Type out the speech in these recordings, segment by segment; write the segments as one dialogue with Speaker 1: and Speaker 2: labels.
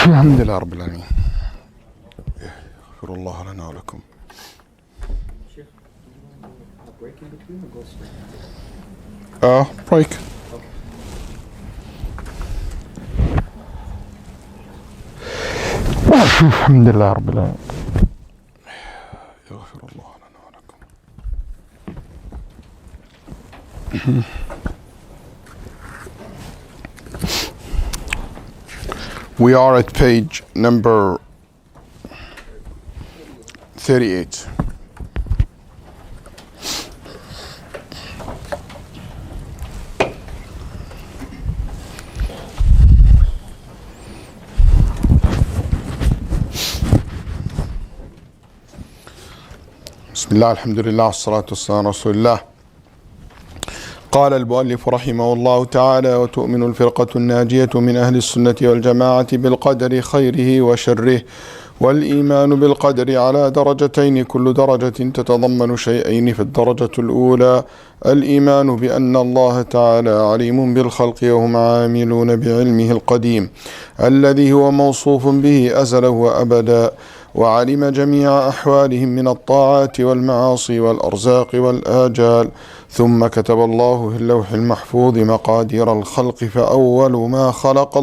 Speaker 1: الحمد لله رب العالمين. يغفر الله لنا ولكم.
Speaker 2: Shaykh, a break in between or go straight?
Speaker 1: Break. الحمد لله رب العالمين. يغفر الله لنا ولكم. We are at page number 38. بسم الله الحمد لله والصلاة والسلام على رسول الله. قال المؤلف رحمه الله تعالى: وتؤمن الفرقة الناجية من أهل السنة والجماعة بالقدر خيره وشره، والإيمان بالقدر على درجتين، كل درجة تتضمن شيئين. في الدرجة الأولى الإيمان بأن الله تعالى عليم بالخلق وهم عاملون بعلمه القديم الذي هو موصوف به أزلا وأبدا، وعلم جميع أحوالهم من الطاعات والمعاصي والأرزاق والآجال. ثم كتب الله في اللوح المحفوظ مقادير الخلق، فأول ما خلق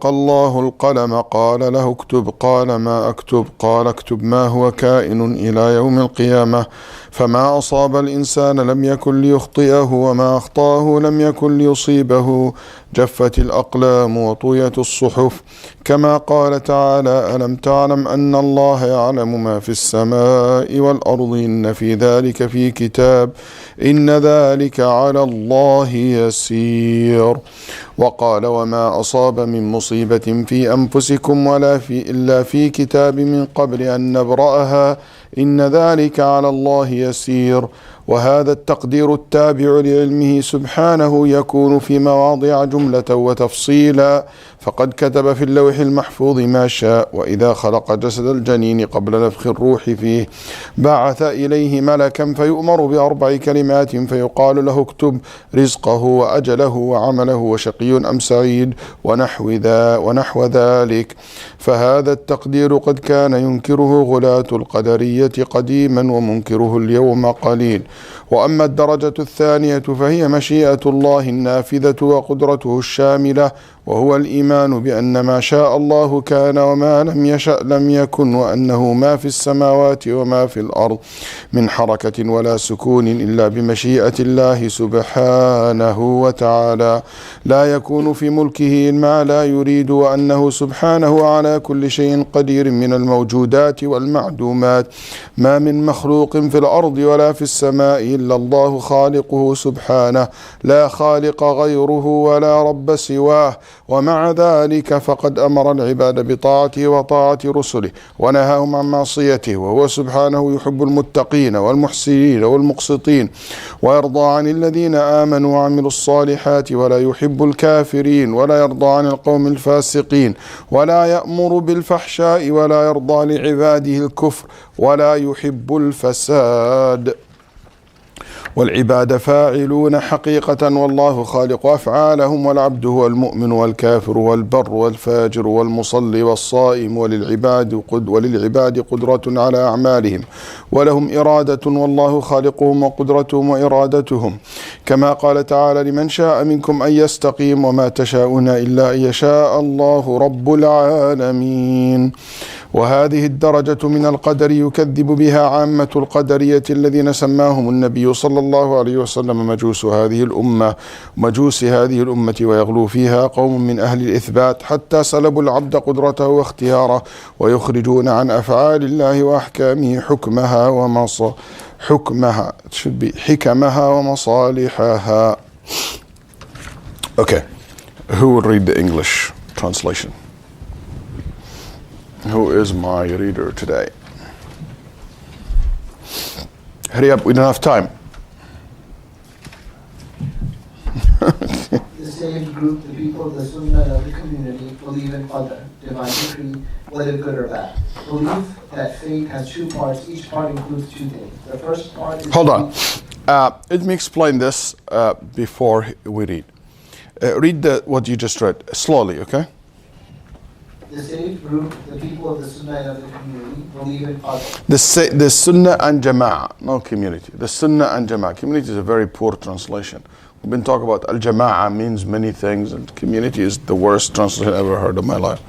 Speaker 1: الله القلم قال له اكتب، قال ما أكتب؟ قال اكتب ما هو كائن إلى يوم القيامة، فما أصاب الإنسان لم يكن ليخطئه، وما أخطاه لم يكن ليصيبه. جفت الأقلام وطويت الصحف، كما قال تعالى: ألم تعلم أن الله يعلم ما في السماء والأرض، إن في ذلك في كتاب، إن ذلك على الله يسير. وقال: وما أصاب من مصيبة في أنفسكم إلا في كتاب من قبل أن نبرأها، إن ذلك على الله يسير. وهذا التقدير التابع لعلمه سبحانه يكون في مواضع جملة وتفصيلا، فقد كتب في اللوح المحفوظ ما شاء. وإذا خلق جسد الجنين قبل نفخ الروح فيه بعث إليه ملكا فيؤمر بأربع كلمات، فيقال له اكتب رزقه وأجله وعمله وشقي أم سعيد ونحو ذلك. فهذا التقدير قد كان ينكره غلاة القدرية قديما، ومنكره اليوم قليل. وأما الدرجة الثانية فهي مشيئة الله النافذة وقدرته الشاملة، وهو الإيمان بأن ما شاء الله كان، وما لم يشأ لم يكن، وأنه ما في السماوات وما في الأرض من حركة ولا سكون إلا بمشيئة الله سبحانه وتعالى، لا يكون في ملكه ما لا يريد، وأنه سبحانه على كل شيء قدير من الموجودات والمعدومات. ما من مخلوق في الأرض ولا في السماء إلا الله خالقه سبحانه، لا خالق غيره ولا رب سواه. ومع ذلك فقد أمر العباد بطاعته وطاعة رسله، ونهاهم عن معصيته، وهو سبحانه يحب المتقين والمحسنين والمقسطين، ويرضى عن الذين آمنوا وعملوا الصالحات، ولا يحب الكافرين، ولا يرضى عن القوم الفاسقين، ولا يأمر بالفحشاء، ولا يرضى لعباده الكفر، ولا يحب الفساد. والعباد فاعلون حقيقة، والله خالق أفعالهم، والعبد هو المؤمن والكافر والبر والفاجر والمصلي والصائم، وللعباد قدرة على أعمالهم، ولهم إرادة، والله خالقهم وقدرتهم وإرادتهم. كما قال تعالى: لمن شاء منكم أن يستقيم، وما تشاءون إلا أن يشاء الله رب العالمين. وهذه الدرجة من القدر يكذب بها عامة القدرية الذين سماهم النبي صلى الله عليه وسلم مجوس هذه الأمة، ويغلو فيها قوم من أهل الإثبات حتى سلبوا العبد قدرته واختياره، ويخرجون عن أفعال الله وأحكامه حكمها ومصالحها. Okay, who will read the English translation? Who is my reader today? Hurry up, we don't have time.
Speaker 3: The saved group, the people of the Sunnah of the community, believe in Qadar, divine decree, whether good or bad. Believe that fate has two parts. Each part includes two things. The first part is...
Speaker 1: Hold on. Let me explain this before we read. Read what you just read slowly, okay?
Speaker 3: The saved group, the people of the Sunnah and of the community, believe in Qadr.
Speaker 1: The Sunnah and Jama'ah, no community. The Sunnah and Jama'ah. Community is a very poor translation. We've been talking about Al-Jama'ah means many things, and community is the worst translation I've ever heard of my life.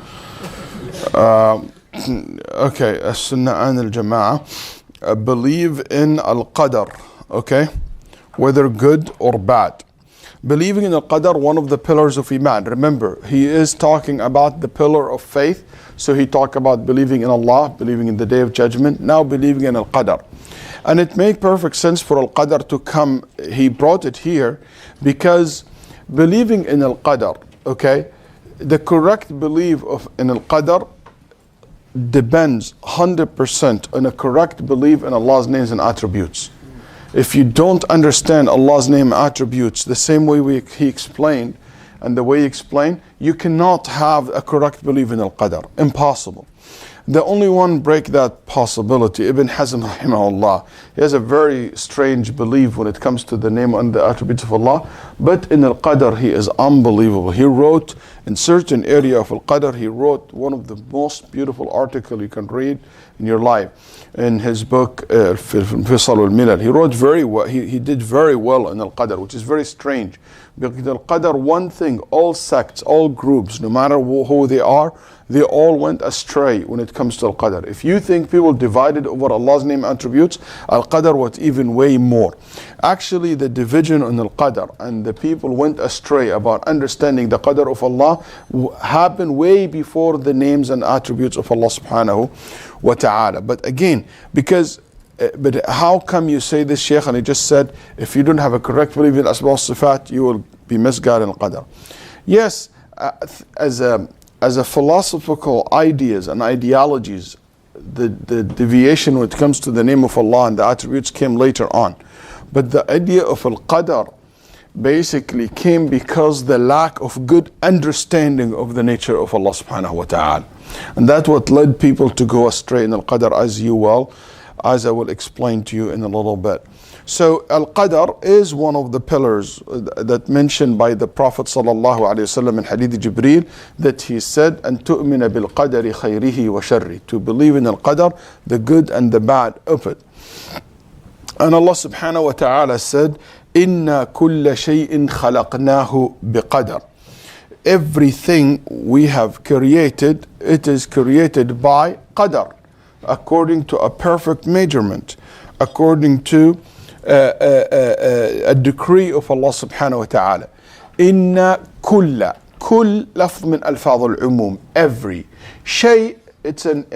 Speaker 1: Okay, As-Sunnah and Al-Jama'ah believe in Al-Qadar, okay? Whether good or bad. Believing in Al-Qadar, one of the pillars of Iman. Remember, he is talking about the pillar of faith. So he talked about believing in Allah, believing in the Day of Judgment, now believing in Al-Qadar. And it made perfect sense for Al-Qadar to come. He brought it here because believing in Al-Qadar, okay, the correct belief in Al-Qadar depends 100% on a correct belief in Allah's names and attributes. If you don't understand Allah's name and attributes the same way he explained, and the way he explained, you cannot have a correct belief in Al-Qadar. Impossible. The only one break that possibility, Ibn Hazm rahimahullah. He has a very strange belief when it comes to the name and the attributes of Allah. But in Al-Qadar, he is unbelievable. He wrote, in certain area of Al-Qadar, he wrote one of the most beautiful articles you can read in your life. In his book, Fisal al-Milal, he wrote very well, he did very well in Al-Qadar, which is very strange. Because Al-Qadar, one thing, all sects, all groups, no matter who they are, they all went astray when it comes to Al-Qadar. If you think people divided over Allah's name attributes, Al-Qadar was even way more. Actually, the division on Al-Qadar and the people went astray about understanding the Qadar of Allah happened way before the names and attributes of Allah subhanahu wa ta'ala. But again, because but how come you say this, Shaykh? And he just said, if you don't have a correct belief in Asma al-Sifat, you will be misguided in Al-Qadar. Yes, as a philosophical ideas and ideologies, the deviation when it comes to the name of Allah and the attributes came later on. But the idea of Al-Qadar basically came because the lack of good understanding of the nature of Allah subhanahu wa ta'ala. And that's what led people to go astray in Al-Qadar, as I will explain to you in a little bit. So Al-Qadar is one of the pillars that mentioned by the Prophet sallallahu alaihi wasallam in Hadith Jibreel, that he said, "And tu'mina bil qadari khayrihi wa sharri," to believe in Al-Qadar, the good and the bad of it. And Allah subhanahu wa ta'ala said, "Inna kulla shay'in khalaqnahu biqadar." Everything we have created, it is created by qadar, according to a perfect measurement, according to a decree of Allah subhanahu wa ta'ala. Inna kulla, kull lafz min alfaz al-umum, every. Shay, it's an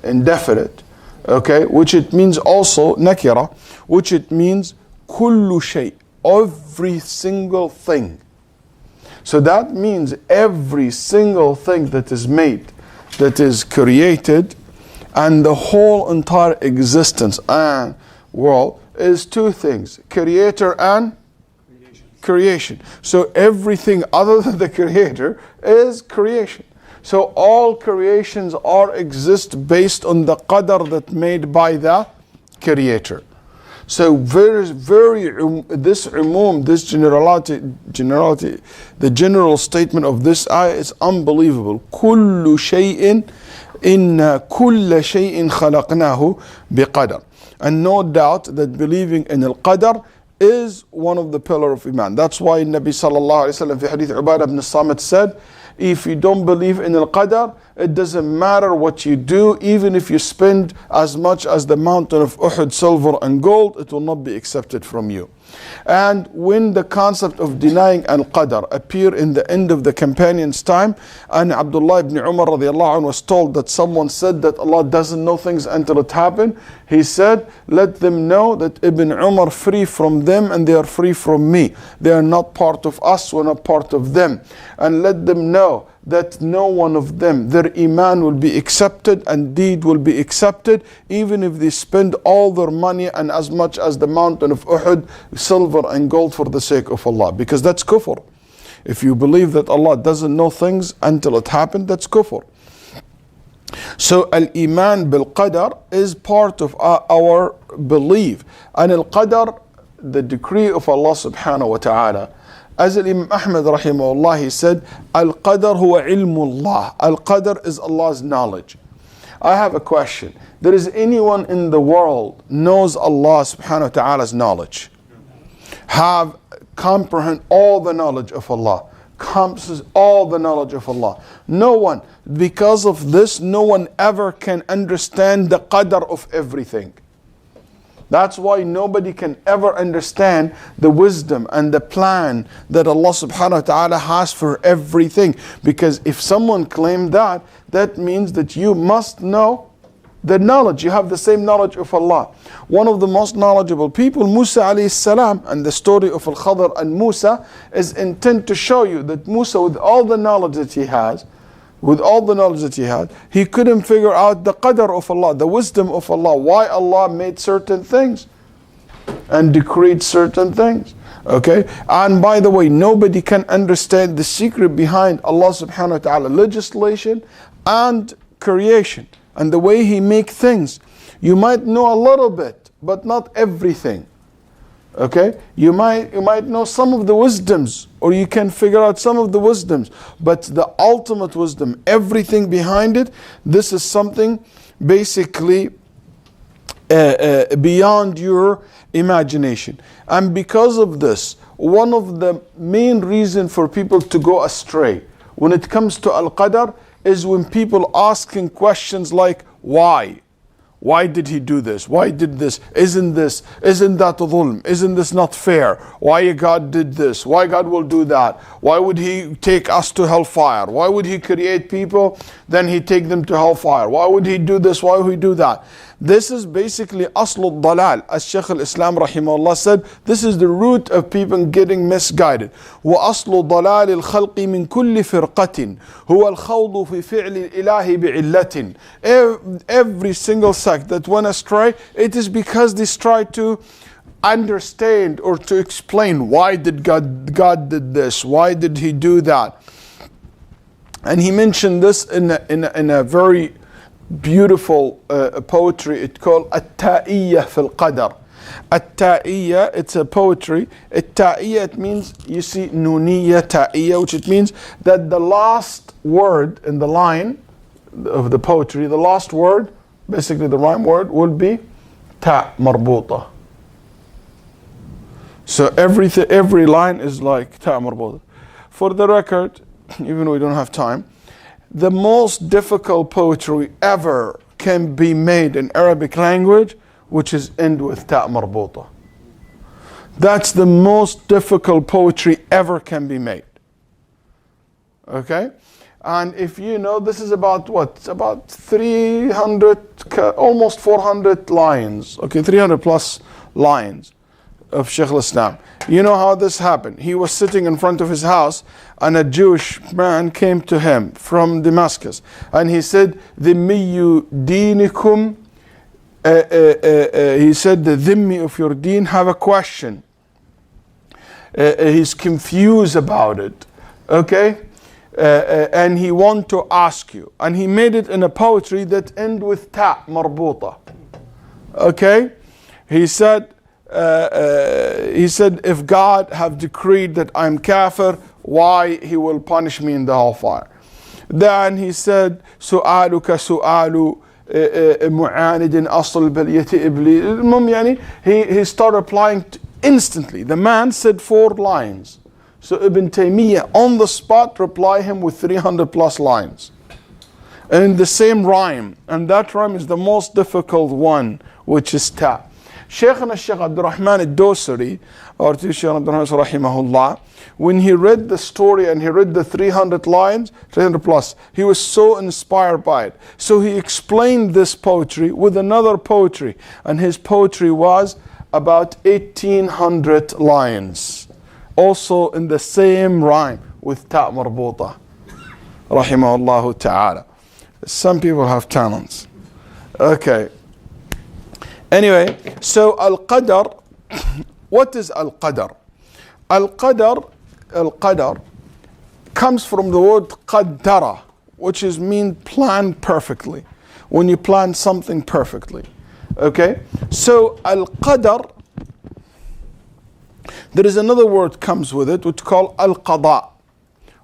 Speaker 1: indefinite, okay, which it means also nakira, which it means kullu shay, every single thing. So that means every single thing that is made, that is created, and the whole entire existence and world is two things: creator and creation. So everything other than the creator is creation. So all creations exist based on the qadar that made by the creator. So this generality, the general statement of this ayah is unbelievable. Kullu shay'in, inna kulla shay'in khalaqnahu biqadar. And no doubt that believing in Al-Qadar is one of the pillars of Iman. That's why Nabi sallallahu alayhi wa sallam fi hadith Ubadah ibn Samit said, if you don't believe in Al-Qadar, it doesn't matter what you do, even if you spend as much as the mountain of Uhud, silver and gold, it will not be accepted from you. And when the concept of denying Al-Qadar appeared in the end of the companions' time, and Abdullah ibn Umar radiallahu anhu was told that someone said that Allah doesn't know things until it happened, he said, let them know that Ibn Umar free from them and they are free from me. They are not part of us, we're not part of them. And let them know that no one of them, their iman will be accepted and deed will be accepted, even if they spend all their money and as much as the mountain of Uhud, silver and gold for the sake of Allah. Because that's kufr. If you believe that Allah doesn't know things until it happened, that's kufr. So Al-Iman bil-Qadar is part of our belief. And Al-Qadar, the decree of Allah subhanahu wa ta'ala, as Imam Ahmad rahimahullah, he said, Al-Qadar huwa ilmullah. Al-Qadar is Allah's knowledge. I have a question. There is anyone in the world knows Allah subhanahu wa ta'ala's knowledge? Comprehend all the knowledge of Allah. Encompasses all the knowledge of Allah. No one. Because of this, no one ever can understand the qadr of everything. That's why nobody can ever understand the wisdom and the plan that Allah subhanahu wa ta'ala has for everything. Because if someone claimed that, that means that you must know the knowledge. You have the same knowledge of Allah. One of the most knowledgeable people, Musa alayhi salam, and the story of Al-Qadar and Musa is intent to show you that Musa, with all the knowledge that he has, he couldn't figure out the qadr of Allah, the wisdom of Allah, why Allah made certain things and decreed certain things. Okay? And by the way, nobody can understand the secret behind Allah subhanahu wa ta'ala legislation and creation and the way He make things. You might know a little bit, but not everything. Okay, you might know some of the wisdoms, or you can figure out some of the wisdoms, but the ultimate wisdom, everything behind it, this is something basically beyond your imagination. And because of this, one of the main reasons for people to go astray when it comes to Al-Qadar is when people asking questions like, why? Why did he do this? Why did this? Isn't that dhulm? Isn't this not fair? Why God did this? Why God will do that? Why would He take us to hellfire? Why would He create people, then He take them to hellfire? Why would He do this? Why would He do that? This is basically aslul dalal. As Shaykh al-Islam rahimahullah said, this is the root of people getting misguided. وَأَصْلُ ضَلَالِ الْخَلْقِ مِنْ كُلِّ فِرْقَةٍ هُوَ الْخَوْضُ فِي فِعْلِ الْإِلَهِ بِعِلَّةٍ. Every single sect that went astray, it is because they try to understand or to explain why did God did this, why did He do that. And he mentioned this in a very beautiful poetry. It's called At-Ta'iyyah fil Qadar. At-Ta'iyyah, it's a poetry. At-Ta'iyyah, it means, you see, Nuniyya, Ta'iyyah, which it means that the last word in the line of the poetry, the last word, basically the rhyme word, would be Ta' marbuta. So every line is like Ta' marbuta. For the record, even though we don't have time, the most difficult poetry ever can be made in Arabic language, which is end with Ta' marbuta. That's the most difficult poetry ever can be made. Okay? And if you know, this is about what? It's about 300, almost 400 lines. Okay, 300 plus lines of Shaykh al-Islam. You know how this happened? He was sitting in front of his house and a Jewish man came to him from Damascus and he said, Dhimmiyu dinikum, he said, the dhimmi of your deen have a question. He's confused about it. Okay? And he want to ask you. And he made it in a poetry that end with ta' marbuta. Okay? He said, if God have decreed that I'm kafir, why He will punish me in the hellfire? Then he said, سؤالك سؤال معاند أصل البلية إبليس. He started replying instantly. The man said 4 lines. So Ibn Taymiyyah on the spot reply him with 300 plus lines. And in the same rhyme. And that rhyme is the most difficult one, which is ta'. Shaykhna Shaykh Abdul Rahman al-Dosari, or Shaykh Abdul Rahman rahimahullah, when he read the story and he read the 300 lines, 300 plus, he was so inspired by it. So he explained this poetry with another poetry. And his poetry was about 1800 lines. Also in the same rhyme with ta' marbuta. Rahimahullah ta'ala. Some people have talents. Okay. Anyway, so Al-Qadar, what is Al-Qadar? Al-Qadar comes from the word qaddara, which is mean plan perfectly. When you plan something perfectly. Okay? So Al-Qadar There is another word comes with it, which called Al-Qadar.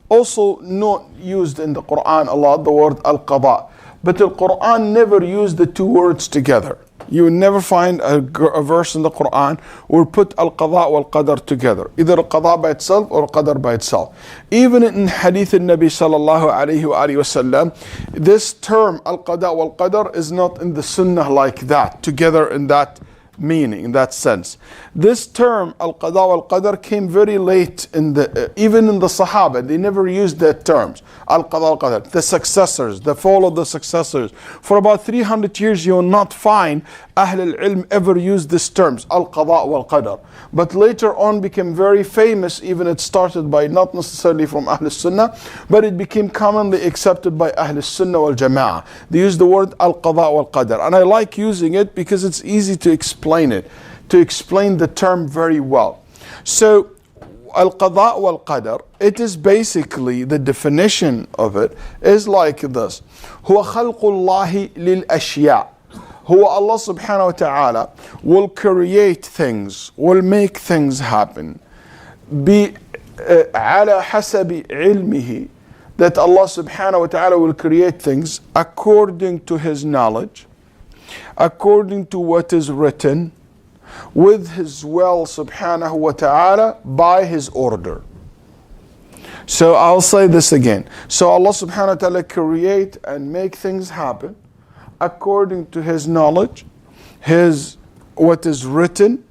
Speaker 1: Also not used in the Quran a lot, the word Al-Qadar. But the Quran never used the two words together. You will never find a verse in the Quran or put Al-Qadar wal Qadar together. Either Al-Qadar by itself or Qadar by itself. Even in Hadith al-Nabi sallallahu alayhi wa sallam, this term Al-Qadar wal Qadar is not in the Sunnah like that, together in that meaning, in that sense. This term Al-Qadar wal Qadar came very late even in the Sahaba. They never used that terms. Al-Qadar wal Qadar, the successors, the fall of the successors. For about 300 years you will not find Ahl al-Ilm ever use these terms, Al-Qadar wal Qadar. But later on became very famous, even it started by not necessarily from Ahl al-Sunnah, but it became commonly accepted by Ahl al-Sunnah wal Jama'ah. They use the word Al-Qadar wal Qadar. And I like using it because it's easy to explain it, to explain the term very well. So Al-Qadar wal Qadar, it is basically, the definition of it is like this. هو خلق الله للأشياء. Who Allah subhanahu wa ta'ala will create things, will make things happen. على حسب علمه, that Allah subhanahu wa ta'ala will create things according to His knowledge, according to what is written, with His will subhanahu wa ta'ala, by His order. So I'll say this again. So Allah subhanahu wa ta'ala create and make things happen according to His knowledge, what is written,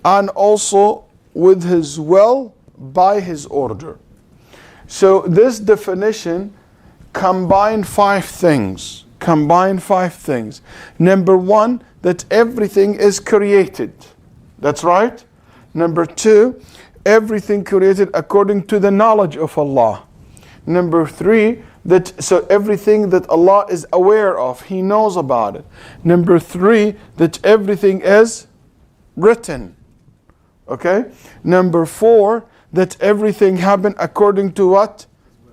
Speaker 1: and also with His will, by His order. So this definition combine five things. Number one, that everything is created. That's right. Number two, everything created according to the knowledge of Allah. Number three, so everything that Allah is aware of, He knows about it. Number three, that everything is written. Okay? Number four, that everything happened according to what?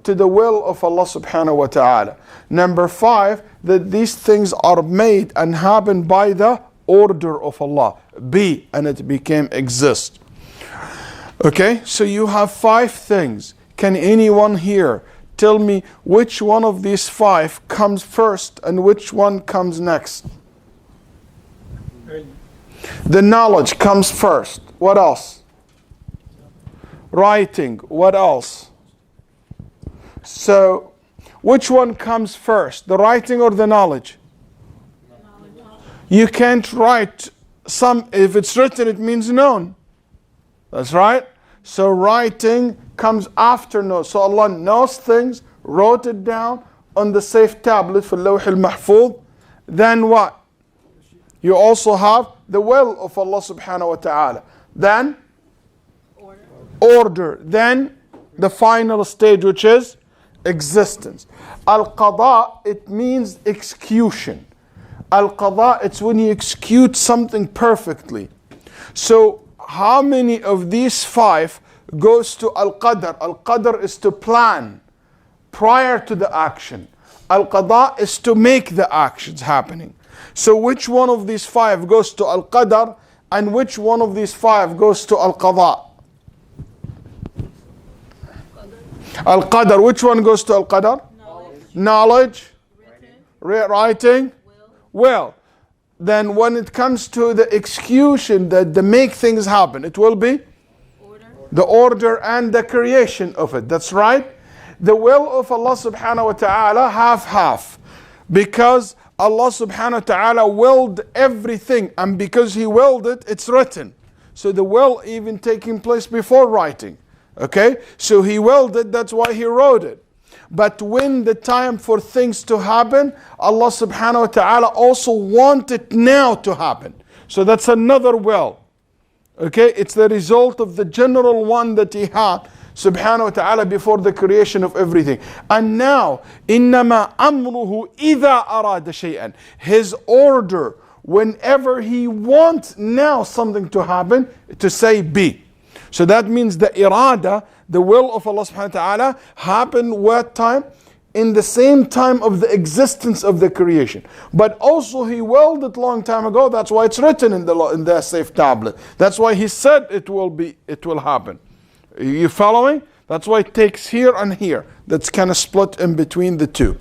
Speaker 1: To the will of Allah subhanahu wa ta'ala. Number five, that these things are made and happen by the order of Allah. Be, and it became exist. Okay? So you have five things. Can anyone here tell me which one of these five comes first and which one comes next? The knowledge comes first. What else? Writing. What else? So, which one comes first? The writing or the knowledge? You can't write if it's written, it means known. That's right. So writing comes after know. So Allah knows things, wrote it down on the safe tablet for Lawh al-Mahfuz. Then what? You also have the will of Allah subhanahu wa ta'ala. Then order. Then the final stage, which is existence. Al-Qada, it means execution. Al-Qada, it's when you execute something perfectly. So how many of these five goes to Al-Qadar? Al-Qadar is to plan prior to the action. Al-Qada is to make the actions happening. So which one of these five goes to Al-Qadar and which one of these five goes to Al-Qada? Al-Qadar, which one goes to Al-Qadar? Knowledge. Writing. Will. Then when it comes to the execution, that the make things happen, it will be the order and the creation of it. That's right. The will of Allah subhanahu wa ta'ala half. Because Allah subhanahu wa ta'ala willed everything, and because He willed it, it's written. So the will even taking place before writing. Okay? So He willed it, that's why He wrote it. But when the time for things to happen, Allah subhanahu wa ta'ala also wanted now to happen. So that's another will. Okay? It's the result of the general one that He had subhanahu wa ta'ala before the creation of everything. And now, إِنَّمَا أَمْرُهُ إِذَا أَرَادَ شَيْئًا. His order, whenever He wants now something to happen, to say be. So that means the irada, the will of Allah subhanahu wa ta'ala, happened what time? in the same time of the existence of the creation. But also He willed it long time ago. That's why it's written in the safe tablet. That's why He said it will happen. You following? That's why it takes here and here. That's kind of split in between the two.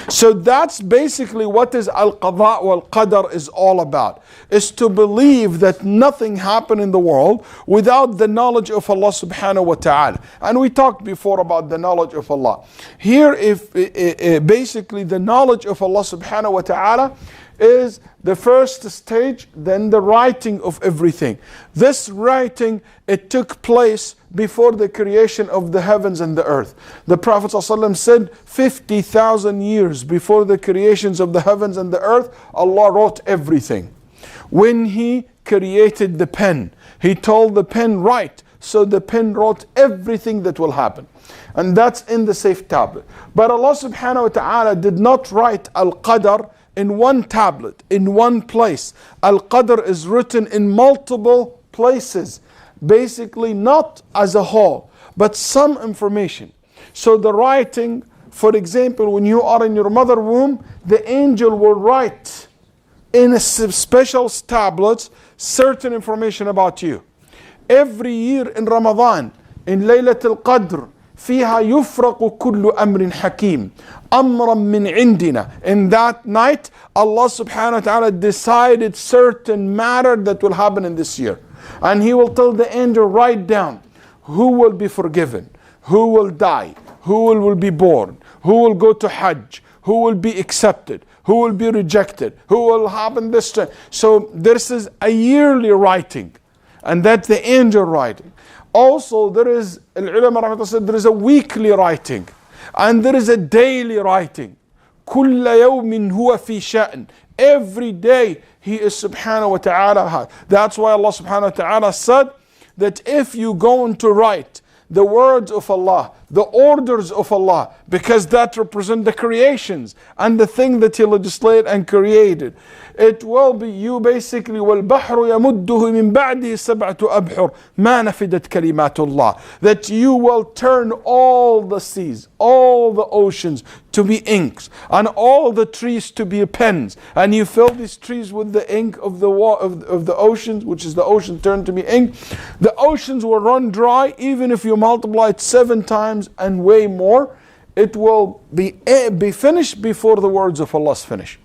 Speaker 1: So that's basically what is Al-Qadar wal-Qadar is all about. Is to believe that nothing happened in the world without the knowledge of Allah subhanahu wa ta'ala. And we talked before about the knowledge of Allah. Here, basically the knowledge of Allah subhanahu wa ta'ala is the first stage, then the writing of everything. This writing, it took place before the creation of the heavens and the earth. The Prophet ﷺ said 50,000 years before the creations of the heavens and the earth, Allah wrote everything. When He created the pen, He told the pen write, so the pen wrote everything that will happen. And that's in the safe tablet. But Allah subhanahu wa ta'ala did not write Al-Qadar in one tablet, in one place. Al-Qadr is written in multiple places. Basically not as a whole, but some information. So the writing, for example, when you are in your mother womb, the angel will write in a special tablets certain information about you. Every year in Ramadan, in Laylatul Qadr, فيها يفرق كل أمر حكيم أمرا من عندنا. In that night, Allah subhanahu wa ta'ala decided certain matter that will happen in this year. And He will tell the angel, write down who will be forgiven, who will die, who will be born, who will go to Hajj, who will be accepted, who will be rejected, who will happen this time. So this is a yearly writing, and that's the angel writing. Also, there is, al-ulama rahmatullah said, there is a weekly writing, and there is a daily writing. كل يوم هو في شأن. Every day He is subhanahu wa ta'ala. That's why Allah subhanahu wa ta'ala said that if you go to write the words of Allah, the orders of Allah, because that represent the creations and the thing that He legislated and created, it will be you basically وَالْبَحْرُ يَمُدُّهُ مِنْ بَعْدِهِ سَبْعَةُ أَبْحُرٍ مَا نَفِدَتْ كَلِمَاتُ اللَّهِ. That you will turn all the seas, all the oceans to be inks, and all the trees to be pens, and you fill these trees with the ink of the oceans, which is the ocean turned to be ink. The oceans will run dry even if you multiply it 7 times and way more. It will be finished before the words of Allah is finished.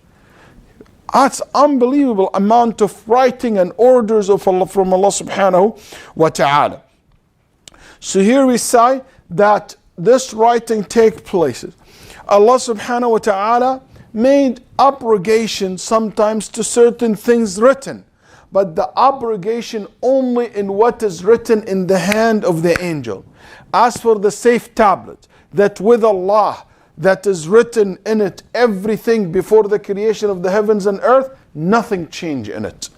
Speaker 1: That's unbelievable amount of writing and orders of Allah from Allah subhanahu wa ta'ala. So here we say that this writing takes place. Allah subhanahu wa ta'ala made abrogation sometimes to certain things written, but the abrogation only in what is written in the hand of the angel. As for the safe tablet, that with Allah, that is written in it everything before the creation of the heavens and earth, nothing changed in it.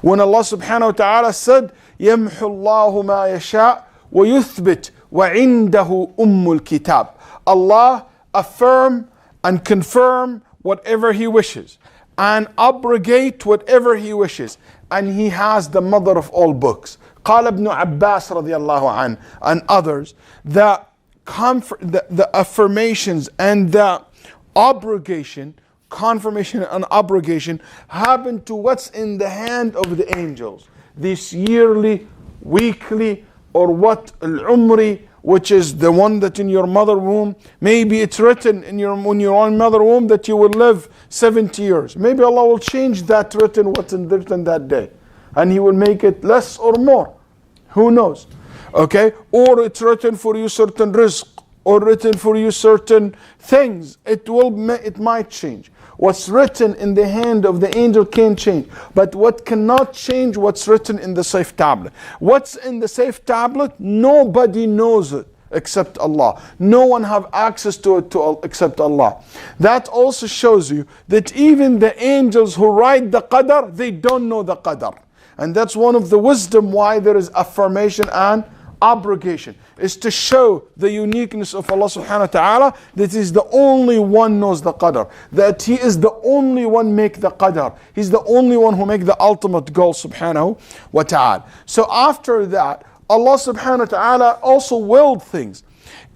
Speaker 1: When Allah subhanahu wa ta'ala said, يَمْحُ اللَّهُ مَا يَشَاءُ وَيُثْبِتُ وَعِنْدَهُ أُمُّ الْكِتَابِ. Allah affirm and confirm whatever He wishes, and abrogate whatever He wishes, and He has the mother of all books. قال ابن عباس رضي الله عنه and others, the affirmations and the abrogation, confirmation and abrogation happen to what's in the hand of the angels. This yearly, weekly, or what al-umri, which is the one that in your mother womb, maybe it's written in when you're on mother womb that you will live 70 years. Maybe Allah will change that written, what's written that day, and He will make it less or more. Who knows? Okay? Or it's written for you certain rizq, or written for you certain things. It might change. What's written in the hand of the angel can change. But what cannot change, what's written in the safe tablet. What's in the safe tablet, nobody knows it except Allah. No one have access to it except Allah. That also shows you that even the angels who write the Qadar, they don't know the Qadar. And that's one of the wisdom why there is affirmation and abrogation, is to show the uniqueness of Allah subhanahu wa ta'ala, that He's the only one knows the Qadar, that He is the only one make the Qadar. He's the only one who make the ultimate goal subhanahu wa ta'ala. So after that, Allah subhanahu wa ta'ala also willed things.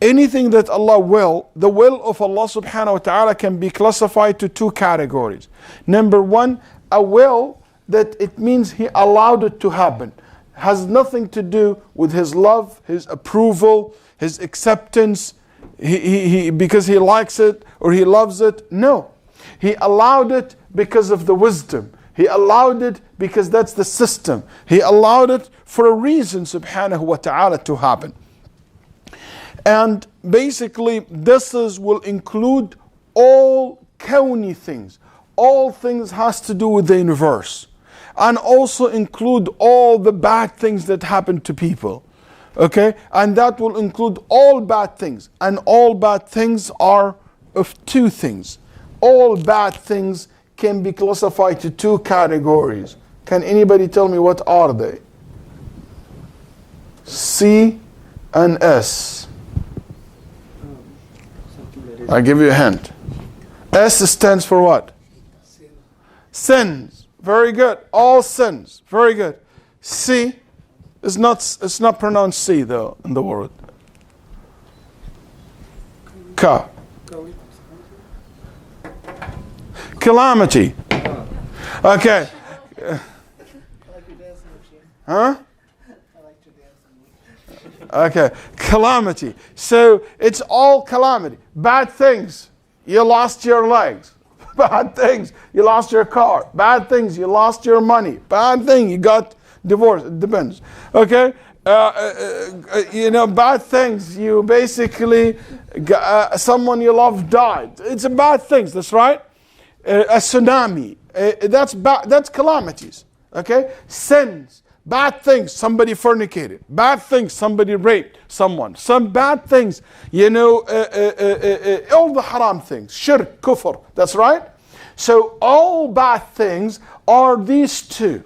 Speaker 1: anything that Allah will, the will of Allah subhanahu wa ta'ala can be classified to two categories. Number one, a will that it means He allowed it to happen. Has nothing to do with His love, His approval, His acceptance, because He likes it or He loves it. No. He allowed it because of the wisdom. He allowed it because that's the system. He allowed it for a reason, subhanahu wa ta'ala, to happen. And basically, will include all kawni things. All things has to do with the universe. And also include all the bad things that happen to people. Okay? And that will include all bad things. And all bad things are of two things. All bad things can be classified to two categories. Can anybody tell me what are they? C and S. I'll give you a hint. S stands for what? Sins. Very good. All sins. Very good. C is it's not pronounced C though in the word. Ka. Calamity. Okay. Huh? Okay. Calamity. So it's all calamity. Bad things. You lost your legs. Bad things. You lost your car. Bad things. You lost your money. Bad thing. You got divorced. It depends. Okay. Bad things. You basically, someone you love died. It's a bad things. That's right. A tsunami. That's bad. That's calamities. Okay. Sins. Bad things. Somebody fornicated. Bad things. Somebody raped someone. Some bad things. All the haram things. Shirk, kufr. That's right. So all bad things are these two.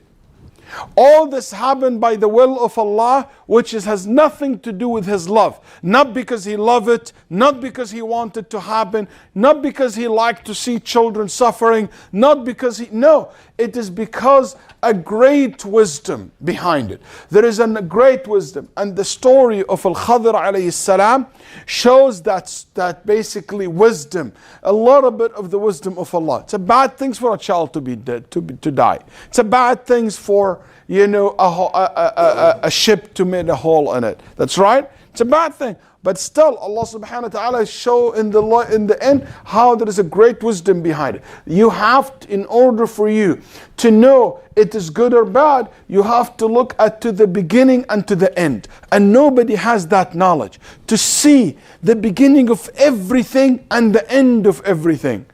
Speaker 1: All this happened by the will of Allah, which has nothing to do with His love. Not because He loved it, not because He wanted to happen, not because He liked to see children suffering, not because No, it is because a great wisdom behind it. There is a great wisdom. And the story of Al-Qadar alayhi salam shows that basically wisdom, a little bit of the wisdom of Allah. It's a bad thing for a child to be dead, to die. It's a bad thing for a ship to make a hole in it. That's right. It's a bad thing. But still, Allah subhanahu wa ta'ala show in the end how there is a great wisdom behind it. You have to, in order for you to know it is good or bad, you have to look at to the beginning and to the end. And nobody has that knowledge. To see the beginning of everything and the end of everything.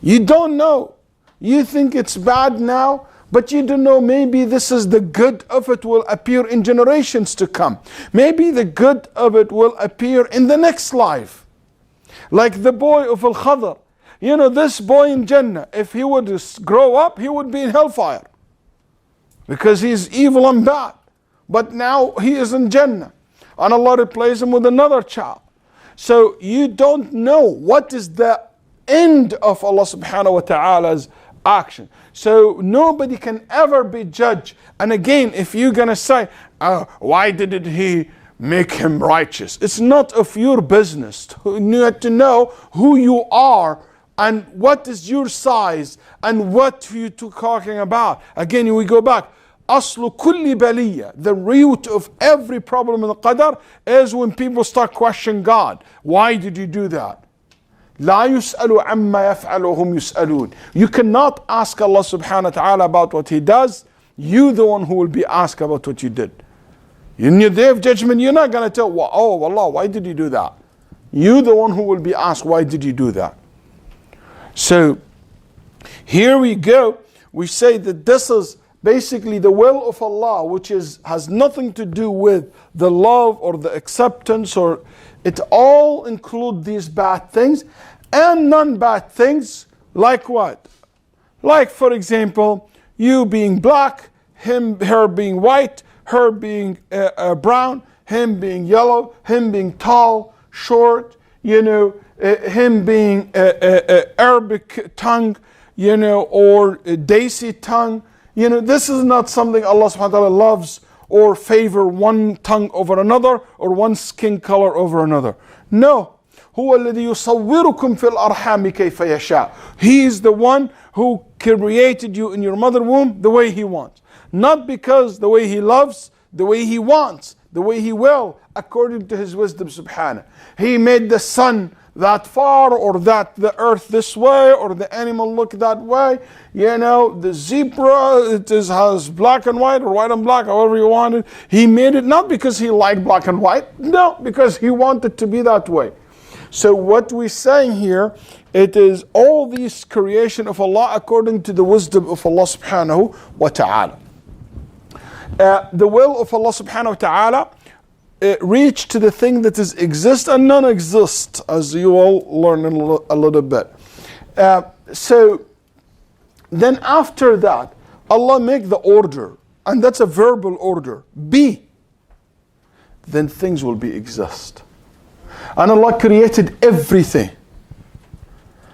Speaker 1: You don't know. You think it's bad now, but you don't know, maybe this is the good of it will appear in generations to come. Maybe the good of it will appear in the next life. Like the boy of Al-Qadar. This boy in Jannah, if he would grow up, he would be in hellfire. Because he's evil and bad. But now he is in Jannah. And Allah replaces him with another child. So you don't know what is the end of Allah subhanahu wa ta'ala's action. So nobody can ever be judged. And again, if you're going to say, why didn't He make him righteous? It's not of your business. You have to know who you are and what is your size and what you're talking about. Again, we go back. Aslu kulli baliya, the root of every problem in the Qadar is when people start questioning God. Why did you do that? لا يسأل عما يفعل وهم يسألون. You cannot ask Allah subhanahu wa ta'ala about what He does. You the one who will be asked about what you did. In your day of judgment, you're not going to tell, oh Allah, why did you do that? You the one who will be asked, why did you do that? So here we go. We say that this is basically the will of Allah, which has nothing to do with the love or the acceptance, or it all include these bad things and non-bad things. Like what? Like, for example, you being black, her being white, her being brown, him being yellow, him being tall, short, him being Arabic tongue, or Desi tongue. This is not something Allah subhanahu wa ta'ala loves or favor one tongue over another or one skin color over another. No. هو الذي يصوركم في الأرحام كيف يشاء. He is the one who created you in your mother womb the way He wants. Not because the way He loves, the way He wants, the way He will, according to His wisdom subhanahu. He made the sun that far, or that the earth this way, or the animal look that way. You know, the zebra, has black and white, or white and black, however you want it. He made it not because He liked black and white, no, because He wanted to be that way. So what we're saying here, it is all these creation of Allah according to the wisdom of Allah subhanahu wa ta'ala. The will of Allah subhanahu wa ta'ala reach to the thing that is exist and non-exist, as you all learn a little bit. So then after that, Allah make the order, and that's a verbal order, be. Then things will be exist. And Allah created everything.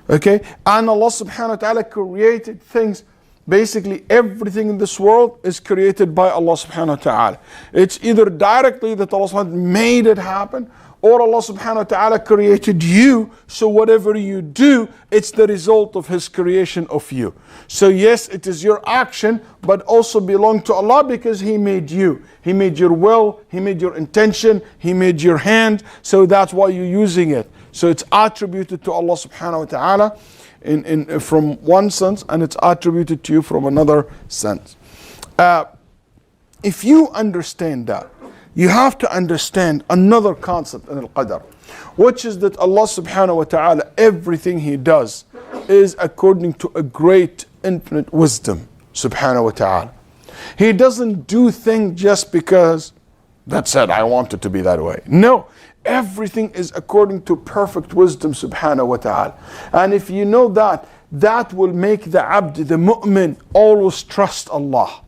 Speaker 1: Okay? And Allah subhanahu wa ta'ala created things. Basically everything in this world is created by Allah subhanahu wa ta'ala. It's either directly that Allah subhanahu wa ta'ala made it happen, or Allah subhanahu wa ta'ala created you, so whatever you do, it's the result of His creation of you. So yes, it is your action, but also belong to Allah because He made you. He made your will, He made your intention, He made your hand, so that's why you're using it. So it's attributed to Allah subhanahu wa ta'ala from one sense, and it's attributed to you from another sense. If you understand that, you have to understand another concept in Al-Qadar, which is that Allah subhanahu wa ta'ala, everything He does is according to a great infinite wisdom subhanahu wa ta'ala. He doesn't do things just because that's it, I want it to be that way. No, everything is according to perfect wisdom subhanahu wa ta'ala. And if you know that, that will make the abd, the mu'min, always trust Allah.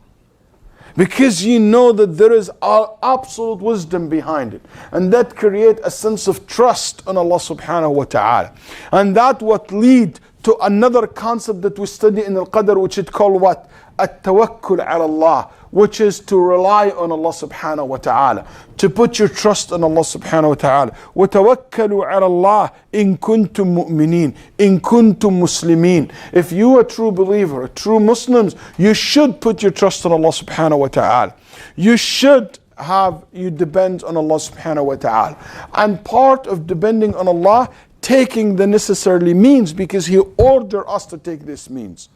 Speaker 1: Because you know that there is absolute wisdom behind it. And that create a sense of trust on Allah subhanahu wa ta'ala. And that what lead to another concept that we study in Al-Qadar, which is called what? At-tawakkul ala Allah, which is to rely on Allah subhanahu wa ta'ala, to put your trust on Allah subhanahu wa ta'ala. وَتَوَكَّلُوا عَلَى اللَّهِ إِن كُنتُم مُؤْمِنِينَ إِن كُنتُم مُسْلِمِينَ. If you are a true believer, a true Muslims, you should put your trust on Allah subhanahu wa ta'ala. You should you depend on Allah subhanahu wa ta'ala. And part of depending on Allah, taking the necessary means, because He ordered us to take this means.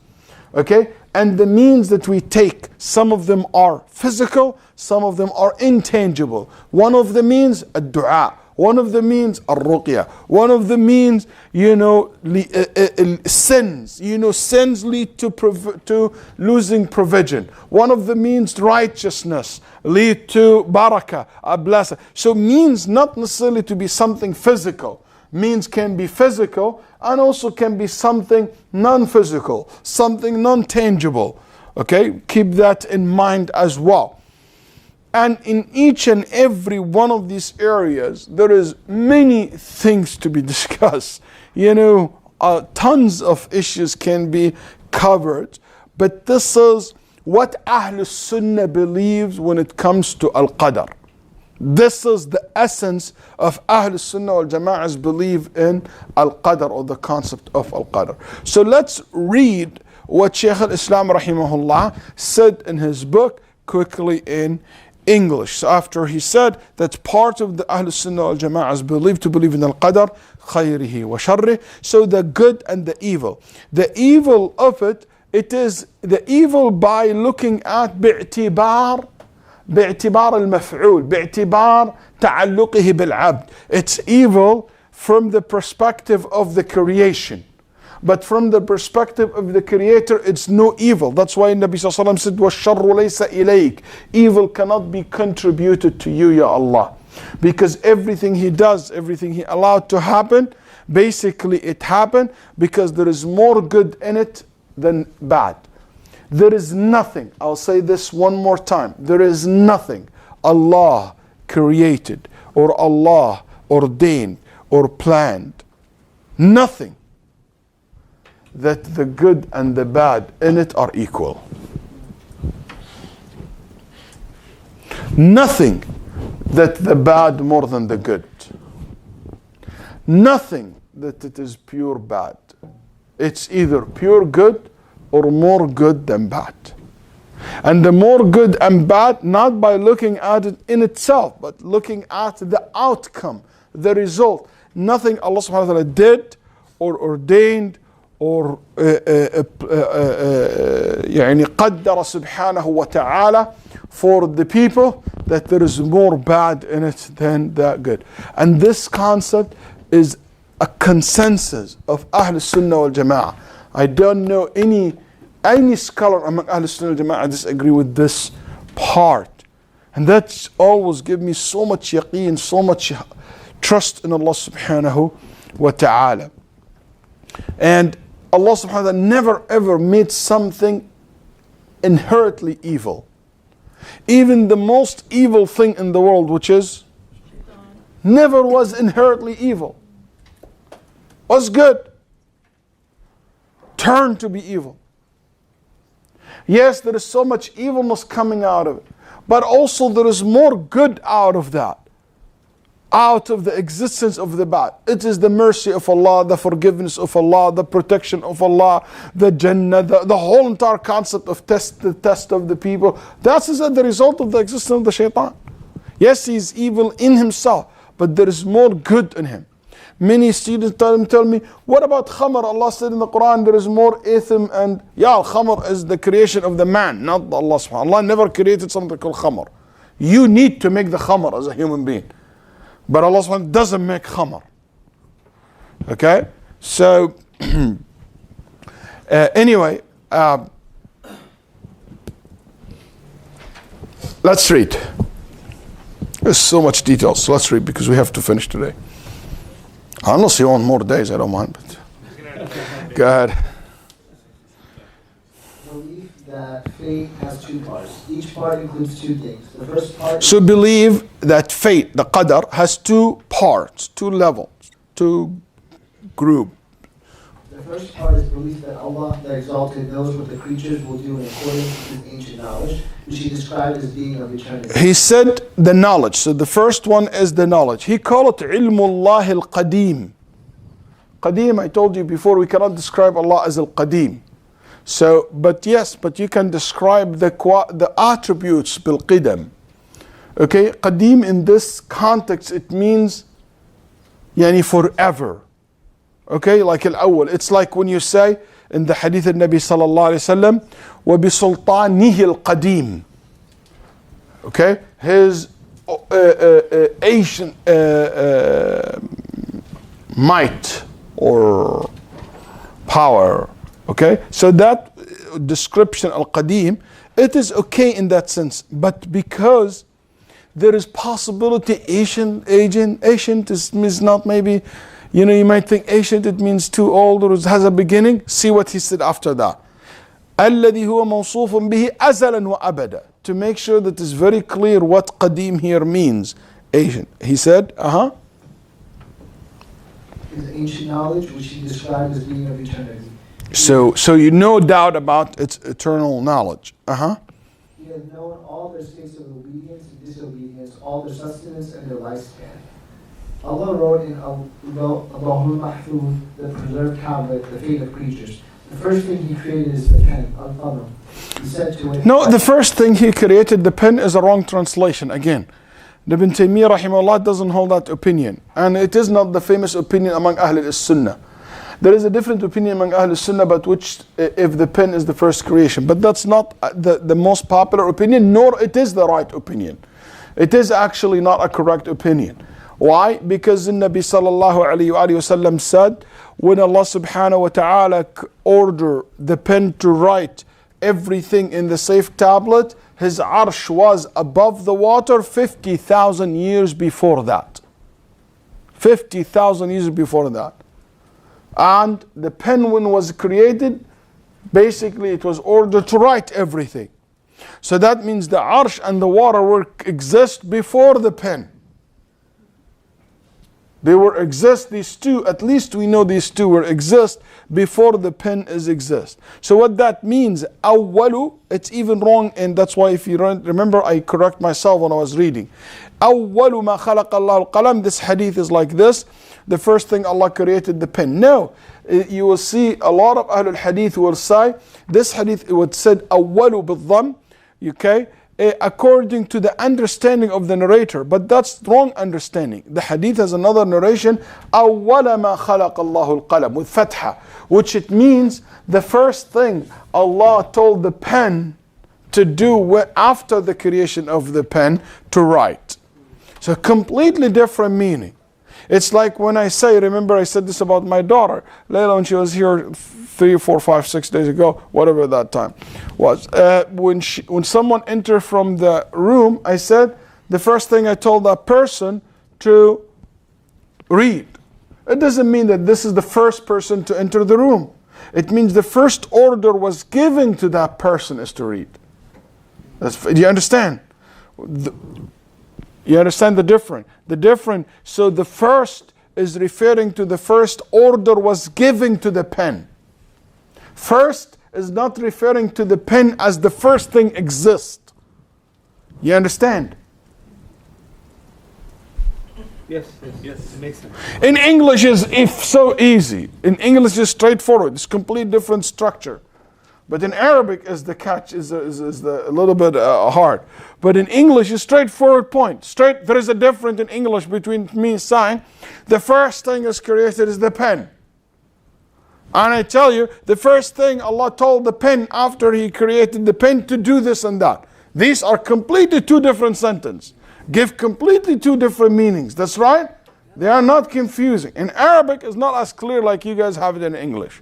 Speaker 1: Okay? And the means that we take, some of them are physical, some of them are intangible. One of the means, ad-du'a. One of the means, ar-ruqya. One of the means, sins. Sins lead to losing provision. One of the means, righteousness, lead to barakah, a blessing. So means not necessarily to be something physical. Means can be physical and also can be something non-physical, something non-tangible. Okay, keep that in mind as well. And in each and every one of these areas, there is many things to be discussed. Tons of issues can be covered, but this is what Ahlul Sunnah believes when it comes to Al-Qadar. This is the essence of Ahlul Sunnah wal Jama'ah's belief in Al-Qadar, or the concept of Al-Qadar. So let's read what Shaykh al-Islam rahimahullah said in his book quickly in English. So after he said that's part of the Ahlul Sunnah wal Jama'ah's belief, to believe in Al-Qadar, khayrihi wa sharrih, so the good and the evil. The evil of it is the evil by looking at باعتبار المفعول باعتبار تعلقه بالعبد. It's evil from the perspective of the creation, but from the perspective of the creator it's no evil. That's why Nabi sallallahu alaihi wasallam said وَالشَّرُّ لَيْسَ إِلَيْكَ. Evil cannot be contributed to you, Ya Allah, because everything He does, everything He allowed to happen, basically it happened because there is more good in it than bad. There is nothing, I'll say this one more time, there is nothing Allah created or Allah ordained or planned, nothing, that the good and the bad in it are equal. Nothing that the bad more than the good. Nothing that it is pure bad. It's either pure good or more good than bad. And the more good and bad, not by looking at it in itself, but looking at the outcome, the result. Nothing Allah subhanahu wa ta'ala did or ordained or يعني قدر سبحانه وتعالى for the people that there is more bad in it than the good. And this concept is a consensus of Ahl Sunnah wal Jama'ah. I don't know any scholar among Ahl Sunnah wal Jama'ah disagree with this part. And that's always give me so much yaqeen, so much trust in Allah subhanahu wa ta'ala. And Allah subhanahu wa ta'ala never ever made something inherently evil. Even the most evil thing in the world, which is never was inherently evil. Was good. Turned to be evil. Yes, there is so much evilness coming out of it. But also there is more good out of that. Out of the existence of the bad. It is the mercy of Allah, the forgiveness of Allah, the protection of Allah, the Jannah, the whole entire concept of the test of the people. That is the result of the existence of the shaitan. Yes, he is evil in himself, but there is more good in him. Many students tell me, what about khamr? Allah said in the Quran, there is more ithm, and khamr is the creation of the man, not Allah subhanahu wa ta'ala. Allah never created something called khamr. You need to make the khamr as a human being. But Allah subhanahu wa ta'ala doesn't make khamr. Okay? So, anyway, let's read. There's so much detail, so let's read because we have to finish today. Unless you want more days, I don't mind. But go ahead.
Speaker 3: Believe that fate has two parts. Each part includes two things. The first part.
Speaker 1: So believe that fate, the Qadar, has two parts, two levels, two groups.
Speaker 3: The first part is belief that Allah, the Exalted, knows what the creatures will do in accordance with His ancient knowledge, which He described as being of eternity.
Speaker 1: He said the knowledge. So the first one is the knowledge. He called it Ilmullah al-Qadim. Qadim, I told you before, we cannot describe Allah as al-Qadim. So, but yes, but you can describe the attributes bil-Qidam. Okay, Qadim in this context, it means yani forever. Okay, like al-awwal. It's like when you say in the hadith of Nabi sallallahu alayhi wa sallam, وَبِسُلْطَانِهِ الْقَدِيمِ. Okay, his ancient might or power. Okay, so that description al-Qadim, it is okay in that sense, but because there is possibility ancient is not maybe, you know, you might think ancient, it means too old or it has a beginning. See what he said after that. الَّذِي هُوَ مَوْصُوفٌ بِهِ أَزَلًا وَأَبَدًا. To make sure that it's very clear what Qadim here means. Ancient. He said,
Speaker 3: His ancient knowledge, which He described as being of eternity.
Speaker 1: So you no doubt about its eternal knowledge.
Speaker 3: He has known all their states of obedience and disobedience, all their sustenance and their lifespan. Allah wrote in Allahul Mahfuz, the preserved tablet, the fate of creatures. The first thing He created is the pen, Al-Qadar. He said to it,
Speaker 1: no, the first thing He created, the pen, is a wrong translation. Again, Ibn Taymiyyah rahimahullah doesn't hold that opinion. And it is not the famous opinion among Ahl al-Sunnah. There is a different opinion among Ahl al-Sunnah about which, if the pen is the first creation. But that's not the most popular opinion, nor it is the right opinion. It is actually not a correct opinion. Why? Because the Nabi sallallahu alayhi wa sallam said, when Allah subhanahu wa ta'ala ordered the pen to write everything in the safe tablet, His arsh was above the water 50,000 years before that. 50,000 years before that. And the pen, when was created, basically it was ordered to write everything. So that means the arsh and the water exist before the pen. They will exist, these two, at least we know these two will exist before the pen is exist. So what that means, awwalu, it's even wrong, and that's why if you remember, I correct myself when I was reading. Awwalu ma khalaqa Allah al-qalam, this hadith is like this. The first thing Allah created the pen. No, you will see a lot of Ahlul Hadith will say, this hadith it would said awwalu bil-dhamm, okay? According to the understanding of the narrator, but that's wrong understanding. The hadith has another narration, awwala ma khalaqa Allahu al-qalam, with fatha, which it means the first thing Allah told the pen to do after the creation of the pen, to write. So completely different meaning. It's like when I say, remember I said this about my daughter, Layla, when she was here 3, 4, 5, 6 days ago, whatever that time was. When someone entered from the room, I said, the first thing I told that person to read. It doesn't mean that this is the first person to enter the room. It means the first order was given to that person is to read. Do you understand? You understand the difference? So the first is referring to the first order was given to the pen. First is not referring to the pen as the first thing exists. You understand?
Speaker 2: Yes, it makes sense.
Speaker 1: In English is so easy. In English is straightforward. It's complete different structure. But in Arabic is the catch, is a little bit hard. But in English is straightforward point. There is a difference in English between me saying the first thing is created is the pen. And I tell you, the first thing Allah told the pen after He created the pen to do this and that. These are completely two different sentences. Give completely two different meanings. That's right? They are not confusing. In Arabic, it's not as clear like you guys have it in English.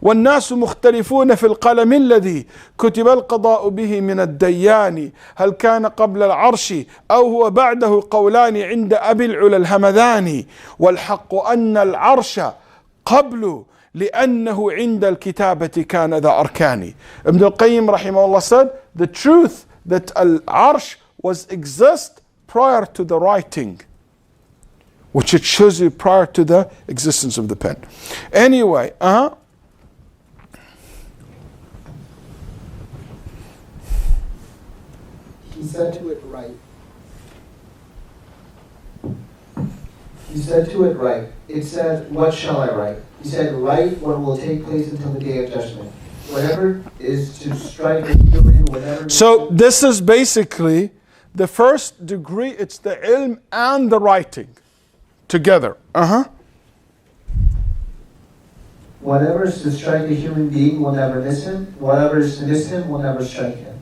Speaker 1: والناس مختلفون في القلم الذي كتب القضاء به من الديان هل كان قبل العرش أو هو بعده قولان عند أبي العلا الهمذاني والحق أن العرش قبل لأنه عند الكتابة كان ذا أركان. Ibn al-Qayyim rahimahullah said the truth that al-arsh was exist prior to the writing, which it shows you prior to the existence of the pen. Anyway,
Speaker 3: He said to it, right. He said to it, right. It said, what shall I write? He said, write what will take place until the day of judgment. Whatever is to strike a human, whatever.
Speaker 1: So this is basically the first degree, it's the ilm and the writing together.
Speaker 3: Whatever is to strike a human being will never miss him. Whatever is to miss him will never strike him.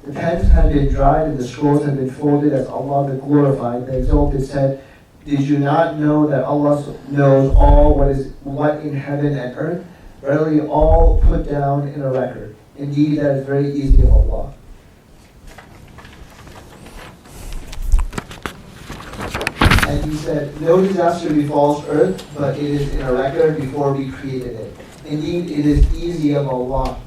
Speaker 3: The pens have been dried and the scrolls have been folded as Allah the glorified, the exalted said, did you not know that Allah knows all what in heaven and earth? Verily all put down in a record. Indeed, that is very easy of Allah. And He said, no disaster befalls earth, but it is in a record before we created it. Indeed, it is easy of Allah.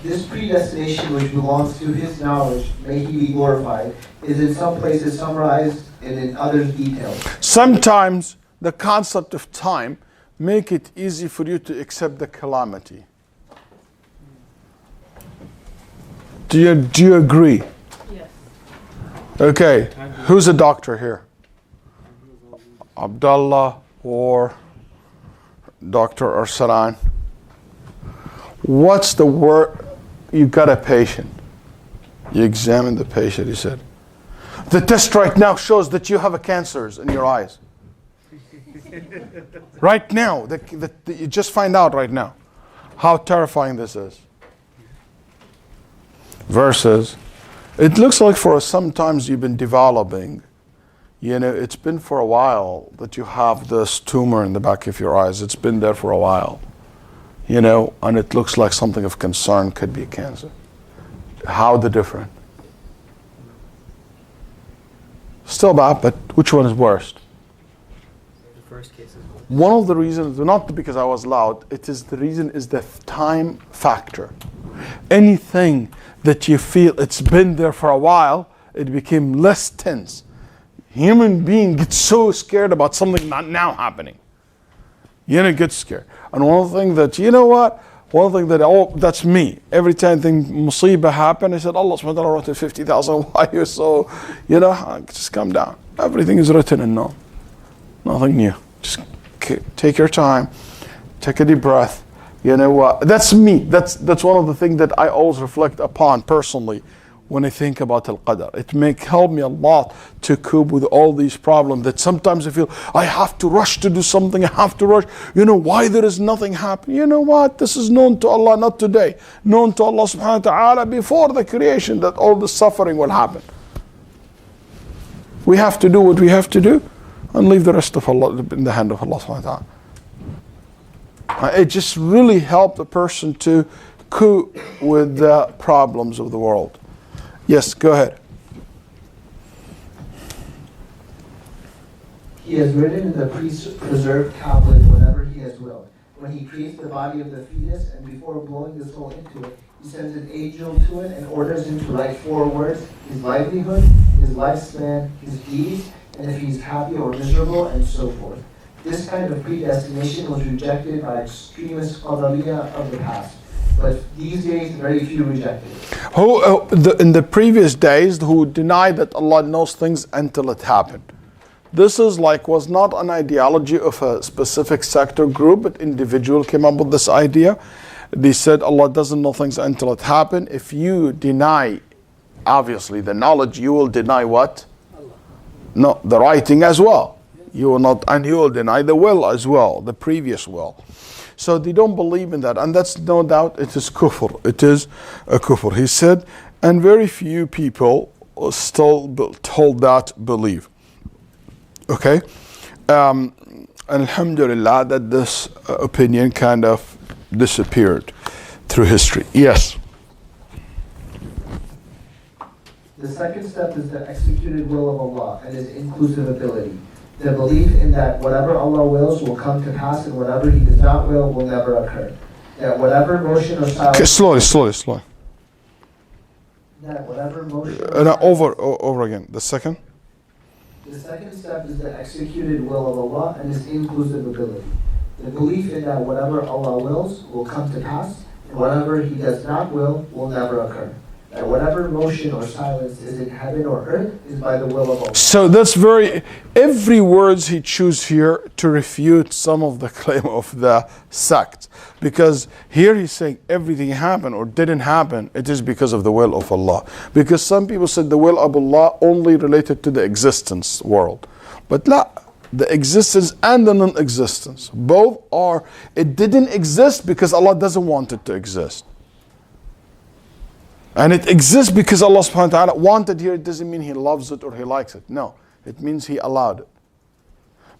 Speaker 3: This predestination which belongs to His knowledge, may He be glorified, is in some places summarized and in others detailed.
Speaker 1: Sometimes the concept of time make it easy for you to accept the calamity. Do you agree?
Speaker 4: Yes.
Speaker 1: Okay, who's a doctor here? Abdullah or Dr. Arsalan? What's the word? You got a patient. You examine the patient, he said. The test right now shows that you have a cancers in your eyes. Right now, you just find out right now how terrifying this is. Versus, it looks like for sometimes you've been developing, it's been for a while that you have this tumor in the back of your eyes. It's been there for a while, and it looks like something of concern, could be a cancer. How the different? Still bad, but which one is worst?
Speaker 2: The first case is worse.
Speaker 1: One of the reasons, not because I was loud, the reason is the time factor. Anything that you feel it's been there for a while, it became less tense. Human being gets so scared about something not now happening. Get scared. And one thing that, that's me. Every time thing musibah happen, I said, Allah subhanahu wa ta'ala wrote 50,000. Why you so, just come down. Everything is written in no. Nothing new. Just take your time. Take a deep breath. That's me. That's one of the things that I always reflect upon personally when I think about Al-Qadar. It help me a lot to cope with all these problems that sometimes I feel I have to rush to do something. I have to rush. Why there is nothing happening? You know what? This is known to Allah, not today. Known to Allah subhanahu wa ta'ala before the creation that all the suffering will happen. We have to do what we have to do and leave the rest of Allah in the hand of Allah subhanahu wa ta'ala. It just really helped the person to cope with the problems of the world. Yes, go ahead.
Speaker 3: He has written in the preserved tablet whatever he has willed. When he creates the body of the fetus, and before blowing the soul into it, he sends an angel to it and orders him to write 4 words: his livelihood, his lifespan, his deeds, and if he's happy or miserable, and so forth. This kind of predestination was rejected by extremist Qadariyah of the past. But these days, very few reject it.
Speaker 1: In the previous days, who denied that Allah knows things until it happened. This was not an ideology of a specific sector group, but individual came up with this idea. They said Allah doesn't know things until it happened. If you deny, obviously, the knowledge, you will deny what? Allah. No, the writing as well. You will not, and you will deny the will as well, the previous will. So they don't believe in that, and that's no doubt it is kufr. It is a kufr. He said, and very few people still told that believe. Okay, alhamdulillah that this opinion kind of disappeared through history. Yes.
Speaker 3: The second step is the executed will of Allah and His inclusive ability. The belief in that whatever Allah wills will come to pass and whatever He does not will never occur. That whatever motion or silence...
Speaker 1: Okay, slowly.
Speaker 3: That whatever motion...
Speaker 1: over again. The second?
Speaker 3: The second step is the executed will of Allah and His inclusive ability. The belief in that whatever Allah wills will come to pass and whatever He does not will never occur. That whatever motion or silence is in heaven or earth is by the will of Allah.
Speaker 1: So that's every words he chooses here to refute some of the claim of the sect. Because here he's saying everything happened or didn't happen, it is because of the will of Allah. Because some people said the will of Allah only related to the existence world. But la, the existence and the non-existence, both are, it didn't exist because Allah doesn't want it to exist. And it exists because Allah subhanahu wa ta'ala wanted here. It doesn't mean He loves it or He likes it. No, it means He allowed it.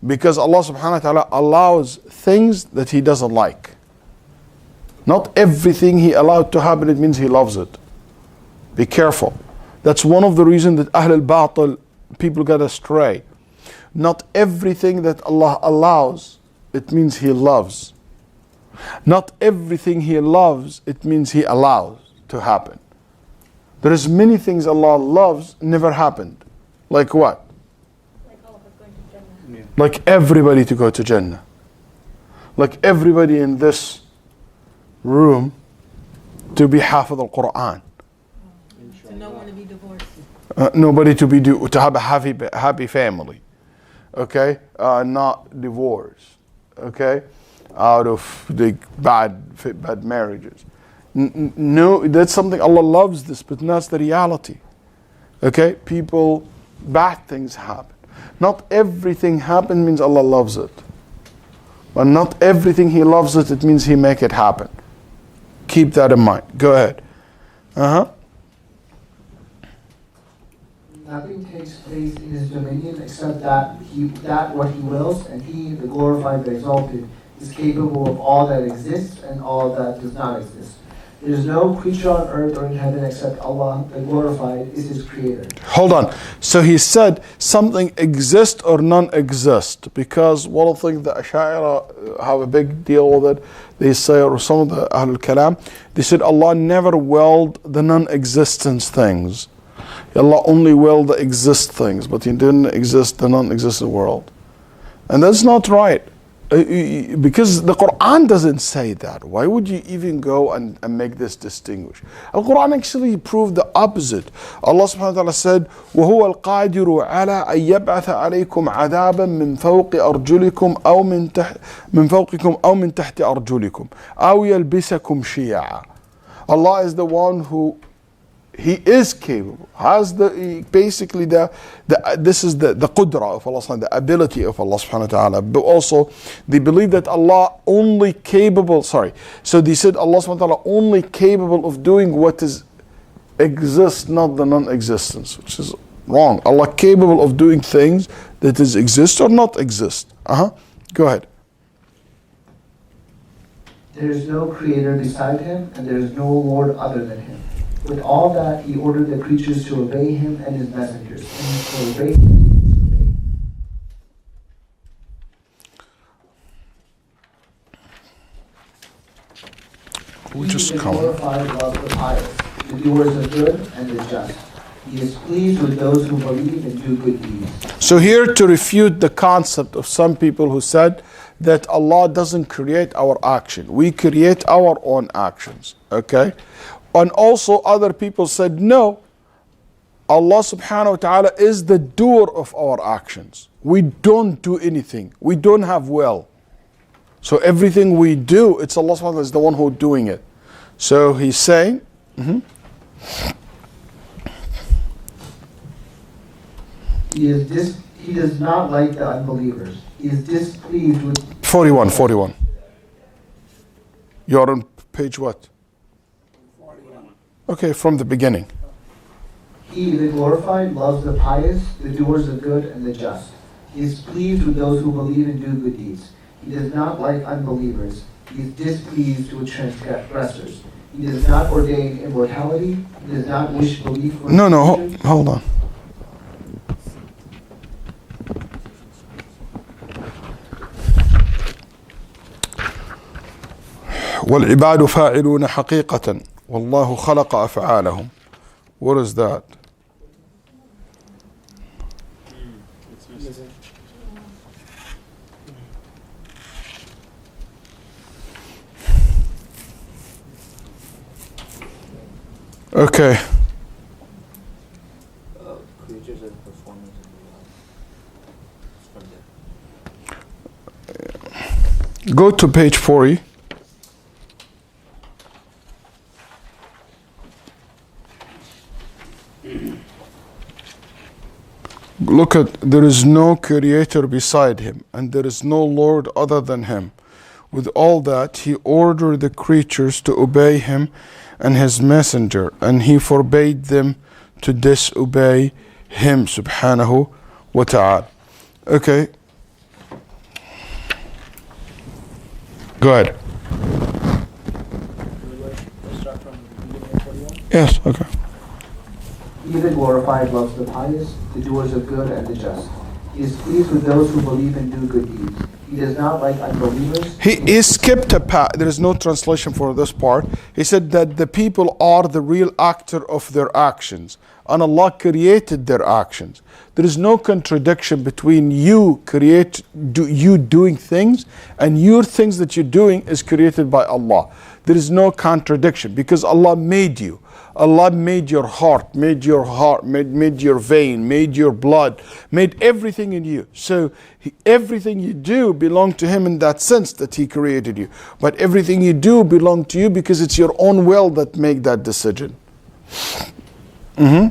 Speaker 1: Because Allah subhanahu wa ta'ala allows things that He doesn't like. Not everything He allowed to happen, it means He loves it. Be careful. That's one of the reasons that Ahl al-Batil, people get astray. Not everything that Allah allows, it means He loves. Not everything He loves, it means He allows to happen. There is many things Allah loves never happened. Like what?
Speaker 4: Like all of us going to Jannah.
Speaker 1: Like everybody to go to Jannah. Like everybody in this room to be Hafid al-Quran.
Speaker 4: To no one to be divorced.
Speaker 1: Nobody to have a happy family. Okay? Not divorced. Okay? Out of the bad marriages. No, that's something Allah loves this, but that's the reality. Okay? Bad things happen. Not everything happen means Allah loves it. But not everything He loves it means He make it happen. Keep that in mind. Go ahead.
Speaker 3: Nothing takes place in His dominion except that what He wills, and He, the glorified, the exalted, is capable of all that exists and all that does not exist. There is no creature on earth or in heaven except Allah, the glorified, is His creator.
Speaker 1: Hold on. So he said something exists or non-exist, because one of the things the Ash'ari have a big deal with it, they say, or some of the Ahl al-Kalam, they said Allah never willed the non-existence things. Allah only willed the exist things, but He didn't exist the non-existent world. And that's not right. Because the Quran doesn't say that. Why would you even go and make this distinguish? Al-Quran actually proved the opposite. Allah subhanahu wa ta'ala said, وَهُوَ الْقَادِرُ عَلَىٰ أَن يَبْعَثَ عَلَيْكُمْ عَذَابًا مِّن فَوْقِ أَرْجُلِكُمْ أَوْ مِن فَوْقِكُمْ أَوْ مِن تَحْتِ أَرْجُلِكُمْ أَوْ يَلْبِسَكُمْ شِيَعًا. Allah is the one who He is capable, has basically this is the qudra of Allah, the ability of Allah subhanahu wa ta'ala. But also they believe that Allah only capable, so they said Allah subhanahu wa ta'ala only capable of doing what is exists, not the non-existence, which is wrong. Allah capable of doing things that is exist or not exist. Go ahead.
Speaker 3: There is no creator beside Him, and there is no Lord other than Him. With all that, He ordered the creatures to obey Him and His messengers, and to obey Him and disobey.
Speaker 1: We just
Speaker 3: He is
Speaker 1: come.
Speaker 3: glorified above the pious, the doers of good and the just. He is pleased with those who believe and do good deeds.
Speaker 1: So here to refute the concept of some people who said that Allah doesn't create our action. We create our own actions. Okay? And also other people said, no, Allah subhanahu wa ta'ala is the doer of our actions. We don't do anything. We don't have will. So everything we do, it's Allah subhanahu wa ta'ala is the one who's doing it. So He's saying,
Speaker 3: He does not like the unbelievers. He is displeased with
Speaker 1: 41. You're on page what? Okay, from the beginning.
Speaker 3: He, the glorified, loves the pious, the doers of good, and the just. He is pleased with those who believe and do good deeds. He does not like unbelievers. He is displeased with transgressors. He does not ordain immortality. He does not wish belief for
Speaker 1: Hold on. والعباد فاعلون حقيقة والله خلق أفعالهم. What is that? Okay.
Speaker 2: Creatures and performers from there.
Speaker 1: Go to page 40. Look at, there is no creator beside Him, and there is no Lord other than Him. With all that, He ordered the creatures to obey Him and His messenger, and He forbade them to disobey Him subhanahu wa ta'ala. Okay. Go ahead.
Speaker 2: Let's start from the beginning of 41.
Speaker 1: Yes, okay.
Speaker 3: He, the glorified, loves the pious, the doers of good, and the just. He is pleased with those who believe and do good deeds. He does not like unbelievers.
Speaker 1: He skipped a part. There is no translation for this part. He said that the people are the real actor of their actions, and Allah created their actions. There is no contradiction between you doing things and your things that you're doing is created by Allah. There is no contradiction because Allah made you. Allah made your heart, made your vein, made your blood, made everything in you. So everything you do belongs to Him in that sense that He created you. But everything you do belongs to you because it's your own will that make that decision.
Speaker 3: He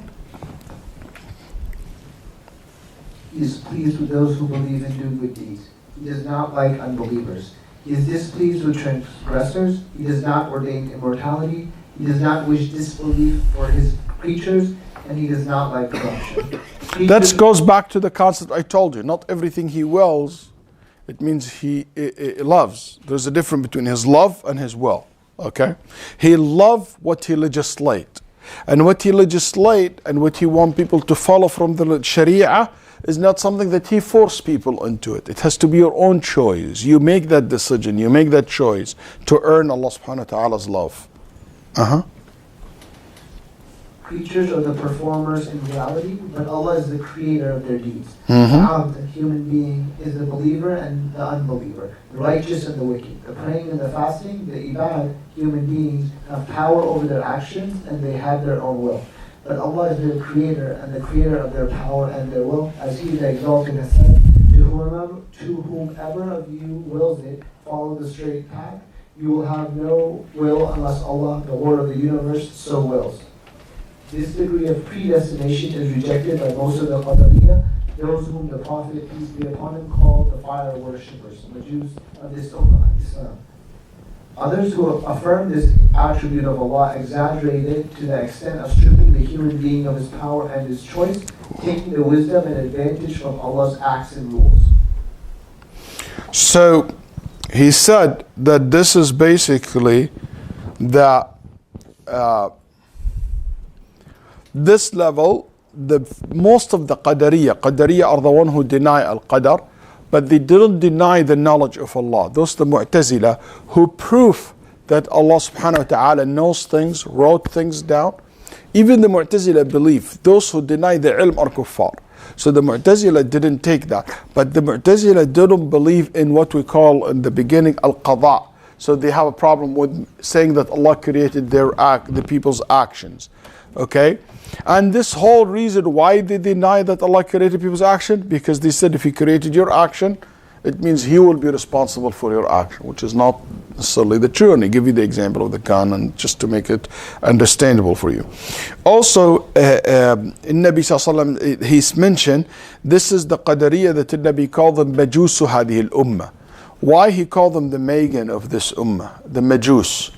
Speaker 3: is pleased with those who believe and do good deeds. He does not like unbelievers. He is displeased with transgressors. He does not ordain immortality. He does not wish disbelief for His creatures, and He does not like corruption.
Speaker 1: That goes back to the concept I told you. Not everything He wills, it means He loves. There's a difference between His love and His will. Okay? He loves what He legislate. And what He legislate and what He want people to follow from the Sharia is not something that He force people into it. It has to be your own choice. You make that decision, you make that choice to earn Allah subhanahu wa ta'ala's love.
Speaker 3: creatures or the performers in reality, but Allah is the creator of their deeds.
Speaker 1: Mhm.
Speaker 3: The human being is the believer and the unbeliever, the righteous and the wicked. The praying and the fasting, the ibad, human beings have power over their actions and they have their own will. But Allah is their creator and the creator of their power and their will, as He the Exalted has said, to whomever of you wills it, follow the straight path. You will have no will unless Allah, the Lord of the universe, so wills. This degree of predestination is rejected by most of the Qadariyah, those whom the Prophet, peace be upon him, called the fire worshippers, the Jews of this Ummah, Islam. Others who affirm this attribute of Allah exaggerate it to the extent of stripping the human being of his power and his choice, taking the wisdom and advantage from Allah's acts and rules.
Speaker 1: So he said that this is basically that this level, most of the Qadariyah are the one who deny Al-Qadar, but they didn't deny the knowledge of Allah. Those the Mu'tazila who prove that Allah subhanahu wa ta'ala knows things, wrote things down. Even the Mu'tazila believe those who deny the ilm are kuffar. So the Mu'tazila didn't take that. But the Mu'tazila didn't believe in what we call in the beginning Al-Qadar. So they have a problem with saying that Allah created the people's actions. Okay? And this whole reason why they deny that Allah created people's action, because they said if He created your action, it means He will be responsible for your action, which is not necessarily the true. And I give you the example of the gun, and just to make it understandable for you. Also, in Nabi Sallallahu Alaihi Wasallam, he's mentioned, this is the Qadariyah that the Nabi called them Majusu Hadihi al-Ummah. Why he called them the Magan of this Ummah, the Majus.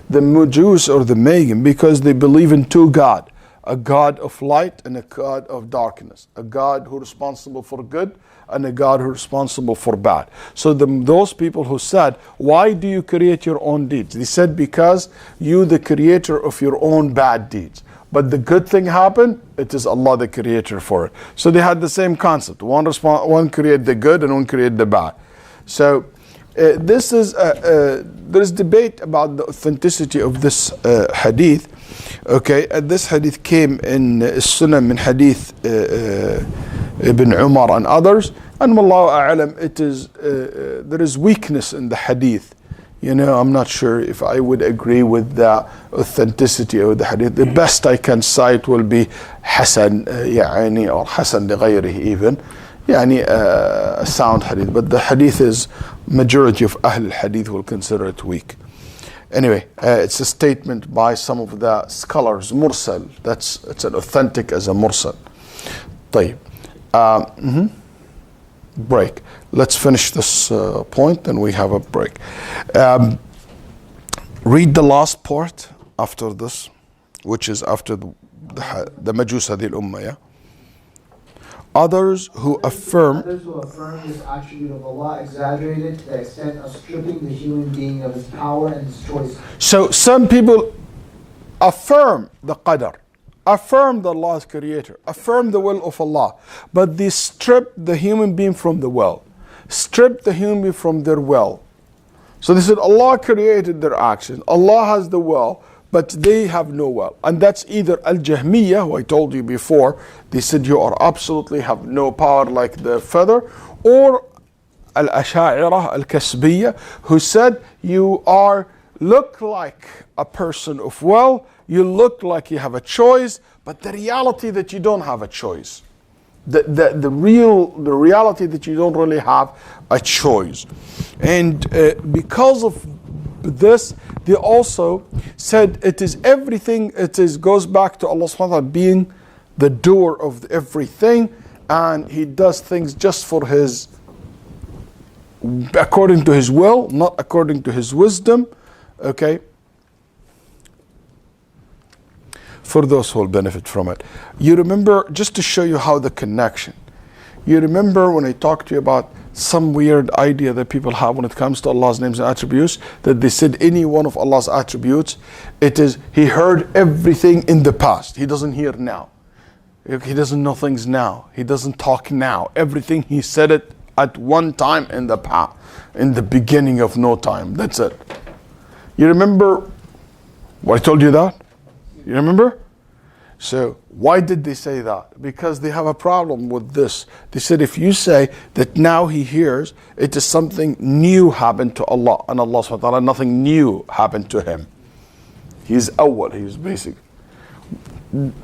Speaker 1: The Majus or the Magan, because they believe in two gods. A God of light and a God of darkness. A God who is responsible for good and a God who is responsible for bad. So those people who said, why do you create your own deeds? They said, because you the creator of your own bad deeds. But the good thing happened, it is Allah the creator for it. So they had the same concept. One create the good and one create the bad. So this is there is debate about the authenticity of this hadith. Okay, this hadith came in Sunnah min hadith Ibn Umar and others, and wallahu a'lam, it is there is weakness in the hadith. You know, I'm not sure if I would agree with the authenticity of the hadith. The best I can cite will be Hasan, يعني, or Hasan لغيره even, يعني a sound hadith. But the hadith is, majority of Ahl al-Hadith will consider it weak. Anyway, it's a statement by some of the scholars, mursal. It's an authentic as a mursal. طيب. Break. Let's finish this point, then we have a break. Read the last part after this, which is after the Majus Hadil Ummah, yeah? Others who affirm
Speaker 3: this attribute of Allah exaggerated to the extent of stripping the human being of his power and his choice.
Speaker 1: So some people affirm the Qadar, affirm that Allah is creator, affirm the will of Allah, but they strip the human being from the will, strip the human being from their will. So they said Allah created their actions, Allah has the will, but they have no will. And that's either Al-Jahmiyyah, who I told you before, they said you are absolutely have no power like the feather, or Al-Asha'irah, Al-Kasbiyyah, who said you look like a person of will, you look like you have a choice, but the reality that you don't have a choice. The reality that you don't really have a choice. And because of this, they also said it is everything, goes back to Allah subhanahu wa ta'ala being the doer of everything, and He does things just for according to His will, not according to His wisdom. Okay? For those who will benefit from it. You remember, just to show you how the connection, you remember when I talked to you about some weird idea that people have when it comes to Allah's names and attributes, that they said any one of Allah's attributes, it is He heard everything in the past. He doesn't hear now. He doesn't know things now. He doesn't talk now. Everything He said it at one time in the past, in the beginning of no time. That's it. You remember what I told you that? You remember? So why did they say that? Because they have a problem with this. They said if you say that now he hears, it is something new happened to Allah, and Allah subhanahu wa ta'ala, nothing new happened to him. He's awwal, he's basic.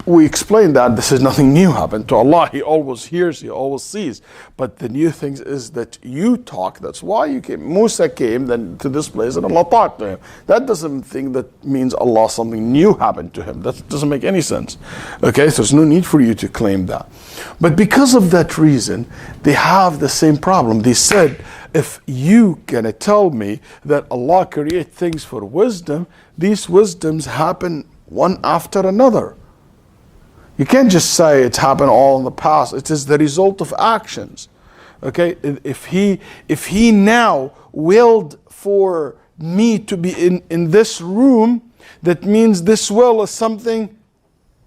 Speaker 1: We explained that this is nothing new happened to Allah. He always hears, he always sees. But the new thing is that you talk. That's why you came. Musa came then to this place and Allah talked to him. That doesn't think that means Allah, something new happened to him. That doesn't make any sense. Okay, so there's no need for you to claim that. But because of that reason, they have the same problem. They said, if you gonna tell me that Allah create things for wisdom, these wisdoms happen one after another. You can't just say it's happened all in the past. It is the result of actions. Okay, if he now willed for me to be in this room, that means this will is something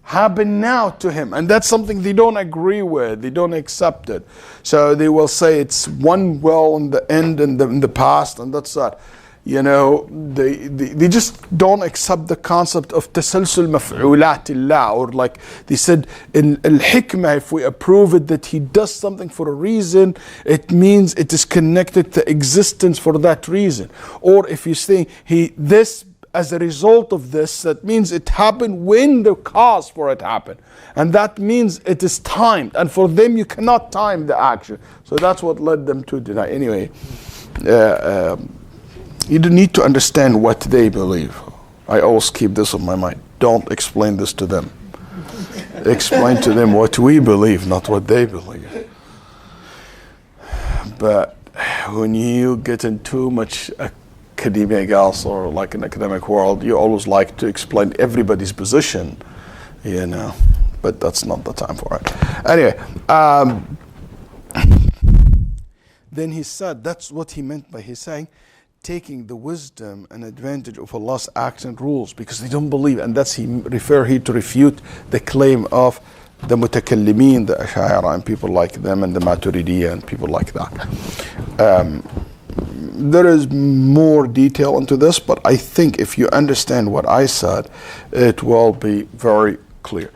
Speaker 1: happened now to him, and that's something they don't agree with. They don't accept it. So they will say it's one will in the end and in the past, and that's that. You know, they just don't accept the concept of tasalsul maf'ulatillah, or like they said in al-hikmah, if we approve it that he does something for a reason, it means it is connected to existence for that reason. Or if you say this as a result of this, that means it happened when the cause for it happened, and that means it is timed, and for them you cannot time the action. So that's what led them to deny. Anyway, you don't need to understand what they believe. I always keep this on my mind. Don't explain this to them. Explain to them what we believe, not what they believe. But when you get in too much academic also, or like an academic world, you always like to explain everybody's position, you know. But that's not the time for it. Anyway, then he said, that's what he meant by his saying, taking the wisdom and advantage of Allah's acts and rules, because they don't believe, and that's he refer here to refute the claim of the mutakallimin, the Ash'ari and people like them, and the Maturidiyya and people like that. There is more detail into this, but I think if you understand what I said, it will be very clear.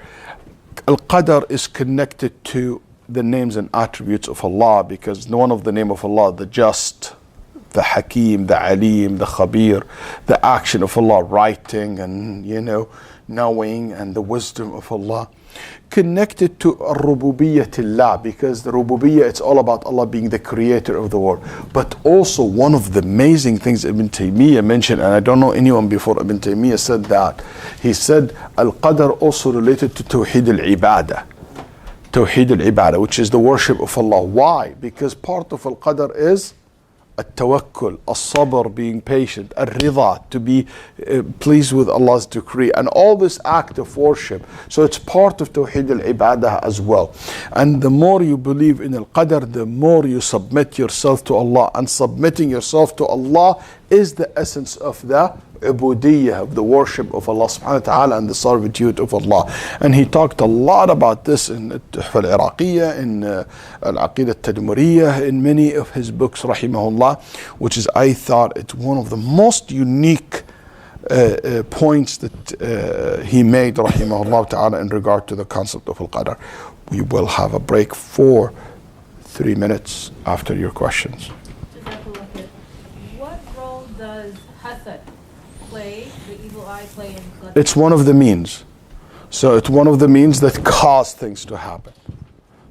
Speaker 1: Al-Qadar is connected to the names and attributes of Allah, because one of the name of Allah, the Just, the Hakim, the Alim, the Khabir, the action of Allah, writing and, you know, knowing, and the wisdom of Allah. Connected to Rububiyyatullah, because the Rububiyyah, it's all about Allah being the creator of the world. But also one of the amazing things Ibn Taymiyyah mentioned, and I don't know anyone before Ibn Taymiyyah said that, he said Al-Qadar also related to Tawheed al-Ibadah. Tawheed al-Ibadah, which is the worship of Allah. Why? Because part of Al-Qadar is التوكل, الصبر, being patient, الرضا, to be pleased with Allah's decree, and all this act of worship. So it's part of Tawheed al-Ibadah as well. And the more you believe in Al-Qadar, the more you submit yourself to Allah, and submitting yourself to Allah is the essence of the ubudiyyah, of the worship of Allah subhanahu wa ta'ala, and the servitude of Allah. And he talked a lot about this in Al-Iraqiyyah, in Al-Aqeedah Al-Tadmuriyyah, in many of his books, rahimahullah, which is, I thought, it's one of the most unique points that he made, rahimahullah ta'ala, in regard to the concept of Al-Qadar. We will have a break for 3 minutes after your questions.
Speaker 4: What role does hasad play, the evil eye play in Qadar?
Speaker 1: It's one of the means. So it's one of the means that cause things to happen.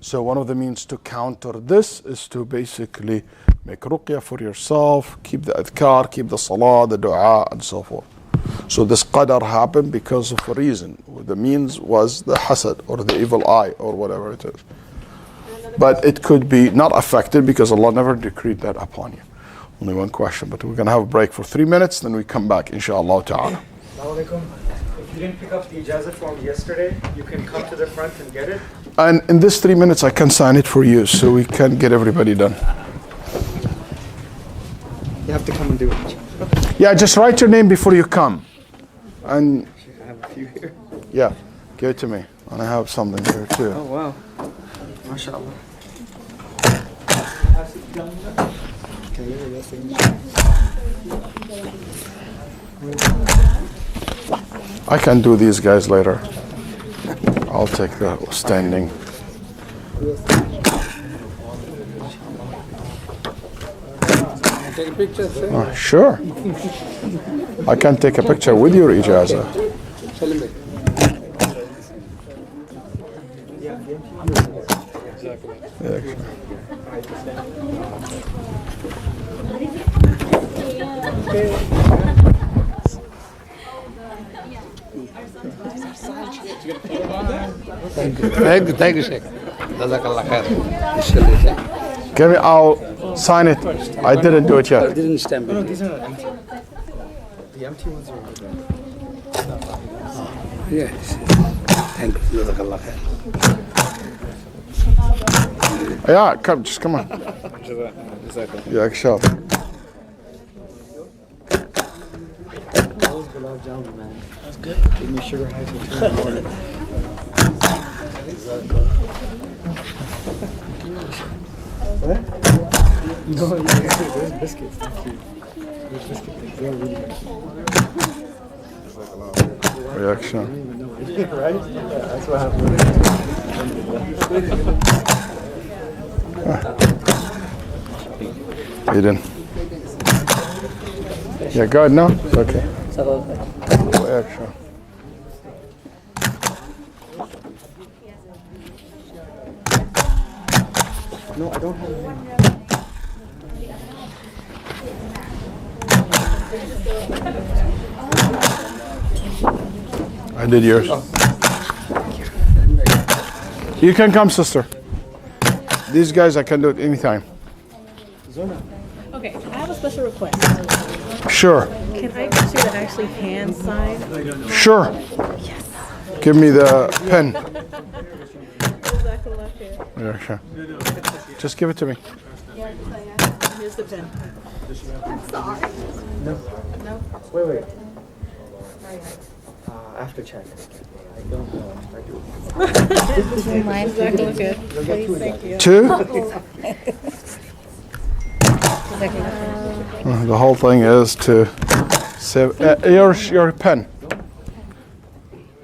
Speaker 1: So one of the means to counter this is to basically make ruqya for yourself, keep the adhkar, keep the salah, the dua, and so forth. So this qadar happened because of a reason. The means was the hasad, or the evil eye, or whatever it is. But it could be not affected because Allah never decreed that upon you. Only one question, but we're going to have a break for 3 minutes, then we come back, inshallah ta'ala.
Speaker 2: Assalamualaikum. If you didn't pick up the ijazah form yesterday, you can come to the front and get it.
Speaker 1: And in this 3 minutes, I can sign it for you, so we can get everybody done.
Speaker 2: You have to come and do it.
Speaker 1: Yeah, just write your name before you come. And
Speaker 2: I have a few here.
Speaker 1: yeah, give it to me. And I have something here too.
Speaker 2: Oh, wow. MashaAllah.
Speaker 1: I can do these guys later. I'll take the standing.
Speaker 2: Take a picture, sir.
Speaker 1: Sure. I can take a picture with your ijazah.
Speaker 2: Thank you, Shaykh. Jazakallah khair.
Speaker 1: Give me, I'll sign it. I didn't do it yet.
Speaker 2: Didn't stamp it.
Speaker 3: These are empty. The empty ones are over there.
Speaker 2: Yes. Thank you. Jazakallah khair.
Speaker 1: Yeah, come, just come on. Yeah, shot.
Speaker 3: That's good. Give me sugar high for 2 in the morning. What? No, there's biscuits. Thank you. There's biscuit things. They're really good.
Speaker 1: Reaction.
Speaker 3: Right? Yeah, that's what happened.
Speaker 1: Eden. Yeah, go ahead now. It's okay. Reaction.
Speaker 3: No, I don't have any.
Speaker 1: I did yours. You can come, sister. These guys, I can do it anytime.
Speaker 5: Okay, I have a special request.
Speaker 1: Sure.
Speaker 5: Can I get you to actually hand sign?
Speaker 1: Sure.
Speaker 5: Yes.
Speaker 1: Give me the pen.
Speaker 5: Jazakallah khair.
Speaker 1: Yeah, sure. Just give it to me.
Speaker 5: Here's the pen.
Speaker 3: Wait. After check. I don't know. I do.
Speaker 5: Jazakallah khair. Please, thank you.
Speaker 1: 2. The whole thing is to save. Your pen.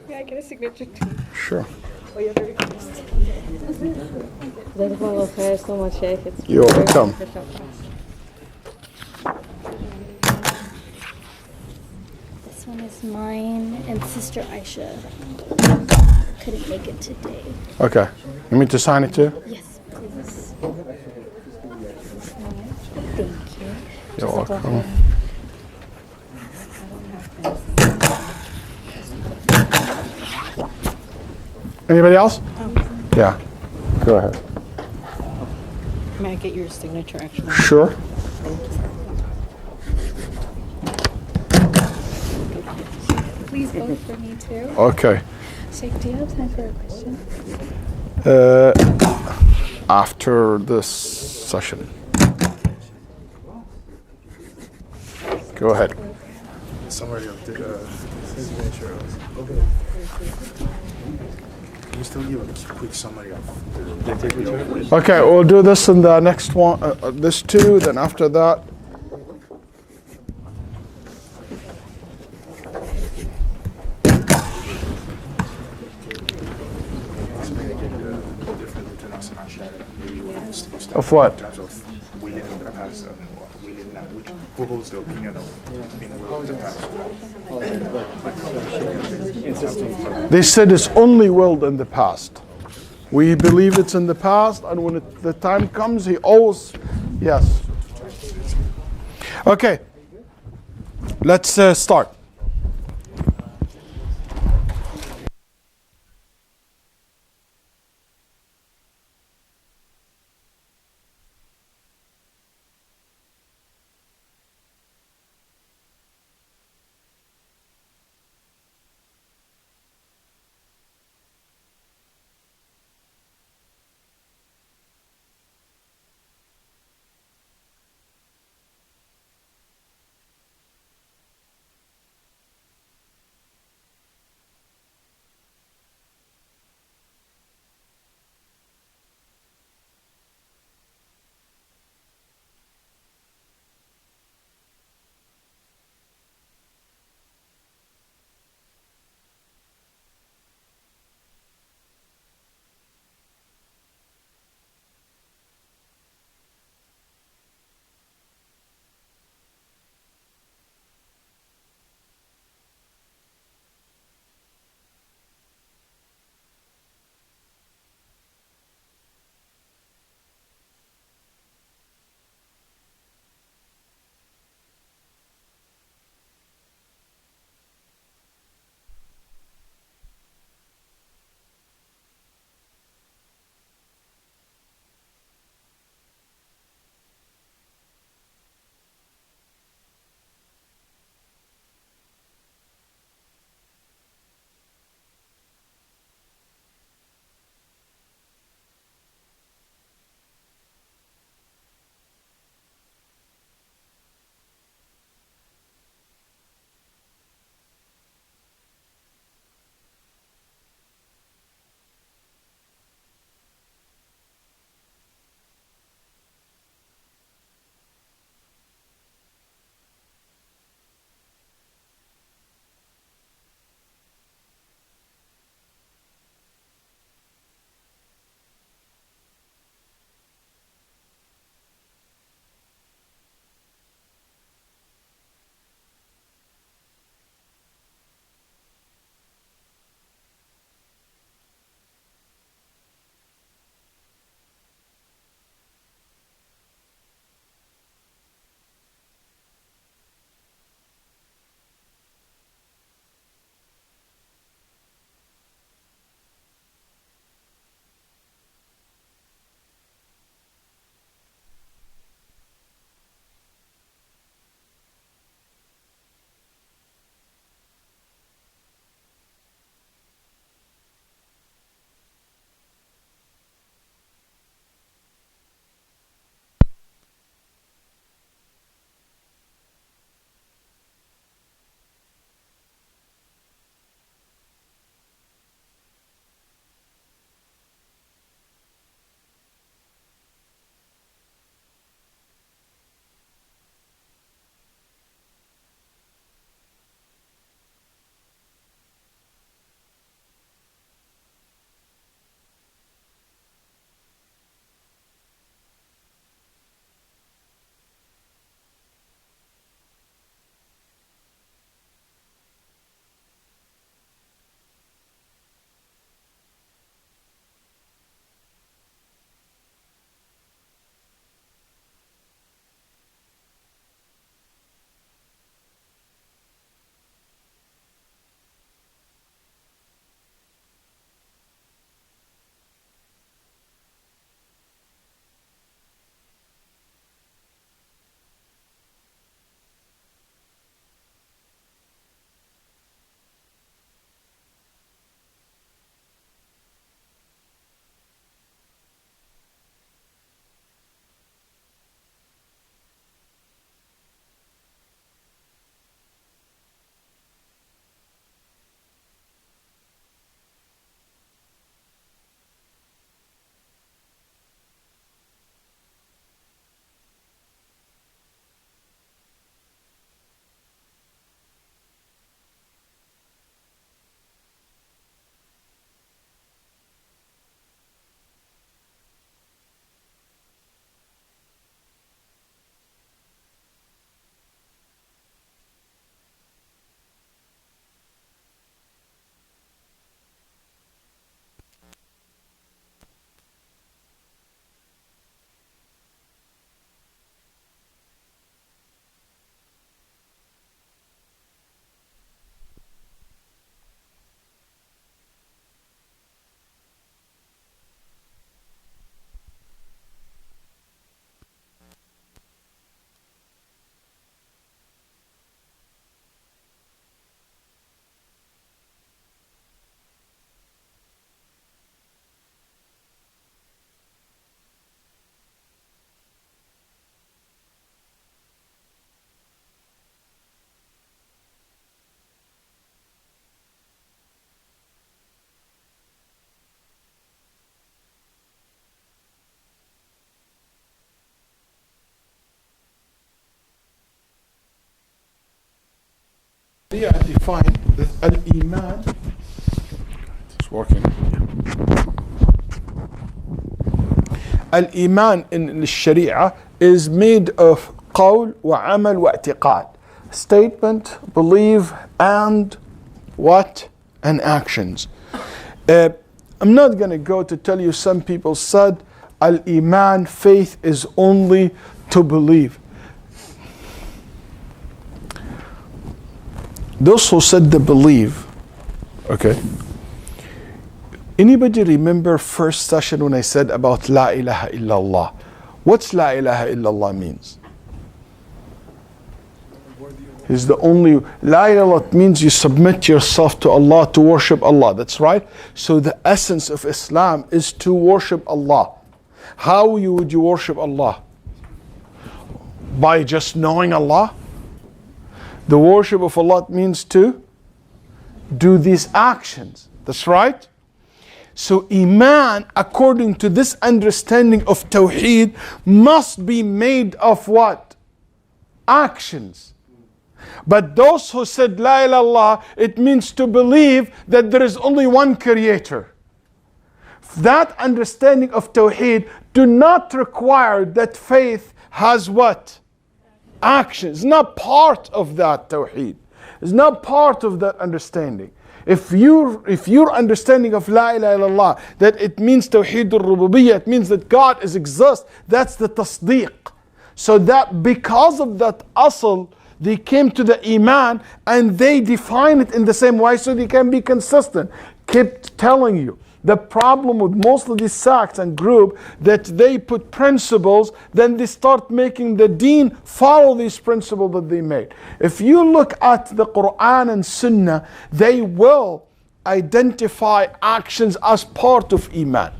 Speaker 5: Yeah, I get a signature too.
Speaker 1: Sure.
Speaker 5: Oh, you're very close.
Speaker 6: Jazakallah khair so much, Shaykh. It's
Speaker 1: You're welcome.
Speaker 6: This one is mine and Sister Aisha. Couldn't make it today.
Speaker 1: Okay. You mean to sign it too?
Speaker 6: Yes, please. Thank you.
Speaker 1: You're welcome. Anybody else? Yeah. Go ahead.
Speaker 5: May I get your signature actually?
Speaker 1: Sure.
Speaker 6: Please vote for me too.
Speaker 1: Okay.
Speaker 6: Shaykh, do you have time for a question?
Speaker 1: After this session. Go ahead.
Speaker 7: Summary of the signature. Can you still give a quick summary of the
Speaker 1: Okay, we'll do this in the next one. This 2, then after that. Of what?
Speaker 7: in terms of willing in the past and willing now, who holds the opinion of being will in the past?
Speaker 1: They said it's only willed in the past. We believe it's in the past, and when the time comes, he always, yes. Okay, let's start. Sharia defined that al-Iman, it's working. Al-Iman in the Sharia is made of qawl wa amal wa i'tiqad. Statement, belief, and what? And actions. I'm not going to go to tell you some people said al-Iman, faith is only to believe. Those who said they believe, okay. Anybody remember first session when I said about La ilaha illallah? What's La ilaha illallah means? He's the only, La ilaha means you submit yourself to Allah, to worship Allah. That's right. So the essence of Islam is to worship Allah. How would you worship Allah? By just knowing Allah? The worship of Allah means to do these actions. That's right. So Iman, according to this understanding of Tawheed, must be made of what? Actions. But those who said La ilaha illallah, it means to believe that there is only one creator. That understanding of Tawheed do not require that faith has what? Actions. It's not part of that Tawheed. It's not part of that understanding. If your understanding of La ilaha illallah, that it means Tawheed al-Rububiyyah, it means that God exists, that's the tasdeeq. So that because of that asl, they came to the Iman and they define it in the same way so they can be consistent. Keep telling you. The problem with most of these sects and group that they put principles, then they start making the deen follow these principles that they made. If you look at the Quran and Sunnah, they will identify actions as part of Iman.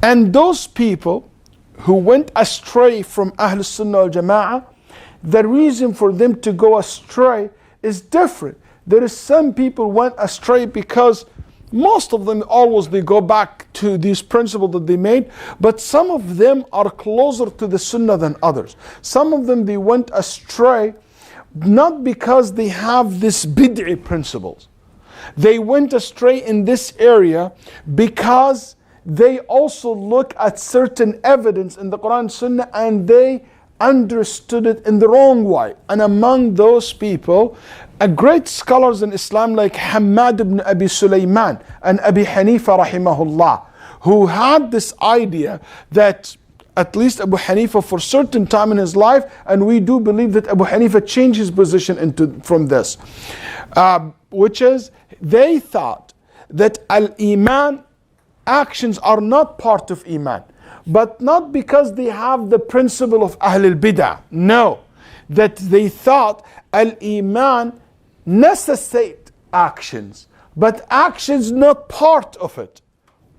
Speaker 1: And those people who went astray from Ahl Sunnah wal Jama'ah, the reason for them to go astray is different. There is some people went astray because most of them always they go back to these principles that they made, but some of them are closer to the Sunnah than others. Some of them they went astray not because they have this bid'i principles. They went astray in this area because they also look at certain evidence in the Quran and Sunnah and they understood it in the wrong way. And among those people, great scholars in Islam like Hamad ibn Abi Sulaiman and Abi Hanifa rahimahullah, who had this idea that at least Abu Hanifa for certain time in his life, and we do believe that Abu Hanifa changed his position from this, which is they thought that al-Iman actions are not part of Iman. But not because they have the principle of Ahl al-Bid'ah. No. That they thought al-Iman necessitate actions. But actions not part of it.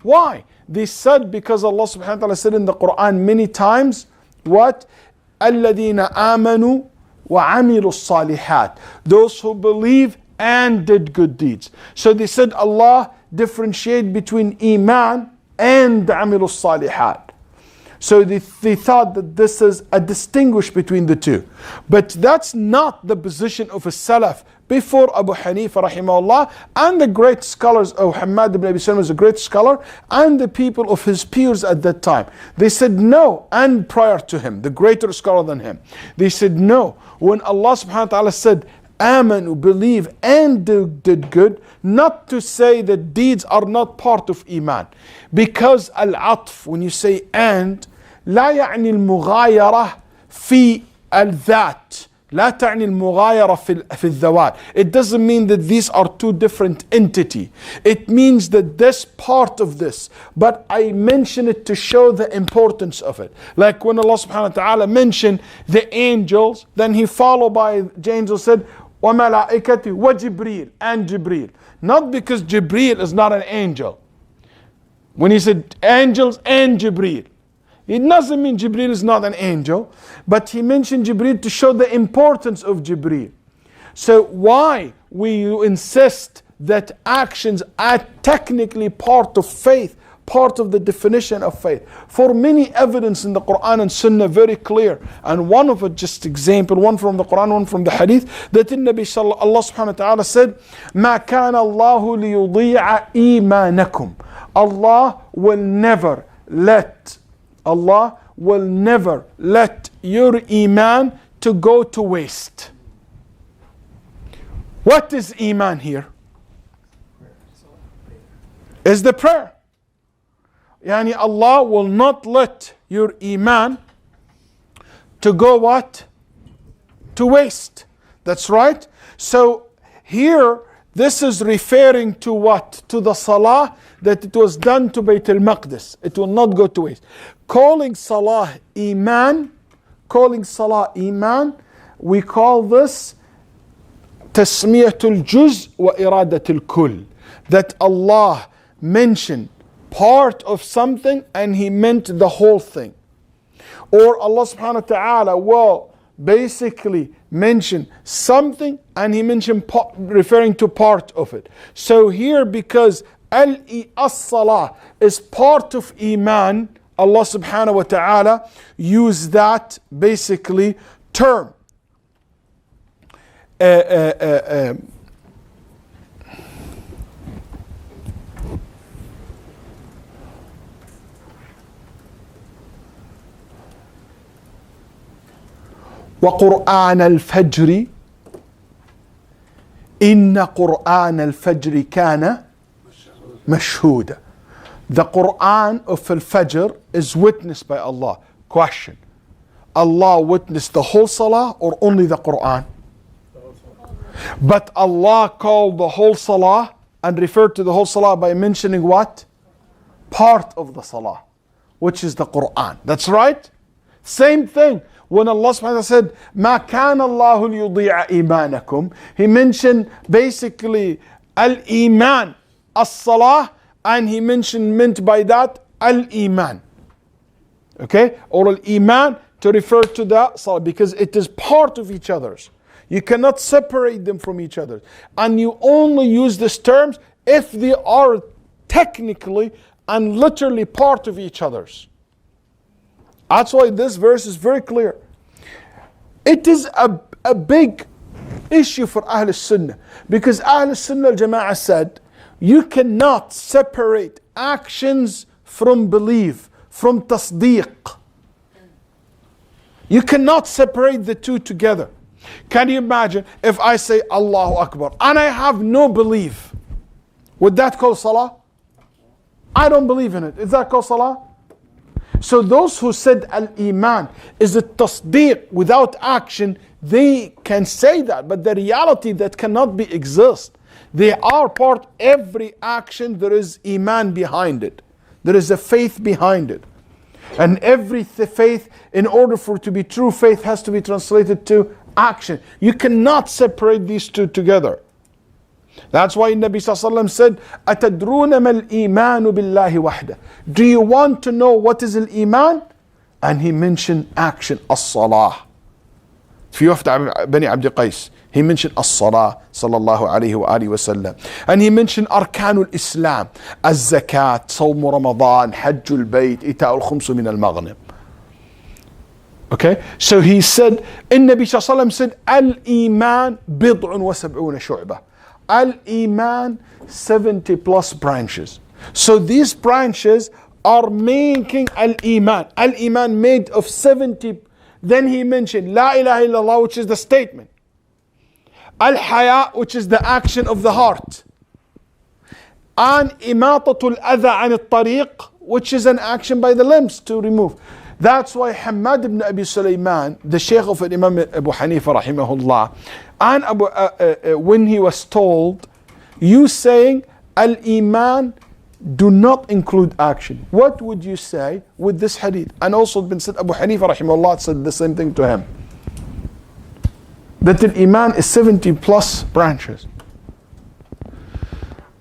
Speaker 1: Why? They said because Allah subhanahu wa ta'ala said in the Quran many times, what? الَّذِينَ آمَنُوا وَعَمِلُوا الصَّالِحَاتِ. Those who believe and did good deeds. So they said Allah differentiate between Iman and عَمِلُوا الصَّالِحَاتِ. So they thought that this is a distinguish between the two. But that's not the position of a Salaf before Abu Hanifa rahimahullah and the great scholars of Hamad ibn Abi Sulaiman was a great scholar and the people of his peers at that time. They said no, and prior to him, the greater scholar than him. They said no. When Allah subhanahu wa ta'ala said, Amanu, believe and did good, not to say that deeds are not part of Iman. Because al-atf, when you say and, لا يعني المغايرة في الذات. لا تعني المغايرة في الذوات. It doesn't mean that these are two different entities. It means that this part of this, but I mention it to show the importance of it. Like when Allah subhanahu wa ta'ala mentioned the angels, then he followed by the angel said, وَمَلَائِكَةِ وَجِبْرِيلِ and Jibreel. Not because Jibreel is not an angel. When he said angels and Jibreel, it doesn't mean Jibreel is not an angel, but he mentioned Jibreel to show the importance of Jibreel. So why we insist that actions are technically part of faith, part of the definition of faith. For many evidence in the Quran and Sunnah very clear. And one of it, just example, one from the Quran, one from the Hadith, that the Nabi Allah subhanahu wa ta'ala said, مَا كَانَ اللَّهُ لِيُضِيعَ إِيمَانَكُمْ. Allah will never let your iman to go to waste. What is iman here? Is the prayer. Yani Allah will not let your iman to go what? To waste. That's right. So here, this is referring to what? To the salah that it was done to Bayt al-Maqdis. It will not go to waste. Calling salah iman, we call this tasmiyatul juz wa iradatul kull. That Allah mentioned part of something and He meant the whole thing. Or Allah subhanahu wa ta'ala will basically mention something and He mentioned referring to part of it. So here, because as-salah is part of iman, Allah subhanahu wa ta'ala used that basically term. وقرآن الفجر إن قرآن الفجر كان مشهودا. The Quran of Al-Fajr is witnessed by Allah. Question: Allah witnessed the whole Salah or only the Quran? But Allah called the whole Salah and referred to the whole Salah by mentioning what? Part of the Salah, which is the Quran. That's right. Same thing. When Allah subhanahu wa ta'ala said, مَا كَانَ اللَّهُ لِيُضِيعَ إِيمَانَكُمْ, He mentioned basically al-iman, as-salah, and He meant by that al-iman. Okay? Or al-iman to refer to the salah, because it is part of each other's. You cannot separate them from each other. And you only use these terms if they are technically and literally part of each other's. That's why this verse is very clear. It is a big issue for Ahl Sunnah, because Ahl Sunnah al-Jama'ah said, you cannot separate actions from belief, from tasdeeq. You cannot separate the two together. Can you imagine if I say Allahu Akbar and I have no belief? Would that call salah? I don't believe in it. Is that called salah? So those who said al-iman is a tasdeeq without action, they can say that, but the reality that cannot be exist. They are part, every action there is iman behind it. There is a faith behind it. And every faith, in order for it to be true faith, has to be translated to action. You cannot separate these two together. That's why Nabi Sallallahu Alaihi Wasallam said, أَتَدْرُونَ مَا الْإِيمَانُ بِاللَّهِ وَحْدَهُ. Do you want to know what is al-iman? And he mentioned action, as-salah. في وفد بني عبد قيس, he mentioned as-salah, sallallahu alayhi wa alihi wa sallam. And he mentioned أركان الإسلام, الزكاة, صوم رمضان, حج البيت, إيتاء الخمس من المغنم. Okay, so he said, Nabi Sallallahu Alaihi Wasallam said, al-iman bid'un wa sab'una shu'bah. Al-iman, 70 plus branches. So these branches are making al-iman. Al-iman made of 70. Then he mentioned La ilaha illallah, which is the statement. Al-haya, which is the action of the heart. And imatatul adha an al-tariq, which is an action by the limbs to remove. That's why Hamad ibn Abi Sulaiman, the Shaykh of Imam Abu Hanifa rahimahullah, and when he was told, you saying al-iman do not include action, what would you say with this hadith? And also been said, Abu Hanifa rahimahullah said the same thing to him, that al-iman is 70 plus branches.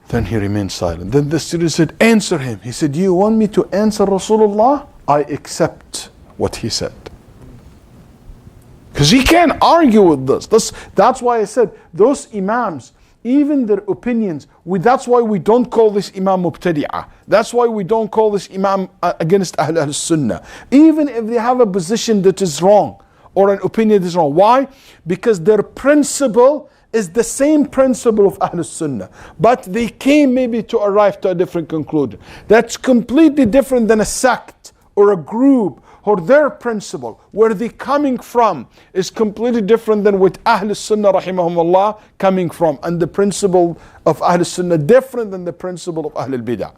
Speaker 1: Then he remained silent. Then the student said, answer him. He said, you want me to answer Rasulullah? I accept what he said. Because he can't argue with this. That's why I said, those imams, even their opinions, that's why we don't call this Imam Mubtadi'ah. That's why we don't call this Imam against Ahl Sunnah. Even if they have a position that is wrong, or an opinion that is wrong. Why? Because their principle is the same principle of Ahl Sunnah, but they came maybe to arrive to a different conclusion. That's completely different than a sect or a group, or their principle, where they're coming from, is completely different than what Ahl Sunnah rahimahumullah coming from. And the principle of Ahl Sunnah different than the principle of Ahl Bidah.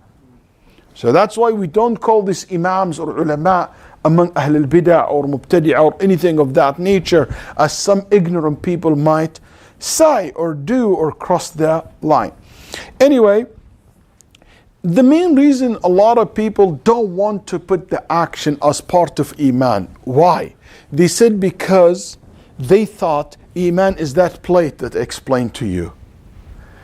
Speaker 1: So that's why we don't call these Imams or Ulama among Ahl Bidah or Mubtadi'ah or anything of that nature, as some ignorant people might say or do or cross the line. Anyway, the main reason a lot of people don't want to put the action as part of Iman. Why? They said because they thought Iman is that plate that I explained to you.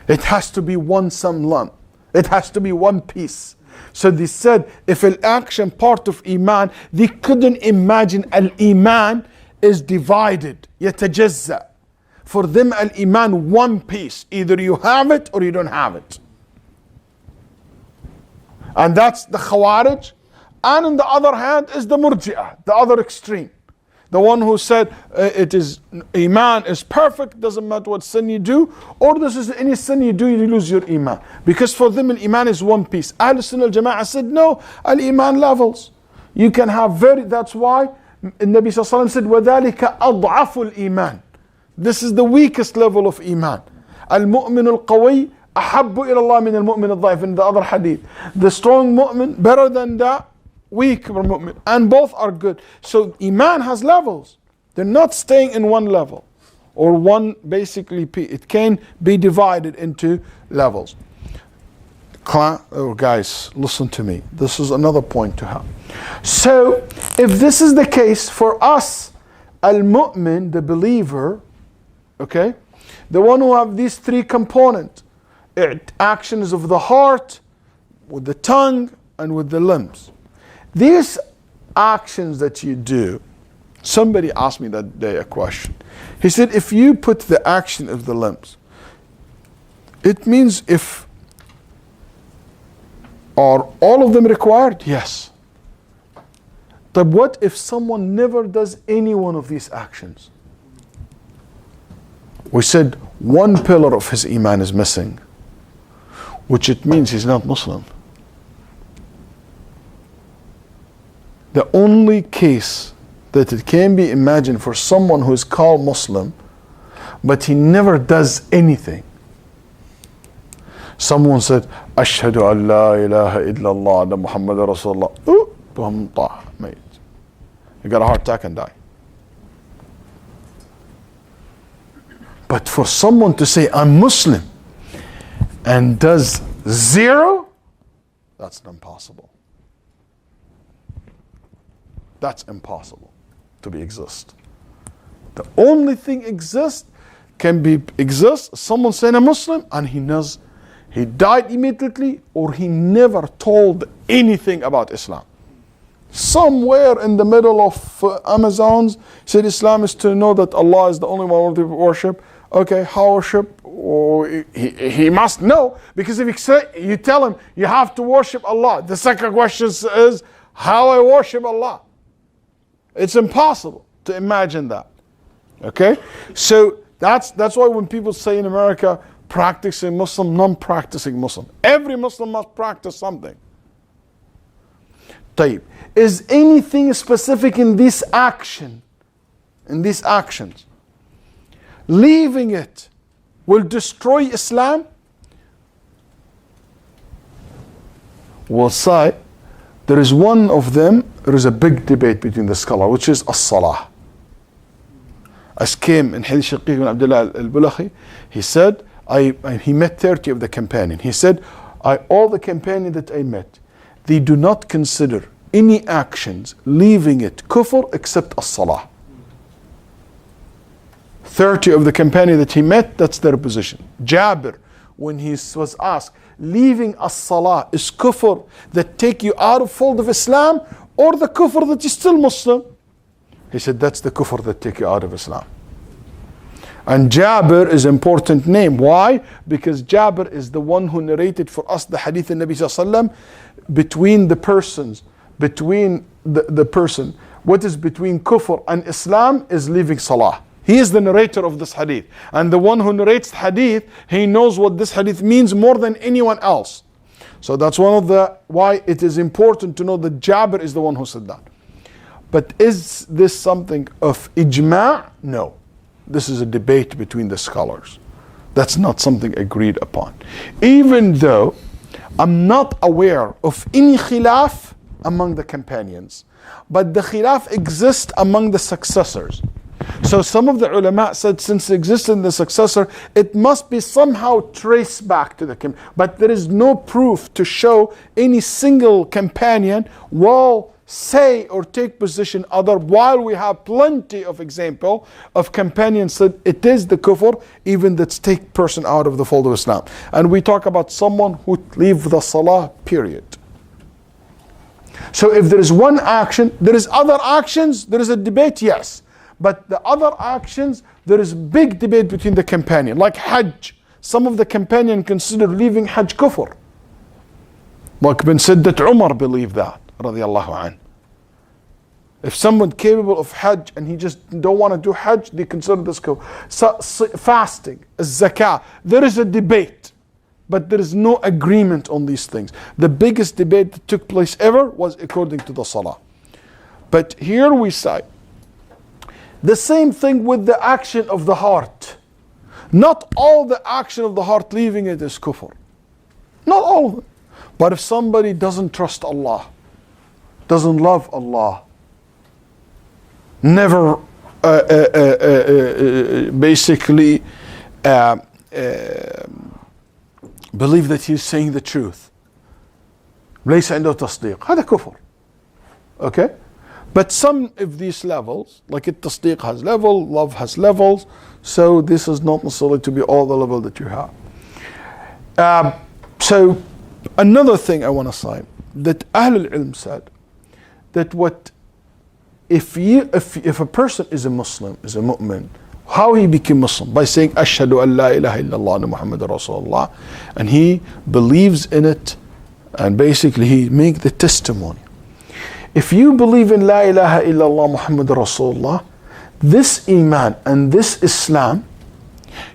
Speaker 1: It has to be one sum lump. It has to be one piece. So they said if an action part of Iman, they couldn't imagine Al-Iman is divided. يتجزأ. For them Al-Iman one piece. Either you have it or you don't have it. And that's the Khawarij. And on the other hand is the Murji'ah, the other extreme. The one who said it is Iman is perfect, doesn't matter what sin you do, or this is any sin you do, you lose your Iman. Because for them Iman is one piece. Ahl Sunnah al-Jama'ah said no, Al-Iman levels. You can have that's why Nabi Sallallahu Alaihi Wasallam said وَذَلِكَ أَضْعَفُ الْإِيمَانِ. This is the weakest level of Iman. Al-Mu'min al-Qawi أحب إلى الله من المؤمن الضعيف. In the other hadith, the strong mu'min better than the weak mu'min, and both are good. So Iman has levels. They're not staying in one level or one basically it can be divided into levels. Guys, listen to me. This is another point to have. So if this is the case for us, al-mu'min, the believer, okay, the one who have these three components, actions of the heart, with the tongue, and with the limbs. These actions that you do, somebody asked me that day a question. He said, if you put the action of the limbs, it means are all of them required? Yes. But what if someone never does any one of these actions? We said one pillar of his Iman is missing, which it means he's not Muslim. The only case that it can be imagined for someone who is called Muslim, but he never does anything. Someone said, Ashhadu an la ilaha illallah, da Muhammad Rasulullah. Boom, mate. You got a heart attack and die. But for someone to say, I'm Muslim, and does zero, that's impossible. That's impossible to be exist. The only thing exists, someone saying a Muslim and he died immediately, or he never told anything about Islam. Somewhere in the middle of Amazons said Islam is to know that Allah is the only one worthy of worship. Okay, how worship? He must know, because if you tell him you have to worship Allah, the second question is how I worship Allah. It's impossible to imagine that. Okay, so that's why when people say in America, practicing Muslim, non-practicing Muslim, every Muslim must practice something. طيب, is anything specific in this action, in these actions, leaving it will destroy Islam? We'll say there is one of them, there is a big debate between the scholars, which is as-salah. As came in Hadith Shaykh ibn Abdullah al-Bulakhi, he said, he met 30 of the companions. He said, all the companions that I met, they do not consider any actions leaving it kufr except as-salah. 30 of the companions that he met, that's their position. Jabir, when he was asked, leaving as-salah is kufr that take you out of fold of Islam, or the kufr that you're still Muslim? He said, that's the kufr that take you out of Islam. And Jabir is an important name. Why? Because Jabir is the one who narrated for us the hadith of Nabi Sallallahu Alaihi Wasallam between the persons, between the person. What is between kufr and Islam is leaving salah. He is the narrator of this hadith. And the one who narrates the hadith, he knows what this hadith means more than anyone else. So that's one of the why it is important to know that Jabir is the one who said that. But is this something of ijma'? No. This is a debate between the scholars. That's not something agreed upon. Even though I'm not aware of any khilaf among the companions, but the khilaf exists among the successors. So some of the ulama said, since it exists in the successor, it must be somehow traced back to the companion. But there is no proof to show any single companion will say or take position other, while we have plenty of example of companions said it is the kufr, even that take person out of the fold of Islam. And we talk about someone who leave the salah, period. So if there is one action, there is other actions, there is a debate, yes. But the other actions, there is big debate between the companion. Like Hajj, some of the companion consider leaving Hajj kufr. Like bin Siddat Umar believed that, radiallahu anh. If someone capable of Hajj and he just don't want to do Hajj, they consider this kufr. So, fasting, zakah, there is a debate. But there is no agreement on these things. The biggest debate that took place ever was according to the salah. But here we say, the same thing with the action of the heart. Not all the action of the heart leaving it is kufr. Not all of it. But if somebody doesn't trust Allah, doesn't love Allah, never basically believe that he's saying the truth, ليس عنده تصديق, هذا كفر. Okay? But some of these levels, like it tasdeeq has level, love has levels, so this is not necessarily to be all the level that you have. So another thing I want to say, that Ahl al-Ilm said, that what if a person is a Muslim, is a mu'min, how he became Muslim? By saying Ashhadu an la ilaha illallah wa Muhammadur Rasulullah, and he believes in it, and basically he make the testimony. If you believe in La ilaha illallah Muhammadur Rasulullah, this Iman and this Islam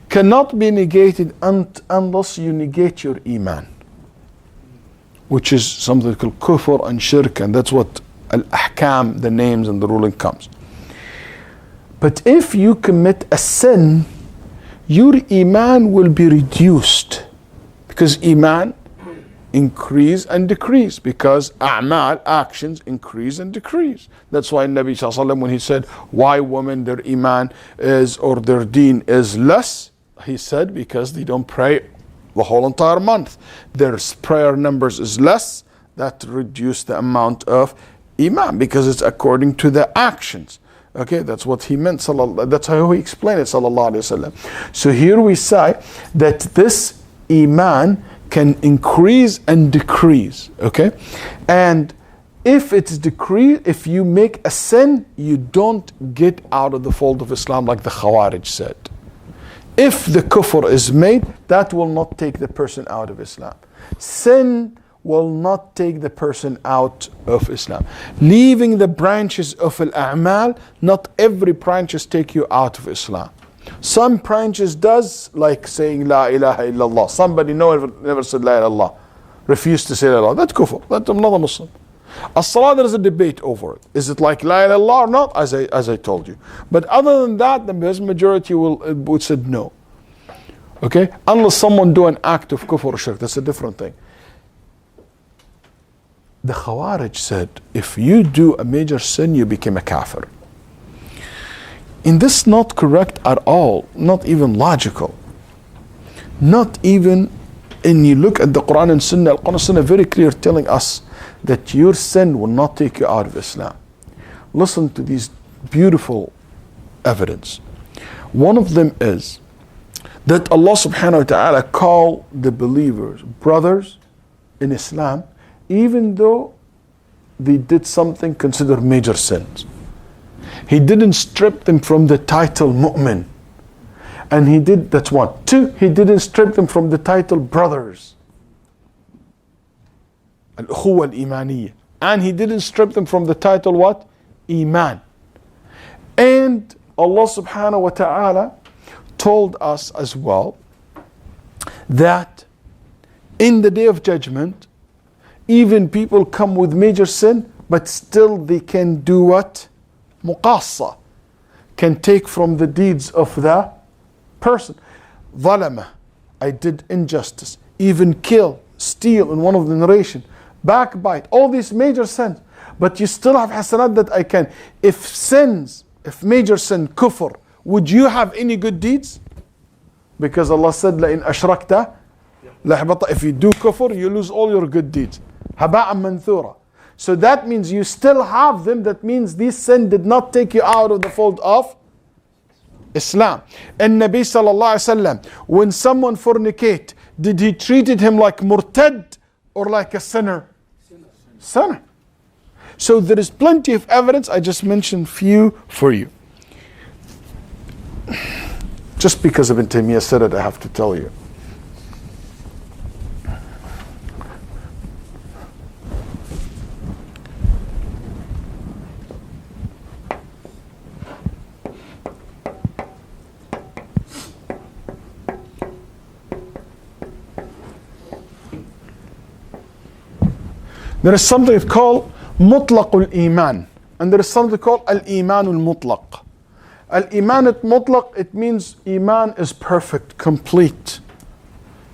Speaker 1: cannot be negated unless you negate your Iman, which is something called kufr and shirk, and that's what al-ahkam, the names and the ruling comes. But if you commit a sin, your Iman will be reduced, because Iman increase and decrease, because a'mal, actions, increase and decrease. That's why Nabi Sallallahu Alaihi Wasallam, when he said why women their Iman is, or their deen is less, he said because they don't pray the whole entire month. Their prayer numbers is less, that reduce the amount of Iman, because it's according to the actions. Okay, that's what he meant. That's how he explained it, sallallahu alaihi wasallam. So here we say that this Iman can increase and decrease. Okay, and if it's decreased, if you make a sin, you don't get out of the fold of Islam, like the Khawarij said. If the kufr is made, that will not take the person out of Islam. Sin will not take the person out of Islam. Leaving the branches of al-a'mal, not every branches take you out of Islam. Some branches does, like saying La ilaha illallah. Somebody never said La ilaha illallah, refused to say La ilaha illallah. That's kufr. That's another Muslim. As-salah, there is a debate over it. Is it like La ilaha illallah or not? As I told you. But other than that, the vast majority would say no. Okay? Unless someone do an act of kufr or shirk, that's a different thing. The Khawarij said, if you do a major sin, you become a kafir. And this is not correct at all, not even logical. Not even, and you look at the Quran and Sunnah, Al-Quran and Sunnah very clear telling us that your sin will not take you out of Islam. Listen to these beautiful evidence. One of them is that Allah subhanahu wa ta'ala called the believers brothers in Islam, even though they did something considered major sins. He didn't strip them from the title mu'min. And he did, that's one. Two, he didn't strip them from the title brothers. Al-Ukhuwa al-Imaniyya. And he didn't strip them from the title what? Iman. And Allah subhanahu wa ta'ala told us as well that in the day of judgment, even people come with major sin, but still they can do what? Muqassa. Can take from the deeds of the person. Zalama, I did injustice, even kill, steal in one of the narration, backbite, all these major sins. But you still have hasanat that I can. If major sin, kufr, would you have any good deeds? Because Allah said, لَإِنْ أَشْرَكْتَ لَحْبَطَ. If you do kufr, you lose all your good deeds. هَبَاءً مَنْثُورًا. So that means you still have them. That means this sin did not take you out of the fold of Islam. And Nabi sallallahu alaihi wasallam, when someone fornicate, did he treated him like murtad or like a sinner? Sinner. So there is plenty of evidence. I just mentioned few for you. Just because Ibn Taymiyyah said it, I have to tell you. There is something called mutlaq al-iman, and there is something called al-iman al-mutlaq. Al-iman al-mutlaq, it means iman is perfect, complete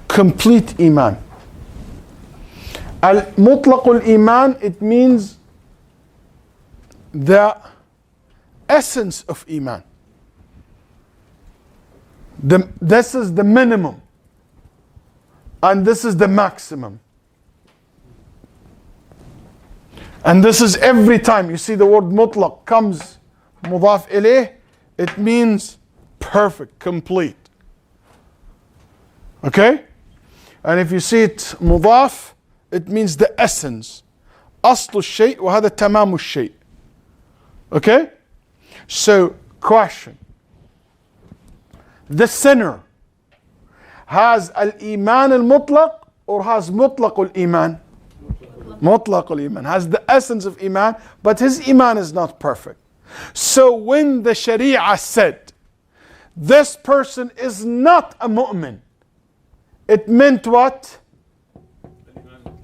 Speaker 1: iman. Al-mutlaq al-iman, it means the essence of iman. This is the minimum, and this is the maximum. And this is every time you see the word mutlaq comes mudaf ilayh, it means perfect, complete. Okay? And if you see it mudaf, it means the essence. Aslu shay wa hada tamamu shay. Okay? So, question. The sinner has al-iman al-mutlaq or has mutlaq al-iman? Mutlaq al-iman, has the essence of iman, but his iman is not perfect. So when the Sharia said, this person is not a mu'min, it meant what?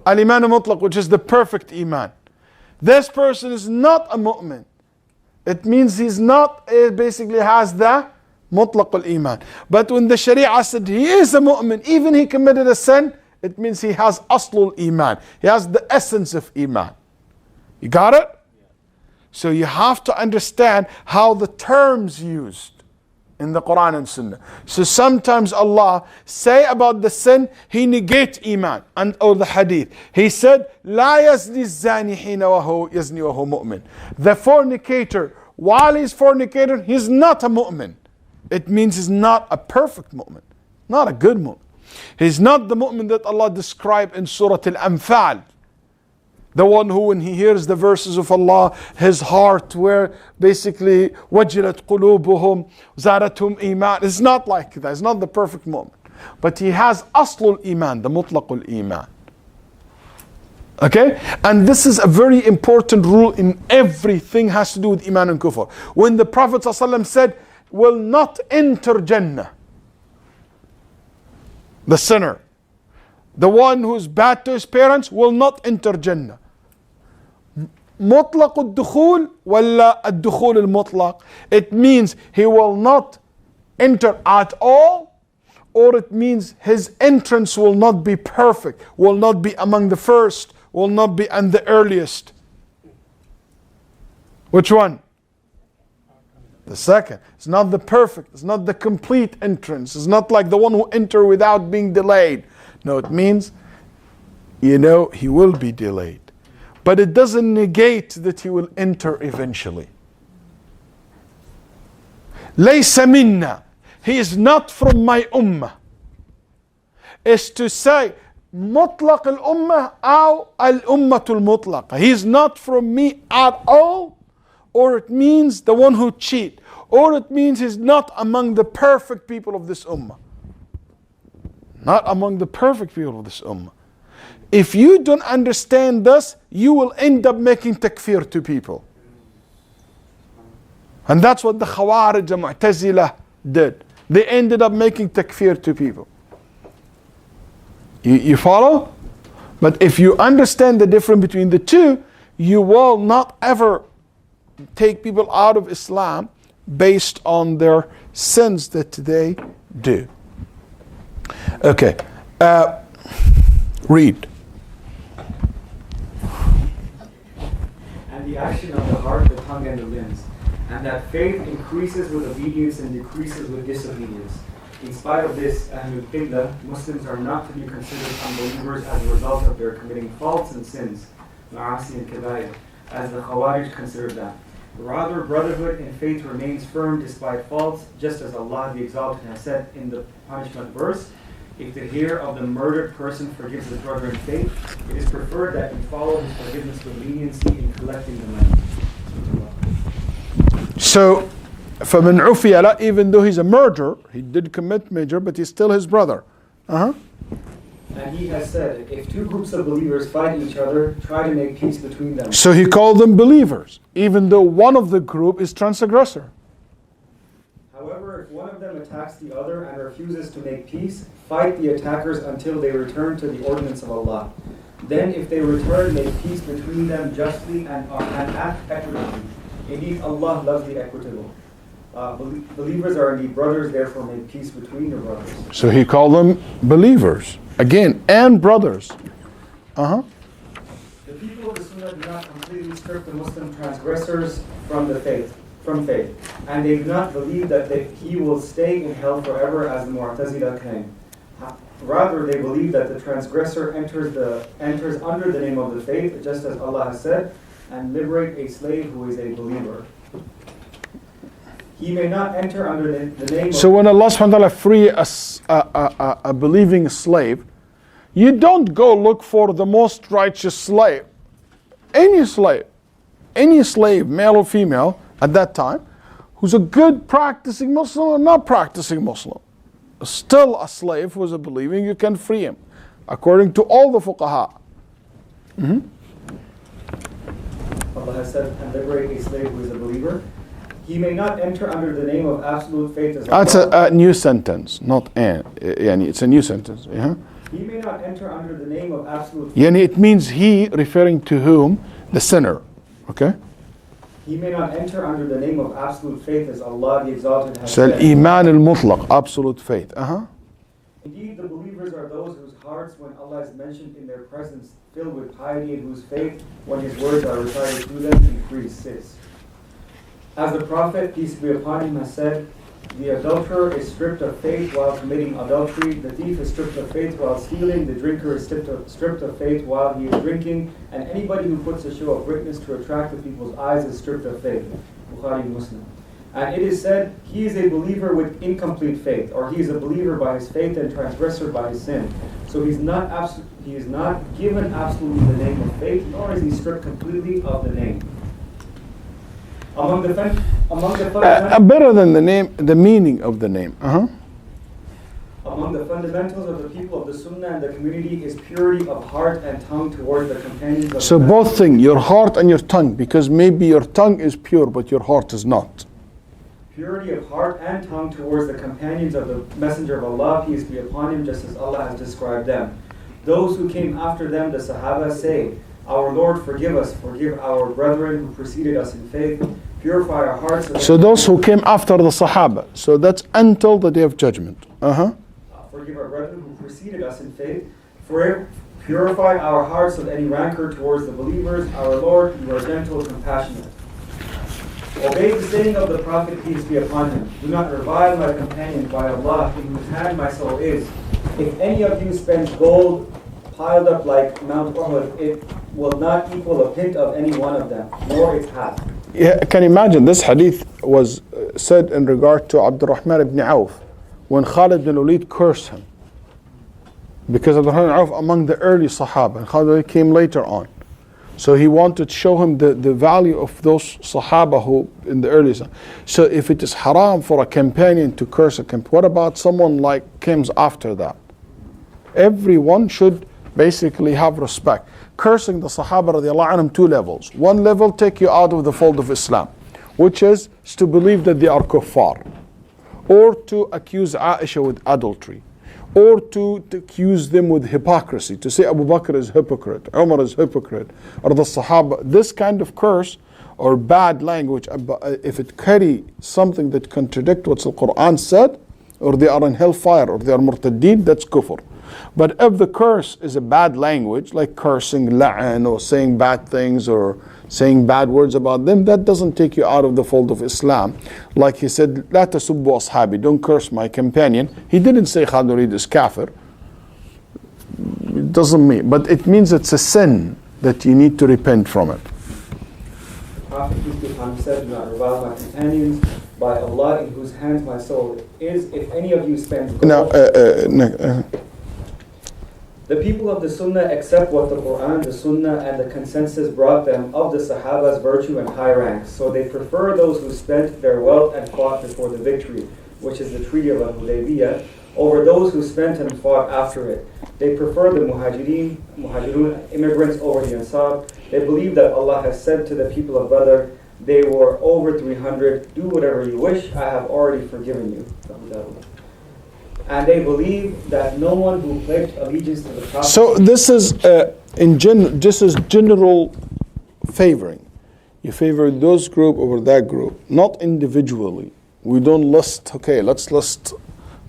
Speaker 1: Al-iman al-mutlaq, which is the perfect iman. This person is not a mu'min. It means he's not, basically has the mutlaq al-iman. But when the Sharia said he is a mu'min, even he committed a sin, it means he has aslul iman. He has the essence of iman. You got it? So you have to understand how the terms used in the Quran and Sunnah. So sometimes Allah say about the sin, He negates iman, and or the hadith. He said, لا يزني الزاني حين وهو يزني وهو مؤمن. The fornicator, while he's fornicating, he's not a mu'min. It means he's not a perfect mu'min, not a good mu'min. He's not the mu'min that Allah described in Surah Al-Anfal. The one who, when he hears the verses of Allah, his heart where basically wajilat qulubuhum zaratum iman. It's not like that. It's not the perfect mu'min. But he has aslul iman, the mutlaqul iman. Okay? And this is a very important rule in everything has to do with iman and kufr. When the Prophet ﷺ said, will not enter Jannah, the sinner, the one who is bad to his parents, will not enter Jannah. Mutlaq al-dukhul wala al-dukhul al-mutlaq. It means he will not enter at all, or it means his entrance will not be perfect, will not be among the first, will not be and the earliest. Which one? The second. It's not the perfect, it's not the complete entrance. It's not like the one who enter without being delayed. No, it means, he will be delayed. But it doesn't negate that he will enter eventually. Laysa minna. He is not from my ummah. Is to say, mutlaq al-ummah aw al-ummatul mutlaqa. He is not from me at all, or it means the one who cheat, or it means he's not among the perfect people of this ummah. Not among the perfect people of this ummah. If you don't understand this, you will end up making takfir to people. And that's what the Khawarij and Mu'tazilah did. They ended up making takfir to people. You follow? But if you understand the difference between the two, you will not ever take people out of Islam based on their sins that they do. Okay. Read.
Speaker 2: And the action of the heart, the tongue, and the limbs. And that faith increases with obedience and decreases with disobedience. In spite of this, Aqeedah, Muslims are not to be considered unbelievers as a result of their committing faults and sins, ma'asi and kabair, as the Khawarij consider that. Rather, brotherhood in faith remains firm despite faults, just as Allah the Exalted has said in the punishment verse, if the heir of the murdered person forgives his brother in faith, it is preferred that you follow his forgiveness with leniency in collecting the money.
Speaker 1: So, فَمَنْ عُفِيَ لَهُ, even though he's a murderer, he did commit murder, but he's still his brother.
Speaker 2: And he has said, if two groups of believers fight each other, try to make peace between them.
Speaker 1: So he called them believers, even though one of the group is transgressor.
Speaker 2: However, if one of them attacks the other and refuses to make peace, fight the attackers until they return to the ordinance of Allah. Then if they return, make peace between them justly and act equitably. Indeed, Allah loves the equitable. Believers are indeed brothers, therefore make peace between your brothers.
Speaker 1: So he called them believers, again, and brothers.
Speaker 2: The people of the Sunnah do not completely strip the Muslim transgressors from faith, and they do not believe that he will stay in hell forever as the Mu'tazilah claim. Rather, they believe that the transgressor enters under the name of the faith, just as Allah has said, and liberate a slave who is a believer. He may not enter under the name of...
Speaker 1: So when Allah subhanahu wa ta'ala free a believing slave, you don't go look for the most righteous slave. Any slave, male or female, at that time, who's a good practicing Muslim or not practicing Muslim, still a slave who is a believing, you can free him, according to all the fuqaha.
Speaker 2: Allah has said, and liberate a slave who is a believer. He may not enter under the name of absolute faith as
Speaker 1: That's a new sentence, not and. It's a new sentence. Yeah?
Speaker 2: He may not enter under the name of absolute faith.
Speaker 1: It means he, referring to whom? The sinner. Okay?
Speaker 2: He may not enter under the name of absolute faith as Allah the Exalted has
Speaker 1: So
Speaker 2: said.
Speaker 1: al-iman al-mutlaq, absolute faith.
Speaker 2: Indeed, the believers are those whose hearts, when Allah is mentioned in their presence, filled with piety, and whose faith, when His words are recited to them, increases. As the Prophet, peace be upon him, has said, the adulterer is stripped of faith while committing adultery, the thief is stripped of faith while stealing, the drinker is stripped of faith while he is drinking, and anybody who puts a show of greatness to attract the people's eyes is stripped of faith. Bukhari Muslim. And it is said, he is a believer with incomplete faith, or he is a believer by his faith and transgressor by his sin. So he is not given absolutely the name of faith, nor is he stripped completely of the name. Among the
Speaker 1: better than the name, the meaning of the name.
Speaker 2: Among the fundamentals of the people of the Sunnah and the community is purity of heart and tongue towards the companions of
Speaker 1: So both things, your heart and your tongue, because maybe your tongue is pure, but your heart is not.
Speaker 2: Purity of heart and tongue towards the companions of the Messenger of Allah, peace be upon him, just as Allah has described them. Those who came after them, the Sahaba, say, our Lord, forgive us, forgive our brethren who preceded us in faith, purify our hearts.
Speaker 1: So those who came after the Sahaba, so that's until the Day of Judgment.
Speaker 2: Forgive our brethren who preceded us in faith, purify our hearts of any rancor towards the believers. Our Lord, you are gentle and compassionate. Obey the saying of the Prophet, peace be upon him. Do not revile my companion by Allah, in whose hand my soul is. If any of you spends gold piled up like Mount Uhud, it will not equal a pint of any one of them, nor its half.
Speaker 1: Yeah, can you imagine this hadith was said in regard to Abdurrahman ibn Auf when Khalid bin Waleed cursed him. Because Abdurrahman ibn Auf among the early Sahaba, and Khalid came later on. So he wanted to show him the value of those Sahaba who in the early time. So if it is haram for a companion to curse a companion, what about someone like comes after that? Everyone should basically have respect. Cursing the Sahaba radiallahu anhum, two levels. One level take you out of the fold of Islam, which is to believe that they are kuffar, or to accuse Aisha with adultery, or to accuse them with hypocrisy, to say Abu Bakr is hypocrite, Umar is hypocrite, or the Sahaba. This kind of curse or bad language, if it carry something that contradicts what the Quran said, or they are in hellfire, or they are murtaddeen, that's kufr. But if the curse is a bad language, like cursing, la'an, or saying bad things, or saying bad words about them, that doesn't take you out of the fold of Islam. Like he said, لا تسبوا أصحابي, don't curse my companion. He didn't say Khalid Waleed is kafir. It doesn't mean, but it means it's a sin that you need to repent from it.
Speaker 2: The Prophet, peace be upon him, said, do not revile my companions. By Allah, in whose hands my soul is, if any of you spends gold. The people of the Sunnah accept what the Quran, the Sunnah, and the consensus brought them of the Sahaba's virtue and high ranks. So they prefer those who spent their wealth and fought before the victory, which is the Treaty of Al-Hudaybiyah, over those who spent and fought after it. They prefer the Muhajirun, immigrants over the Ansar. They believe that Allah has said to the people of Badr, they were over 300, do whatever you wish, I have already forgiven you. And they believe that no one who pledged allegiance to the Prophet.
Speaker 1: So this is this is general favoring. You favor those group over that group, not individually. We don't list. Okay, let's list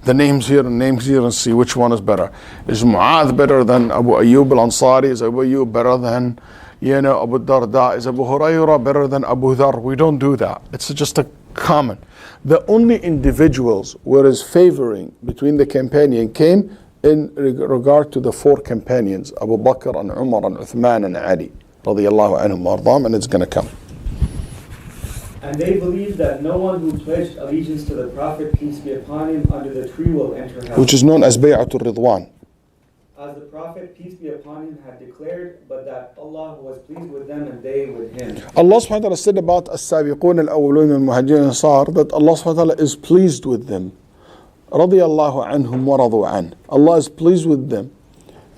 Speaker 1: the names here and see which one is better. Is Mu'adh better than Abu Ayyub al-Ansari? Is Abu Ayyub better than Abu Darda? Is Abu Hurairah better than Abu Dhar? We don't do that. It's just a common. The only individuals where is favoring between the companion came in regard to the four companions, Abu Bakr and Umar and Uthman and Ali, radiyallahu anhum ardam, and it's going to come.
Speaker 2: And they believe that no one who pledged allegiance to the Prophet, peace be upon him, under the tree will enter hell.
Speaker 1: Which is known as Bay'atul Ridwan.
Speaker 2: As the Prophet, peace be upon him, had declared, but that Allah was pleased with them and they with him.
Speaker 1: Allah subhanahu wa ta'ala said about As-Sabiqun al-Awwalun al-Muhajirin al-Ansar that Allah subhanahu wa ta'ala is pleased with them. Radiyallahu anhum wa radu an. Allah is pleased with them.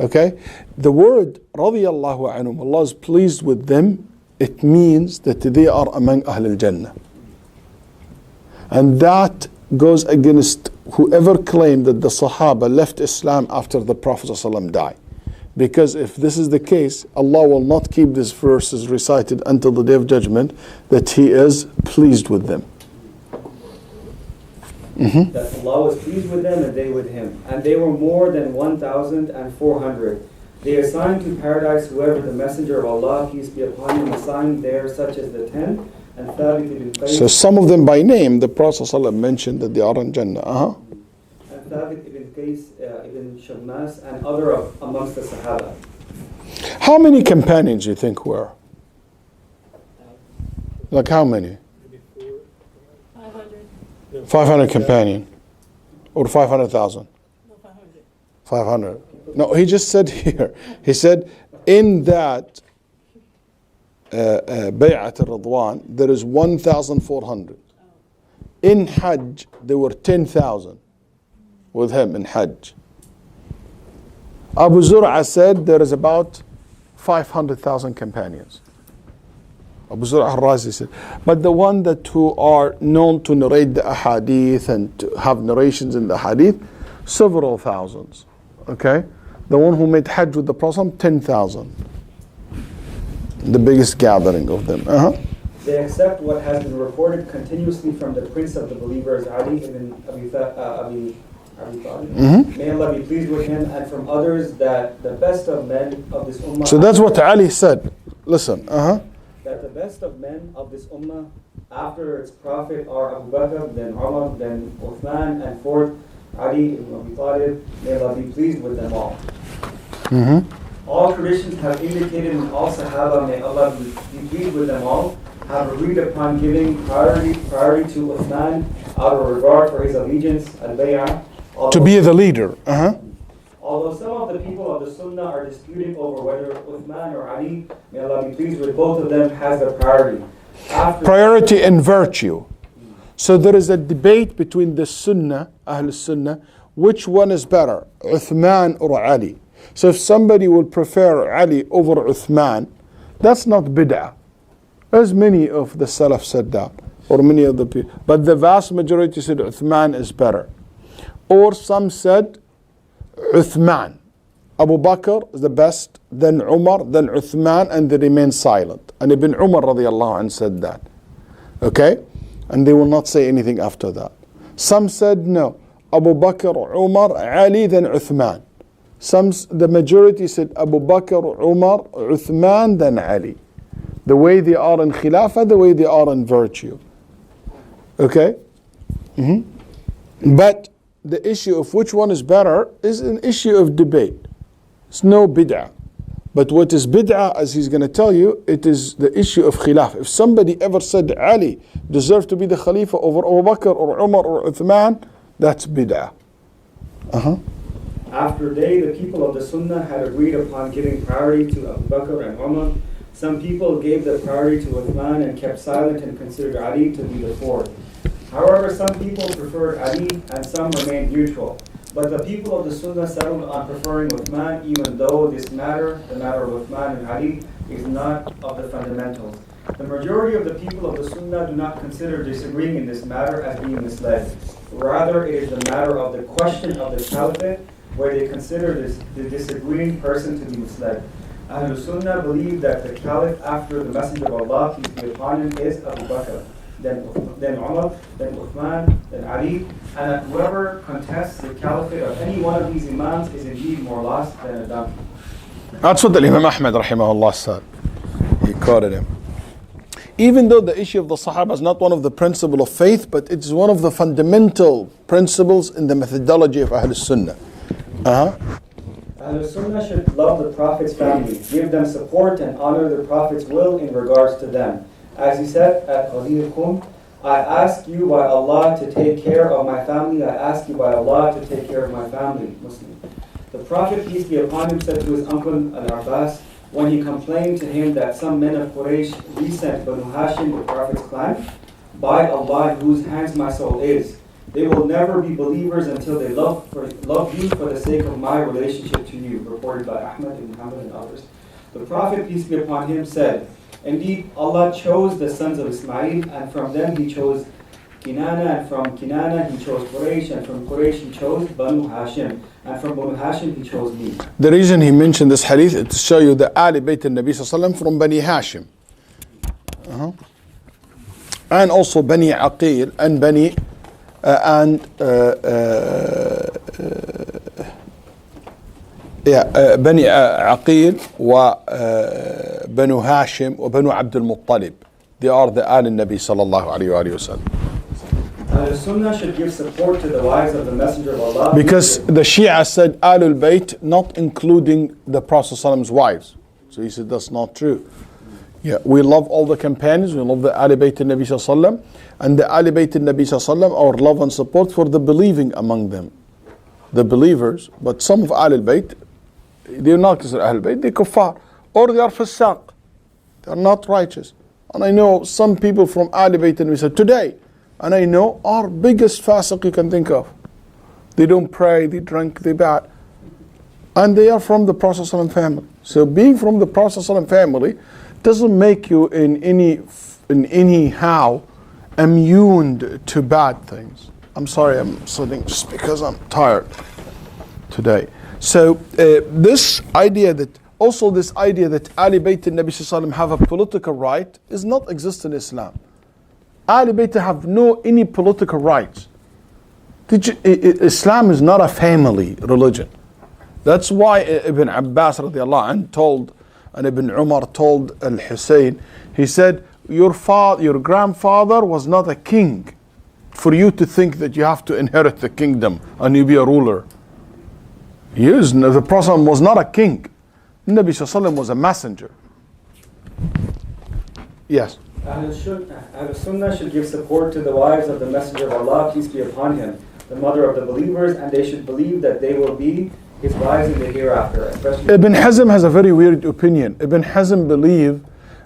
Speaker 1: Okay? The word radiyallahu anhum, Allah is pleased with them, it means that they are among Ahl al-Jannah. And that goes against whoever claimed that the Sahaba left Islam after the Prophet ﷺ died. Because if this is the case, Allah will not keep these verses recited until the Day of Judgment, that He is pleased with them.
Speaker 2: That Allah was pleased with them and they with Him. And they were more than 1,400. They assigned to paradise whoever the Messenger of Allah, peace be upon him, assigned there, such as the 10. And Thabit ibn Qais.
Speaker 1: So some of them by name, the Prophet ﷺ mentioned that they are in Jannah.
Speaker 2: And Thabit ibn Qais, ibn Shammas, and other amongst the Sahaba.
Speaker 1: How many companions do you think were? Like how many?
Speaker 4: 500.
Speaker 1: 500 companion. Or 500,000?
Speaker 4: No, 500.
Speaker 1: 500. No, he just said here. He said in that Bay'at al-Ridwan, there is 1,400. In Hajj, there were 10,000 with him in Hajj. Abu Zur'a said there is about 500,000 companions. Abu Zur'a al-Razi said. But the one that who are known to narrate the ahadith and to have narrations in the hadith, several thousands. Okay? The one who made Hajj with the Prophet, 10,000. The biggest gathering of them.
Speaker 2: They accept what has been reported continuously from the Prince of the Believers, Ali ibn Abi Talib. May Allah be pleased with him, and from others that the best of men of this ummah.
Speaker 1: So that's what Ali said. Listen.
Speaker 2: That the best of men of this ummah after its prophet are Abu Bakr, then Umar, then Uthman, and fourth Ali ibn Abi Talib. May Allah be pleased with them all. All traditions have indicated, and all Sahaba, may Allah be pleased with them all, have agreed upon giving priority to Uthman out of regard for his allegiance, al-bay'ah.
Speaker 1: To be the leader.
Speaker 2: Although Although some of the people of the Sunnah are disputing over whether Uthman or Ali, may Allah be pleased with both of them, has the priority.
Speaker 1: Priority in virtue. So there is a debate between the Sunnah, Ahl Sunnah, which one is better, Uthman or Ali? So if somebody will prefer Ali over Uthman, that's not bid'ah. As many of the Salaf said that, or many of the people. But the vast majority said Uthman is better. Or some said Uthman. Abu Bakr is the best, then Umar, then Uthman, and they remain silent. And Ibn Umar radiallahu anh said that. Okay? And they will not say anything after that. Some said no, Abu Bakr, Umar, Ali, then Uthman. The majority said Abu Bakr, Umar, Uthman, then Ali. The way they are in Khilafah, the way they are in virtue. Okay? But the issue of which one is better is an issue of debate. It's no bid'ah. But what is bid'ah, as he's going to tell you, it is the issue of khilaf. If somebody ever said Ali deserves to be the Khalifa over Abu Bakr or Umar or Uthman, that's bid'ah.
Speaker 2: After they, the people of the Sunnah, had agreed upon giving priority to Abu Bakr and Umar, some people gave the priority to Uthman and kept silent and considered Ali to be the fourth. However, some people preferred Ali and some remained neutral. But the people of the Sunnah settled on preferring Uthman, even though this matter, the matter of Uthman and Ali, is not of the fundamentals. The majority of the people of the Sunnah do not consider disagreeing in this matter as being misled. Rather, it is the matter of the question of the Caliphate, where they consider the disagreeing person to be misled. Ahlul Sunnah believe that the Caliph after the Messenger of Allah, peace be upon him, is Abu Bakr, then Umar, then Uthman, then Ali, and that whoever contests the caliphate of any one of these imams is indeed more lost than a donkey.
Speaker 1: That's what the Imam Ahmad rahimahullah said. He quoted him. Even though the issue of the Sahaba is not one of the principles of faith, but it is one of the fundamental principles in the methodology of Ahl Sunnah.
Speaker 2: Ahl Sunnah should love the Prophet's family, give them support and honor the Prophet's will in regards to them. As he said at Qadirukum, I ask you by Allah to take care of my family, I ask you by Allah to take care of my family, Muslim. The Prophet, peace be upon him, said to his uncle Al-Abbas, when he complained to him that some men of Quraysh resent Banu Hashim, the Prophet's clan, by Allah in whose hands my soul is, they will never be believers until they love you for the sake of my relationship to you, reported by Ahmad and Muhammad and others. The Prophet, peace be upon him, said, indeed, Allah chose the sons of Ismail, and from them He chose Kinana, and from Kinana He chose Quraysh, and from Quraysh He chose Banu Hashim, and from Banu Hashim He chose me.
Speaker 1: The reason he mentioned this hadith is to show you the Ali Bayt al-Nabi sallallahu alaihi wasallam from Bani Hashim. And also Bani Aqeel and Bani بني عقيل وبنو هاشم وبنو عبد المطلب. They are the آل النبي صلى الله عليه وآله وسلم.
Speaker 2: The Sunnah should give support to the wives of the Messenger of Allah.
Speaker 1: Because the Shia said Ahlul Bayt, not including the Prophet ﷺ's wives. So he said that's not true. Yeah, we love all the companions, we love the Ahlul Bayt al-Nabi sallallahu and the Ahlul Bayt al-Nabi sallallahu, our love and support for the believing among them, the believers. But some of Ahlul Bayt, they are not considered Ahlul Bayt, they are kuffar, or they are fasaq, they are not righteous. And I know some people from Ahlul Bayt al-Nabi today, and I know our biggest fasiq you can think of. They don't pray, they drink, they bad. And they are from the Prophet ﷺ family. So being from the Prophet ﷺ family doesn't make you in any how immune to bad things. I'm sorry, I'm sitting just because I'm tired today. So this idea that Ali Bayt al-Nabi ﷺ have a political right is not exist in Islam. Ali Bayt have any political rights. Islam is not a family religion. That's why Ibn Abbas radiallahu anh told, and Ibn Umar told Al-Hussein, he said, your grandfather was not a king for you to think that you have to inherit the kingdom and you be a ruler. The Prophet was not a king. Nabi Sallallahu was a messenger. Yes.
Speaker 2: Ahl Sunnah should give support to the wives of the Messenger of Allah, peace be upon him, the mother of the believers, and they should believe that they will be his wives in the hereafter, especially...
Speaker 1: Ibn Hazm has a very weird opinion. Ibn Hazm believes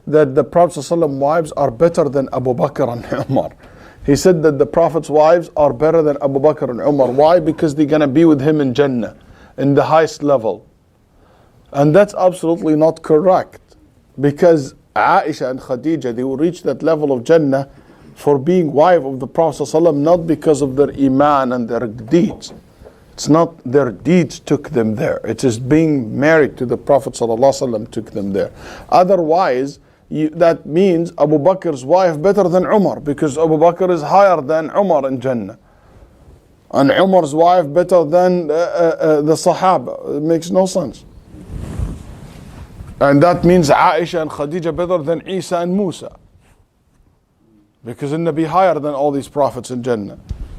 Speaker 1: that the Prophet's wives are better than Abu Bakr and Umar. He said that the Prophet's wives are better than Abu Bakr and Umar. Why? Because they're going to be with him in Jannah, in the highest level. And that's absolutely not correct. Because Aisha and Khadija, they will reach that level of Jannah for being wife of the Prophet ﷺ, not because of their iman and their deeds. It's not their deeds took them there. It is being married to the Prophet ﷺ took them there. Otherwise, that means Abu Bakr's wife better than Umar, because Abu Bakr is higher than Umar in Jannah. And Umar's wife better than the Sahaba. It makes no sense. And that means Aisha and Khadija better than Isa and Musa. Because in Nabi higher than all these prophets in Jannah.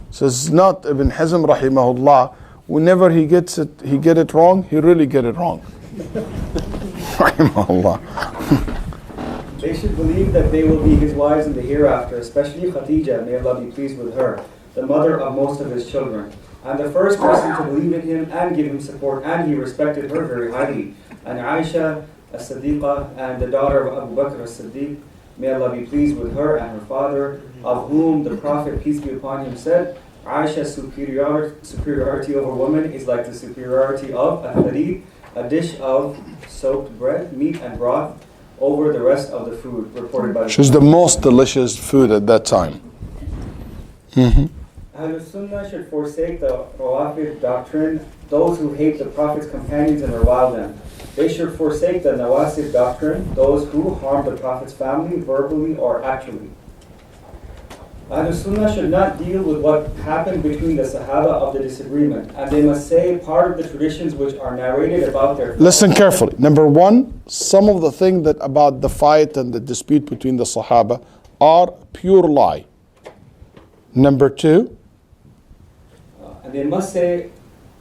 Speaker 1: So it's not Ibn Hazm rahimahullah. Whenever he get it wrong, he really get it wrong. Rahimahullah.
Speaker 2: They should believe that they will be his wives in the hereafter, especially Khadija, may Allah be pleased with her, the mother of most of his children, and the first person to believe in him and give him support, and he respected her very highly. And Aisha as-Siddiqa, and the daughter of Abu Bakr as-Siddiq, may Allah be pleased with her and her father, of whom the Prophet, peace be upon him, said, Aisha's superiority over women is like the superiority of a harid, a dish of soaked bread, meat and broth, over the rest of the food, reported by the
Speaker 1: She's the most delicious food at that time.
Speaker 2: Ahlul Sunnah should forsake the Rawafid doctrine, those who hate the Prophet's companions and revile them. They should forsake the Nawasib doctrine, those who harm the Prophet's family, verbally or actually. Ahlul Sunnah should not deal with what happened between the Sahaba of the disagreement, and they must say part of the traditions which are narrated about their...
Speaker 1: Listen carefully. Number one, some of the things that about the fight and the dispute between the Sahaba are pure lie. Number two,
Speaker 2: and they must say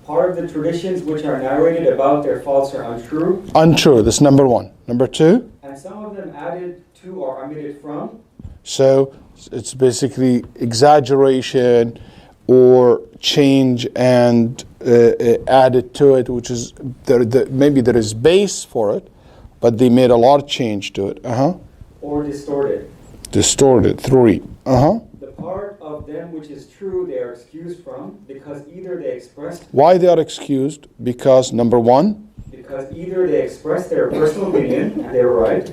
Speaker 2: part of the traditions which are narrated about their faults are untrue.
Speaker 1: Untrue. That's number one. Number two,
Speaker 2: And some of them added to or omitted from.
Speaker 1: so it's basically exaggeration or change and added to it, which is maybe there is base for it, but they made a lot of change to it.
Speaker 2: Or distorted.
Speaker 1: Distorted. Three.
Speaker 2: The part of them which is true they are excused from, because either they expressed...
Speaker 1: Why they are excused? Because number one,
Speaker 2: Because either they expressed their personal opinion and they were right,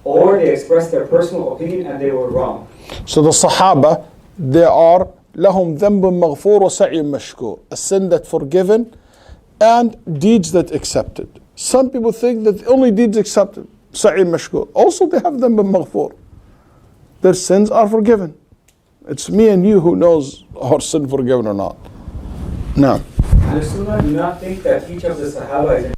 Speaker 2: or they expressed their personal opinion and they were wrong.
Speaker 1: so the Sahaba, they are لهم ذنب مغفور وسعي مشكور, a sin that forgiven and deeds that accepted. Some people think that only deeds accepted, سعي مشكور. Also they have ذنب مغفور. Their sins are forgiven. It's me and you who knows our sin forgiven or not. Now,
Speaker 2: And the Sunnah do not think that each of the Sahaba is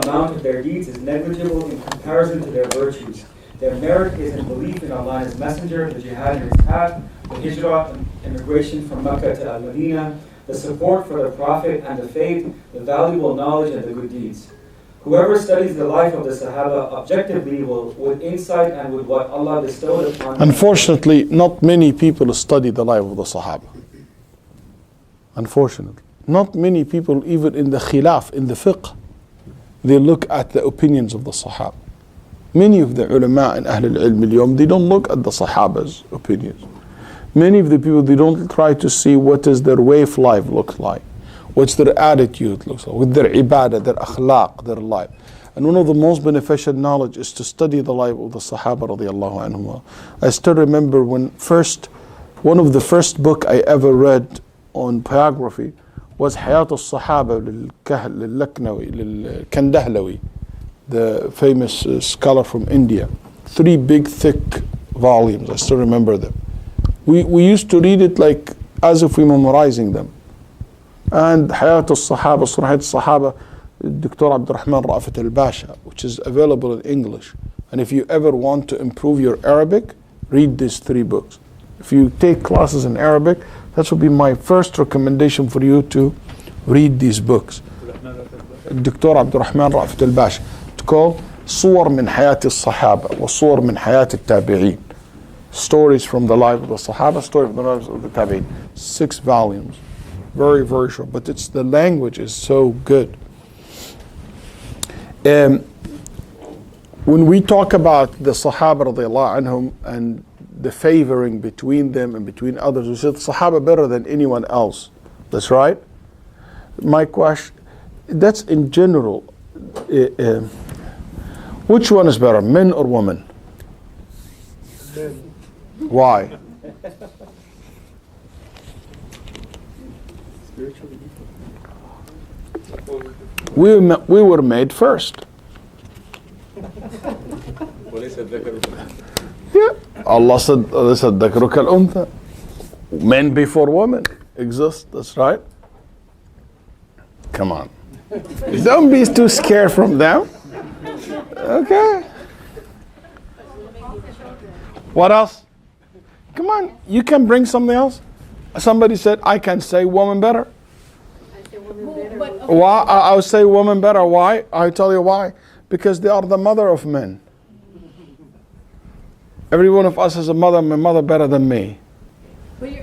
Speaker 2: amount of their deeds is negligible in comparison to their virtues. Their merit is in belief in Allah and His Messenger, the jihad in His path, the hijrah, immigration from Mecca to Al-Madinah, the support for the Prophet and the faith, the valuable knowledge and the good deeds. Whoever studies the life of the Sahaba objectively with insight and with what Allah bestowed upon them.
Speaker 1: Unfortunately, not many people study the life of the Sahaba. Unfortunately. Not many people, even in the khilaf, in the fiqh, they look at the opinions of the Sahaba. Many of the ulama and Ahl al-Ilm al-Yawm, they don't look at the Sahaba's opinions. Many of the people, they don't try to see what is their way of life look like. What's their attitude looks like, with their ibadah, their akhlaq, their life. And one of the most beneficial knowledge is to study the life of the Sahaba radiallahu anhum. I still remember one of the first book I ever read on biography was Hayat al-Sahaba lil-Kandahlawi, the famous scholar from India. 3 big thick volumes, I still remember them. We used to read it like as if we were memorizing them. And Hayat al-Sahaba, Surah al-Sahaba, Dr. Abdurrahman Ra'afat al-Basha, which is available in English. And if you ever want to improve your Arabic, read these 3 books. If you take classes in Arabic, that would be my first recommendation for you to read these books. Dr. Abdurrahman Ra'afat al-Basha. It's called صور من حياة الصحابة وصور من حياة التابعين. Stories from the life of the Sahaba, stories from the lives of the Tabi'in. 6 volumes. Very, very short. But the language is so good. When we talk about the Sahaba radiallahu anhum and the favoring between them and between others, we said Sahaba better than anyone else. That's right. My question, that's in general. Which one is better, men or women? Why? We were made first. Yeah. Allah said, ذكرك الأنثى. Men before women exist. That's right. Come on. Don't be too scared from them. Okay. What else? Come on, you can bring something else. Somebody said, I can say woman better. Why? I would say woman better. Why? I'll tell you why. Because they are the mother of men. Every one of us has a mother. My mother better than me.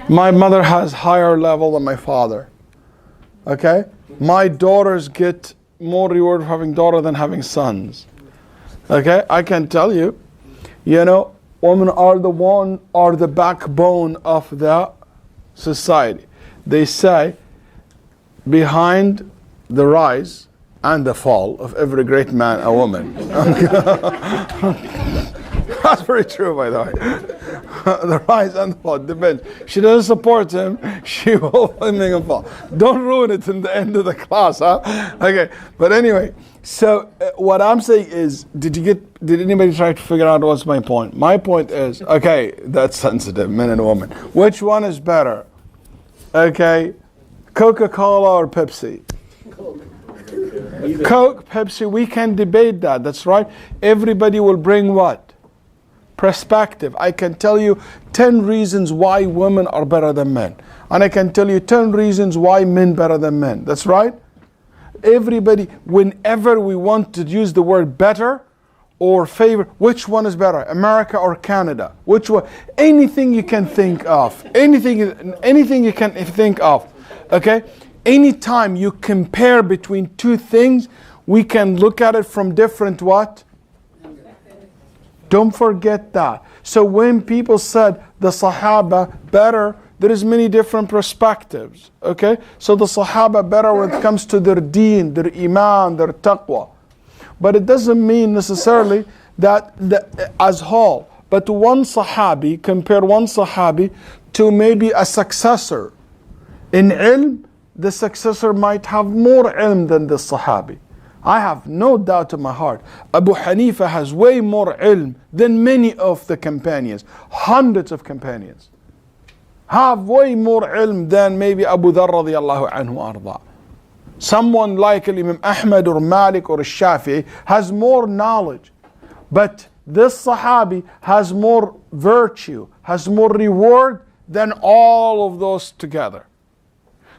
Speaker 1: My mother has higher level than my father. Okay? My daughters get more reward for having daughter than having sons. Okay? I can tell you, women are the backbone of the society. They say, behind the rise and the fall of every great man, a woman. That's very true, by the way. The rise and the fall depends. She doesn't support him, she will make him fall. Don't ruin it in the end of the class, huh? Okay, but anyway, so what I'm saying is, did anybody try to figure out what's my point? My point is, okay, that's sensitive, men and women. Which one is better? Okay, Coca-Cola or Pepsi? Coke, Pepsi, we can debate that, that's right. Everybody will bring what? Perspective. I can tell you 10 reasons why women are better than men. And I can tell you 10 reasons why men better than men. That's right. Everybody, whenever we want to use the word better or favor, which one is better, America or Canada? Which one? Anything you can think of. Anything you can think of. Okay? Anytime you compare between 2 things, we can look at it from different what? Don't forget that. So when people said the Sahaba better, there is many different perspectives. Okay? So the Sahaba better when it comes to their deen, their iman, their taqwa. But it doesn't mean necessarily that as whole. But one Sahabi, compare one Sahabi to maybe a successor. In ilm, the successor might have more ilm than the Sahabi. I have no doubt in my heart. Abu Hanifa has way more ilm than many of the companions. Hundreds of companions have way more ilm than maybe Abu Dharr radiallahu anhu arda. Someone like Imam Ahmad or Malik or Shafi'i has more knowledge, but this Sahabi has more virtue, has more reward than all of those together.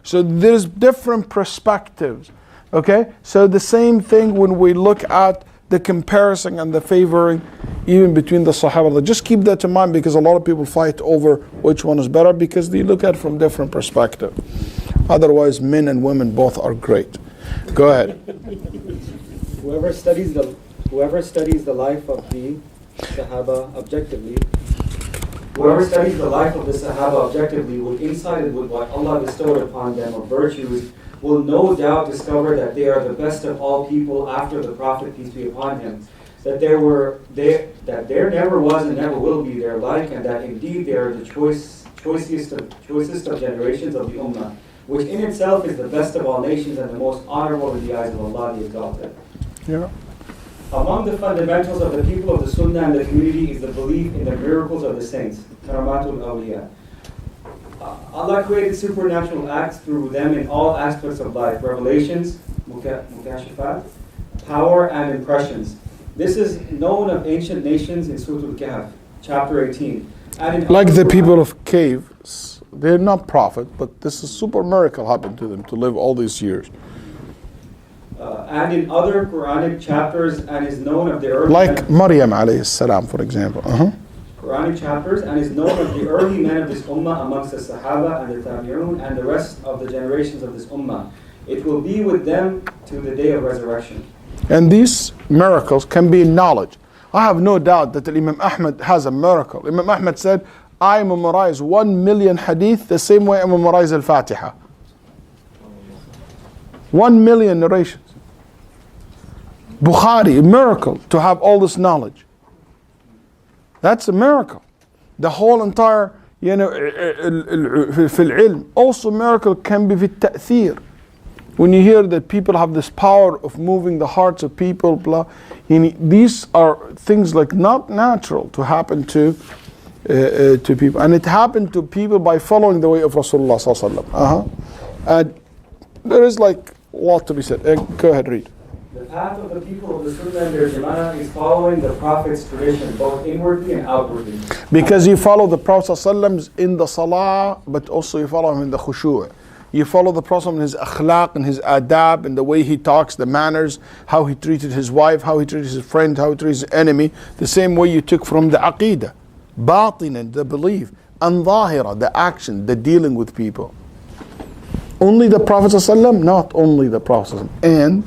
Speaker 1: So there's different perspectives. Okay, so the same thing when we look at the comparison and the favoring even between the Sahaba. Just keep that in mind, because a lot of people fight over which one is better because they look at it from different perspective. Otherwise, men and women both are great. Go ahead.
Speaker 2: Whoever studies the life of the Sahaba objectively, with insight and with what Allah bestowed upon them of virtues, will no doubt discover that they are the best of all people after the Prophet, peace be upon him. That there never was and never will be their like, and that indeed they are the choicest of generations of the Ummah, which in itself is the best of all nations and the most honorable in the eyes of Allah the Exalted.
Speaker 1: Yeah.
Speaker 2: Among the fundamentals of the people of the Sunnah and the community is the belief in the miracles of the saints, Karamatul Awliya. Allah created supernatural acts through them in all aspects of life, revelations, mukashifat, power and impressions. This is known of ancient nations in Surah Al-Kahf, chapter 18.
Speaker 1: Like the people of caves, they're not prophet, but this is super miracle happened to them to live all these years.
Speaker 2: And in other Quranic chapters, and is known of the early
Speaker 1: like Maryam alayhi salam, for example.
Speaker 2: Quranic chapters, and is known of the early men of this ummah amongst the Sahaba and the Tabi'un and the rest of the generations of this ummah. It will be with them to the day of resurrection. And
Speaker 1: these miracles can be knowledge. I have no doubt that Imam Ahmad has a miracle. Imam Ahmad said, I memorize 1 million hadith the same way I memorize Al-Fatiha. 1 million narrations. Bukhari, a miracle to have all this knowledge. That's a miracle. The whole entire, في العلم. Also miracle can be في التأثير. When you hear that people have this power of moving the hearts of people, blah, these are things like not natural to happen to people. And it happened to people by following the way of Rasulullah sallallahu alaihi wasallam. And there is like a lot to be said. Go ahead, read.
Speaker 2: The path of the people of the Sunnah and their Jama'ah is following the Prophet's tradition, both inwardly and outwardly.
Speaker 1: Because you follow the Prophet ﷺ in the salah, but also you follow him in the khushu'. You follow the Prophet in his akhlaq and his adab, and the way he talks, the manners, how he treated his wife, how he treated his friend, how he treated his enemy. The same way you took from the aqeedah, batinan, the belief, and zahira, the action, the dealing with people. Only the Prophet ﷺ? Not only the Prophet ﷺ.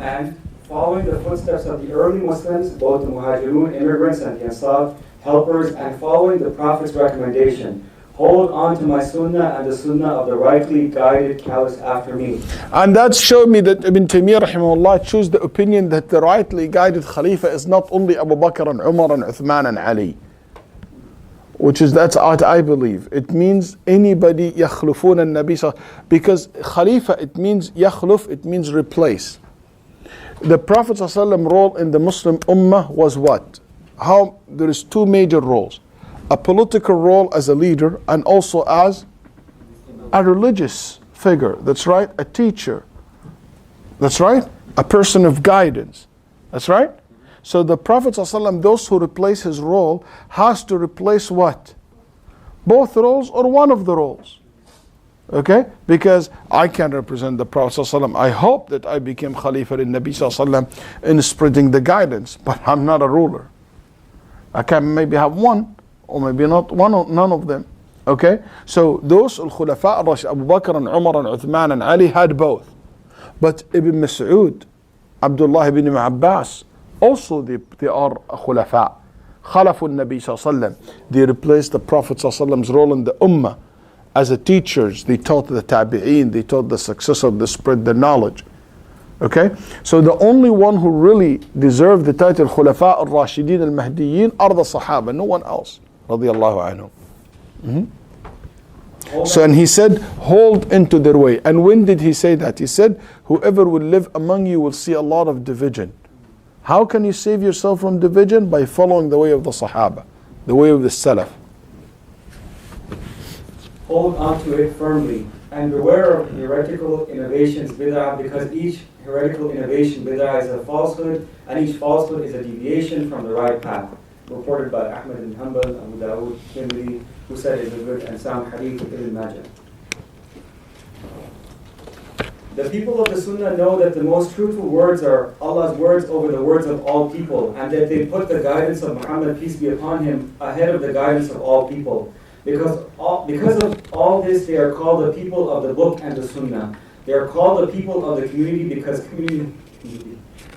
Speaker 2: And following the footsteps of the early Muslims, both the Muhajirun, immigrants, and the Ansar, helpers, and following the Prophet's recommendation, hold on to my Sunnah and the Sunnah of the rightly guided caliphs after me. And
Speaker 1: that showed me that Ibn Taymiyyah rahimahullah chose the opinion that the rightly guided Khalifa is not only Abu Bakr and Umar and Uthman and Ali. That's what I believe. It means anybody yakhlufun al-Nabi, because Khalifa, it means yakhluf, it means replace. The Prophet's role in the Muslim Ummah was what? There is two major roles. A political role as a leader and also as a religious figure. That's right. A teacher. That's right. A person of guidance. That's right. So the Prophet ﷺ, those who replace his role, has to replace what? Both roles or one of the roles. Okay? Because I can represent the Prophet ﷺ. I hope that I became Khalifa in Nabi ﷺ in spreading the guidance, but I'm not a ruler. I can maybe have one, or maybe not none of them. Okay? So those Al-Khulafa al-Rashid, Abu Bakr and Umar and Uthman and Ali had both. But Ibn Mas'ud, Abdullah ibn Abbas, also they are Khulafa. Khalafun Nabi ﷺ. They replaced the Prophet ﷺ's role in the Ummah. As the teachers, they taught the Tabi'een, they taught the successor, they spread the knowledge. Okay? So the only one who really deserved the title Khulafa al-Rashidin al-Mahdiyin are the Sahaba, no one else. Radiallahu anhu. So, and he said, hold into their way. And when did he say that? He said, whoever will live among you will see a lot of division. How can you save yourself from division? By following the way of the Sahaba, the way of the Salaf.
Speaker 2: Hold on to it firmly And beware of heretical innovations, bid'ah, because each heretical innovation, bid'ah, is a falsehood, and each falsehood is a deviation from the right path. Reported by Ahmad ibn Hanbal, Abu Dawud, Tirmidhi, who said is a good and sound hadith of Ibn Majah. The people of the Sunnah know that the most truthful words are Allah's words over the words of all people, and that they put the guidance of Muhammad, peace be upon him, ahead of the guidance of all people. Because of all this, they are called the people of the book and the Sunnah. They are called the people of the community because community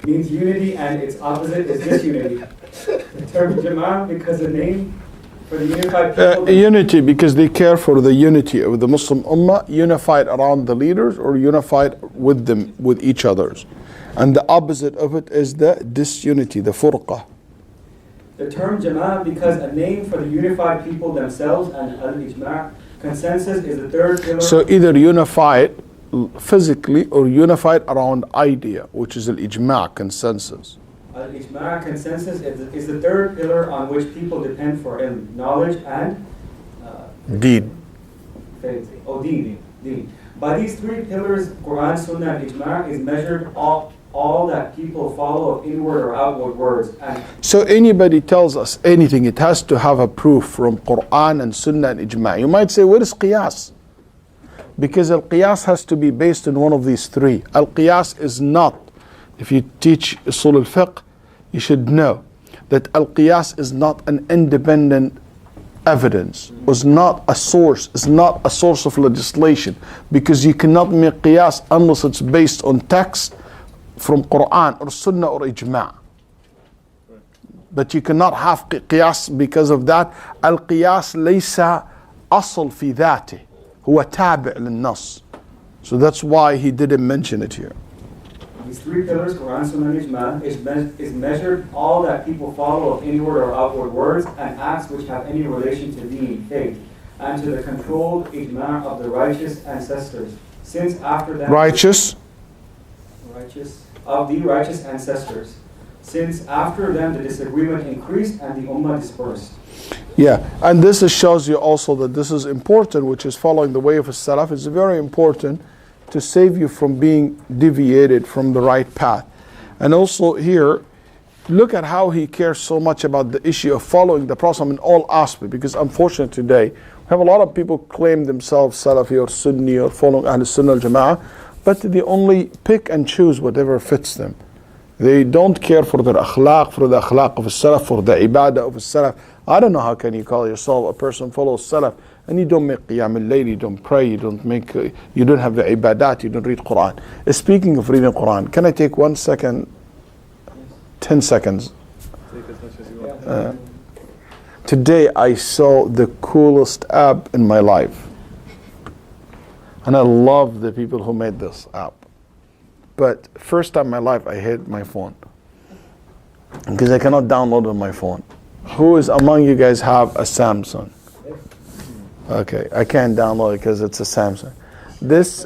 Speaker 2: means unity and its opposite is disunity. The term Jama'ah because the name for the unified people.
Speaker 1: Unity, because they care for the unity of the Muslim Ummah, unified around the leaders or unified with them, with each others. And the opposite of it is the disunity, the furqah.
Speaker 2: The term Jama'ah because a name for the unified people themselves, and al-ijma', consensus, is the third pillar.
Speaker 1: So either unified physically or unified around idea, which is al-ijma', consensus.
Speaker 2: Al-ijma' consensus is the third pillar on which people depend for ilm, knowledge and
Speaker 1: Deed.
Speaker 2: faith. Oh, deen. By these three pillars, Quran, Sunnah, and Ijma' is measured all that people follow of inward or outward words. And
Speaker 1: So anybody tells us anything, it has to have a proof from Quran and Sunnah and Ijma'. You might say, where is Qiyas? Because al-Qiyas has to be based on one of these three. Al-Qiyas is not, if you teach Usul al-Fiqh, you should know that Al-Qiyas is not an independent evidence, was not a source, is not a source of legislation, because you cannot make Qiyas unless it's based on text from Quran or Sunnah or Ijma'. But you cannot have Qiyas because of that. Al-Qiyas ليس أصل في ذاته, هو تابع للنص. So that's why he didn't mention it here.
Speaker 2: these three pillars, Quran, Sunnah, and Ijma', is measured all that people follow of inward or outward words and acts which have any relation to deen, faith, and to the controlled Ijma' of the righteous ancestors. Since after them of the righteous ancestors. Since after them the disagreement increased and the Ummah dispersed.
Speaker 1: Yeah, and this shows you also that this is important, which is following the way of Salaf. It's very important to save you from being deviated from the right path. And also here, look at how he cares so much about the issue of following the Prophet in all aspects, because unfortunately today, we have a lot of people claim themselves Salafi or Sunni or following Ahl Sunnah al-Jama'ah, but they only pick and choose whatever fits them. They don't care for their akhlaq, for the akhlaq of Salaf, for the ibadah of Salaf. I don't know how can you call yourself a person follows Salaf and you don't make qiyam al-layl, you don't pray, you don't have the ibadat, you don't read Quran. Speaking of reading Quran, can I take 1 second, 10 seconds?
Speaker 7: Take as much as you want.
Speaker 1: Today I saw the coolest app in my life. And I love the people who made this app. But first time in my life I hate my phone. Because I cannot download on my phone. Who is among you guys have a Samsung? Okay, I can't download it because it's a Samsung. This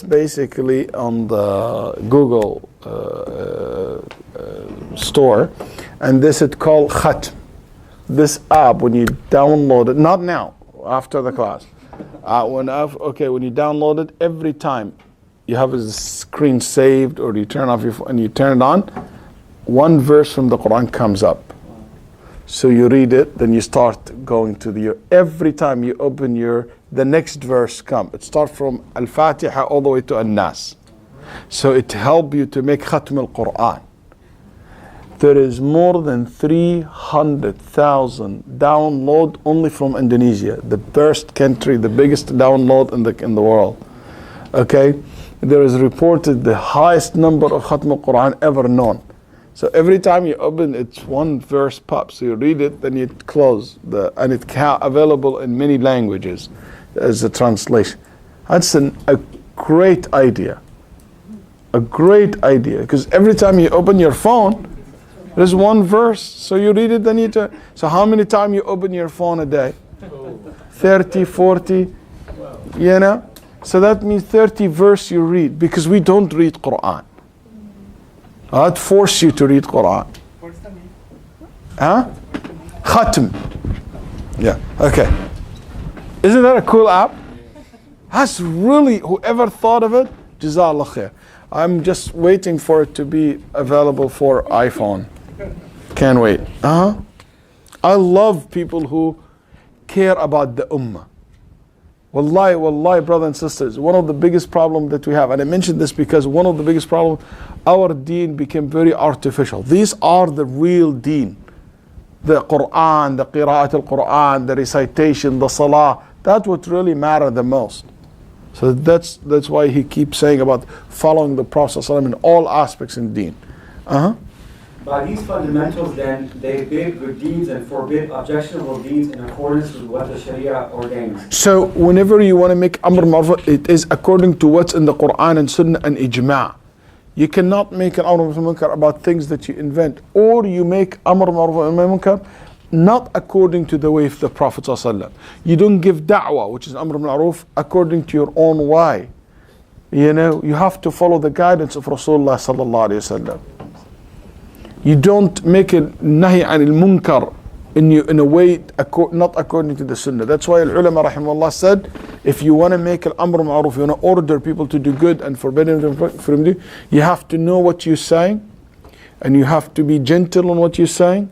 Speaker 1: basically on the Google store, and this is called Khatm. This app, when you download it, not now, after the class. When you download it, every time you have a screen saved or you turn off your phone and you turn it on, one verse from the Quran comes up. So you read it, then you start going to every time you open the next verse comes. It starts from Al-Fatiha all the way to An-Nas. So it helps you to make Khatm al-Quran. There is more than 300,000 download only from Indonesia, the first country, the biggest download in the world. Okay, there is reported the highest number of Khatm al-Quran ever known. So every time you open, it's one verse pops. So you read it, then you close and it's available in many languages as a translation. That's a great idea. A great idea, because every time you open your phone, there's one verse, so you read it, then you turn. So how many times you open your phone a day? 30, 40, you know? So that means 30 verse you read, because we don't read Quran. I'd force you to read Quran. Huh? Khatm. Yeah, okay. Isn't that a cool app? That's really, whoever thought of it, Jazakallah khair. I'm just waiting for it to be available for iPhone. Can't wait. I love people who care about the ummah. Wallahi, brothers and sisters, one of the biggest problems that we have, and I mentioned this because one of the biggest problems, our deen became very artificial. These are the real deen. The Quran, the Qira'at al-Quran, the recitation, the Salah, that's what really matters the most. So that's why he keeps saying about following the Prophet ﷺ in all aspects in deen.
Speaker 2: By these fundamentals, then, they bid good deeds and forbid objectionable deeds in accordance with what the Sharia ordains.
Speaker 1: So whenever you want to make Amr Ma'ruf, it is according to what's in the Quran and Sunnah and Ijma'. You cannot make an Amr Ma'ruf Munkar about things that you invent, or you make Amr Ma'ruf Munkar not according to the way of the Prophet ﷺ. You don't give da'wah, which is Amr Ma'ruf, according to your own way. You know, you have to follow the guidance of Rasulullah sallallahu alaihi wasallam. You don't make a nahi an al-munkar in a way not according to the sunnah. That's why al-ulama rahimahullah said, if you want to make al-amr ma'ruf, you want to order people to do good and forbid them from doing, you have to know what you're saying, and you have to be gentle on what you're saying,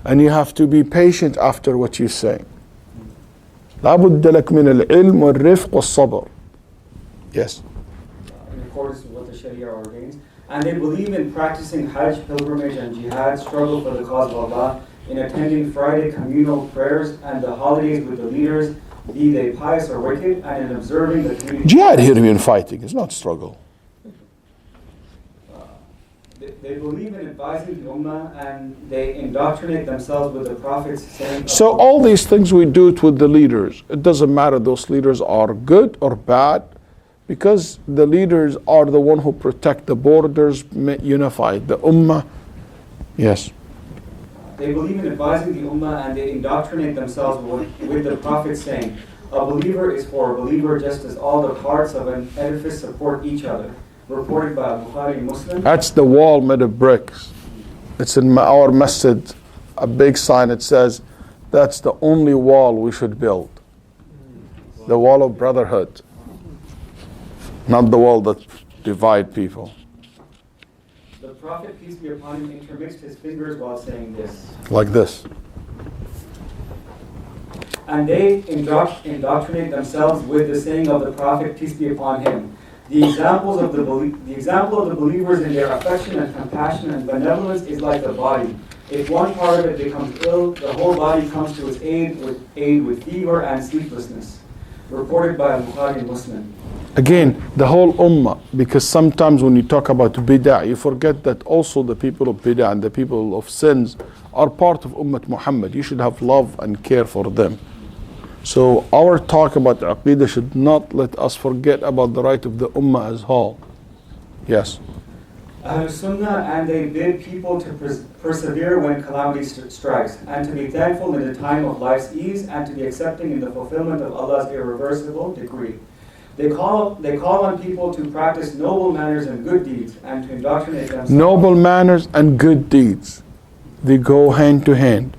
Speaker 1: and you have to be patient after what you're saying. لا بد لك من العلم والرفق والصبر. Yes.
Speaker 2: In accordance with what the Sharia ordains. And they believe in practicing Hajj, pilgrimage, and jihad, struggle for the cause of Allah, in attending Friday communal prayers and the holidays with the leaders, be they pious or wicked, and in observing the community.
Speaker 1: Jihad here means fighting, it's not struggle.
Speaker 2: They believe in advising the Ummah, and they indoctrinate themselves with the Prophet's saying.
Speaker 1: So all these things we do it with the leaders. It doesn't matter those leaders are good or bad, because the leaders are the one who protect the borders, unify the Ummah. Yes.
Speaker 2: They believe in advising the Ummah, and they indoctrinate themselves with the Prophet saying, a believer is for a believer just as all the parts of an edifice support each other. Reported by Bukhari and Muslim.
Speaker 1: That's the wall made of bricks. It's in our masjid, a big sign that says, that's the only wall we should build. The wall of brotherhood. Not the wall that divide people.
Speaker 2: The Prophet, peace be upon him, intermixed his fingers while saying this.
Speaker 1: Like this.
Speaker 2: And they indoctrinate themselves with the saying of the Prophet, peace be upon him. The example of the believers in their affection and compassion and benevolence is like the body. If one part of it becomes ill, the whole body comes to its aid with fever and sleeplessness. Reported by Bukhari and Muslim.
Speaker 1: Again, the whole ummah, because sometimes when you talk about bid'ah, you forget that also the people of bid'ah and the people of sins are part of Ummah Muhammad. You should have love and care for them. So our talk about Aqeedah should not let us forget about the right of the ummah as whole. Yes.
Speaker 2: Sunnah, and they bid people to persevere when calamity strikes, and to be thankful in the time of life's ease, and to be accepting in the fulfillment of Allah's irreversible decree. They call on people to practice noble manners and good deeds, and to indoctrinate themselves. Noble
Speaker 1: manners and good deeds, they go hand to hand.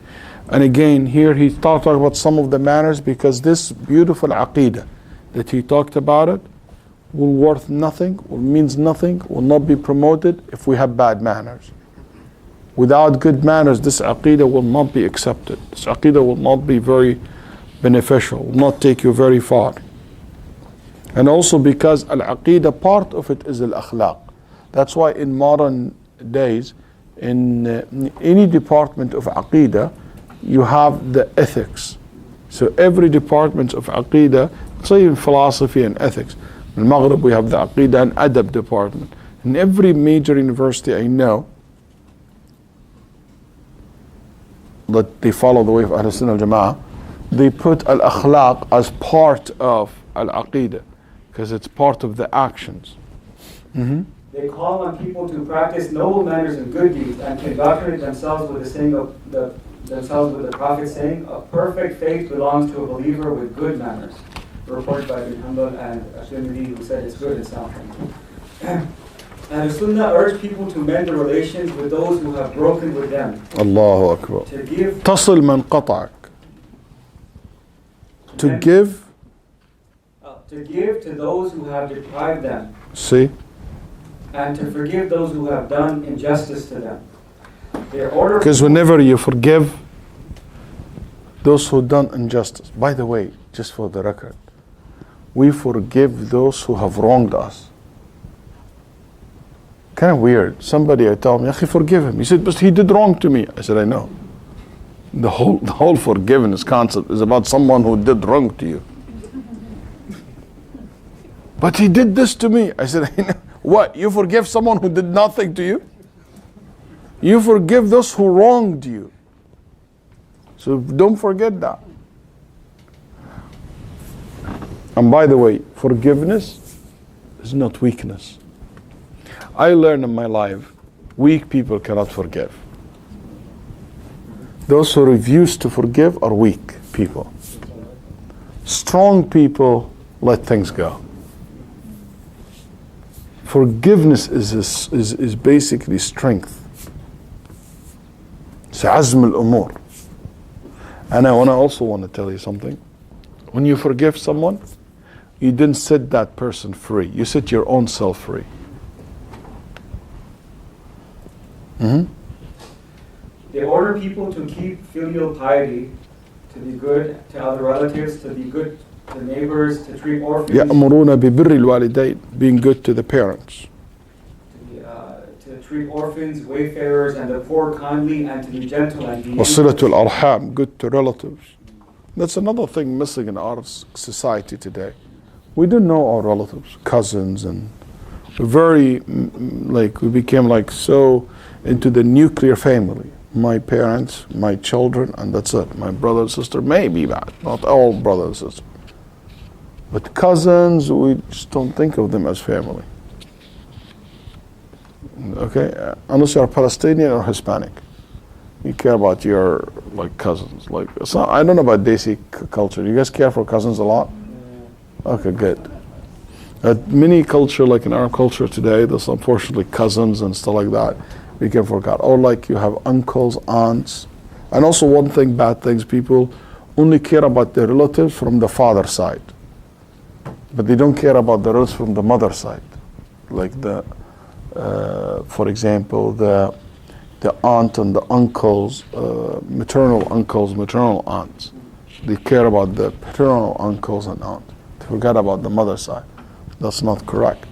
Speaker 1: And again, here he talked about some of the manners, because this beautiful Aqeedah that he talked about it will worth nothing, will means nothing, will not be promoted if we have bad manners. Without good manners, this Aqeedah will not be accepted. This Aqeedah will not be very beneficial, will not take you very far. And also because Al-Aqeedah, part of it is Al-Akhlaq. That's why in modern days, in any department of Aqeedah, you have the ethics. So every department of Aqeedah, say in philosophy and ethics. In Maghrib we have the Aqeedah and Adab department. In every major university I know that they follow the way of Ahl Sunnah al-Jama'ah, they put Al-Akhlaq as part of Al-Aqeedah, because it's part of the actions.
Speaker 2: They call on people to practice noble manners and good deeds, and to indoctrinate themselves with the saying of themselves with the Prophet saying, a perfect faith belongs to a believer with good manners. Reported by Ibn Hanbal and Al-Qadar, who said it's good and sound. And the Sunnah urged people to mend their relations with those who have broken with them.
Speaker 1: Allahu Akbar.
Speaker 2: To give.
Speaker 1: تصل من قطعك. To give.
Speaker 2: to give to those who have deprived them,
Speaker 1: See?
Speaker 2: and to forgive those who have done injustice to them. They order
Speaker 1: Because whenever you forgive those who done injustice, by the way, just for the record, we forgive those who have wronged us. Kind of weird. Somebody, I told him, "Yakhi, forgive him." He said, "But he did wrong to me." I said, "I know." The whole forgiveness concept is about someone who did wrong to you. "But he did this to me." I said, "I know." What? You forgive someone who did nothing to you? You forgive those who wronged you. So don't forget that. And by the way, forgiveness is not weakness. I learned in my life, weak people cannot forgive. Those who refuse to forgive are weak people. Strong people let things go. Forgiveness is basically strength. It's azm al-umur. And I also want to tell you something. When you forgive someone, you didn't set that person free. You set your own self free.
Speaker 2: They order people to keep filial piety, to be good to other relatives, to be good to neighbors, to treat orphans,
Speaker 1: يأمرون ببر الوالدين, being good to the parents.
Speaker 2: to treat orphans, wayfarers, and the poor kindly, and to be gentle and humane.
Speaker 1: وصلة الأرحام, good to relatives. That's another thing missing in our society today. We don't know our relatives, cousins, and we became like so into the nuclear family. My parents, my children, and that's it. My brother and sister may be bad, not all brothers and sisters. But cousins, we just don't think of them as family. Okay, unless you're Palestinian or Hispanic, you care about your cousins. I don't know about Desi culture. You guys care for cousins a lot? Okay, good. Many culture, like in our culture today, there's unfortunately cousins and stuff like that. We can forget. Or like you have uncles, aunts. And also one thing, bad things, people only care about their relatives from the father side. But they don't care about the relatives from the mother side. Like for example, the aunt and the uncles, maternal uncles, maternal aunts. They care about the paternal uncles and aunts. They forget about the mother side. That's not correct.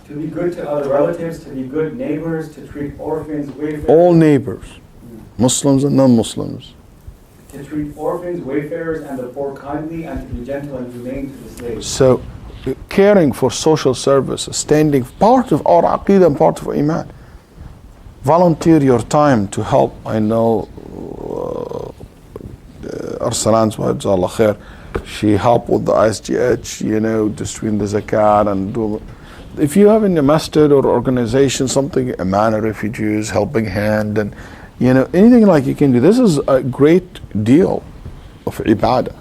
Speaker 2: To be good to other relatives, to be good neighbors, to treat orphans, wayfarers.
Speaker 1: All neighbors, Muslims and non-Muslims.
Speaker 2: To treat orphans, wayfarers, and the poor kindly, and to be gentle and humane to the slaves.
Speaker 1: So, caring for social service, standing part of our Aqeedah and part of Iman. Volunteer your time to help. I know Arsalan's wife, Jazakallah khair, she helped with the ISGH, distributing the zakat and do. If you have in a masjid or organization something, a man of refugees, helping hand, and anything like you can do. This is a great deal of ibadah.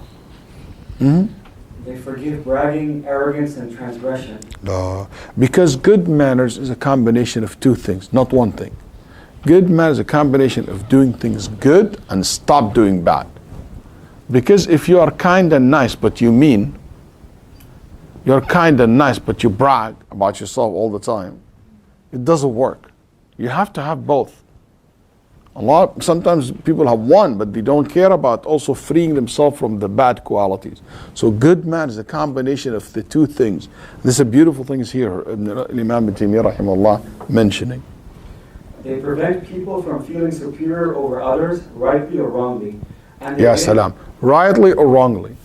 Speaker 2: They forgive bragging, arrogance, and transgression.
Speaker 1: Because good manners is a combination of two things, not one thing. Good manners is a combination of doing things good and stop doing bad. Because if you are kind and nice but you mean, you're kind and nice but you brag about yourself all the time, it doesn't work. You have to have both. Sometimes people have one, but they don't care about also freeing themselves from the bad qualities. So good man is a combination of the two things. This is a beautiful thing here, Imam Ibn Taymiyyah rahimahullah mentioning.
Speaker 2: They prevent people from feeling superior over others, rightly or wrongly. And
Speaker 1: Ya salam. Rightly or wrongly.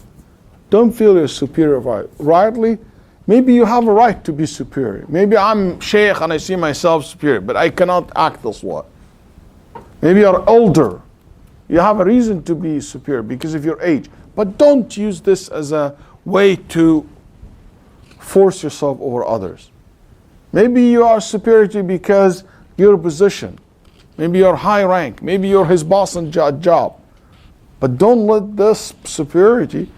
Speaker 1: Don't feel you're superior rightly. Maybe you have a right to be superior. Maybe I'm Shaykh and I see myself superior, but I cannot act this way. Maybe you're older. You have a reason to be superior because of your age. But don't use this as a way to force yourself over others. Maybe you are superior because your position. Maybe you're high rank. Maybe you're his boss and job. But don't let this superiority,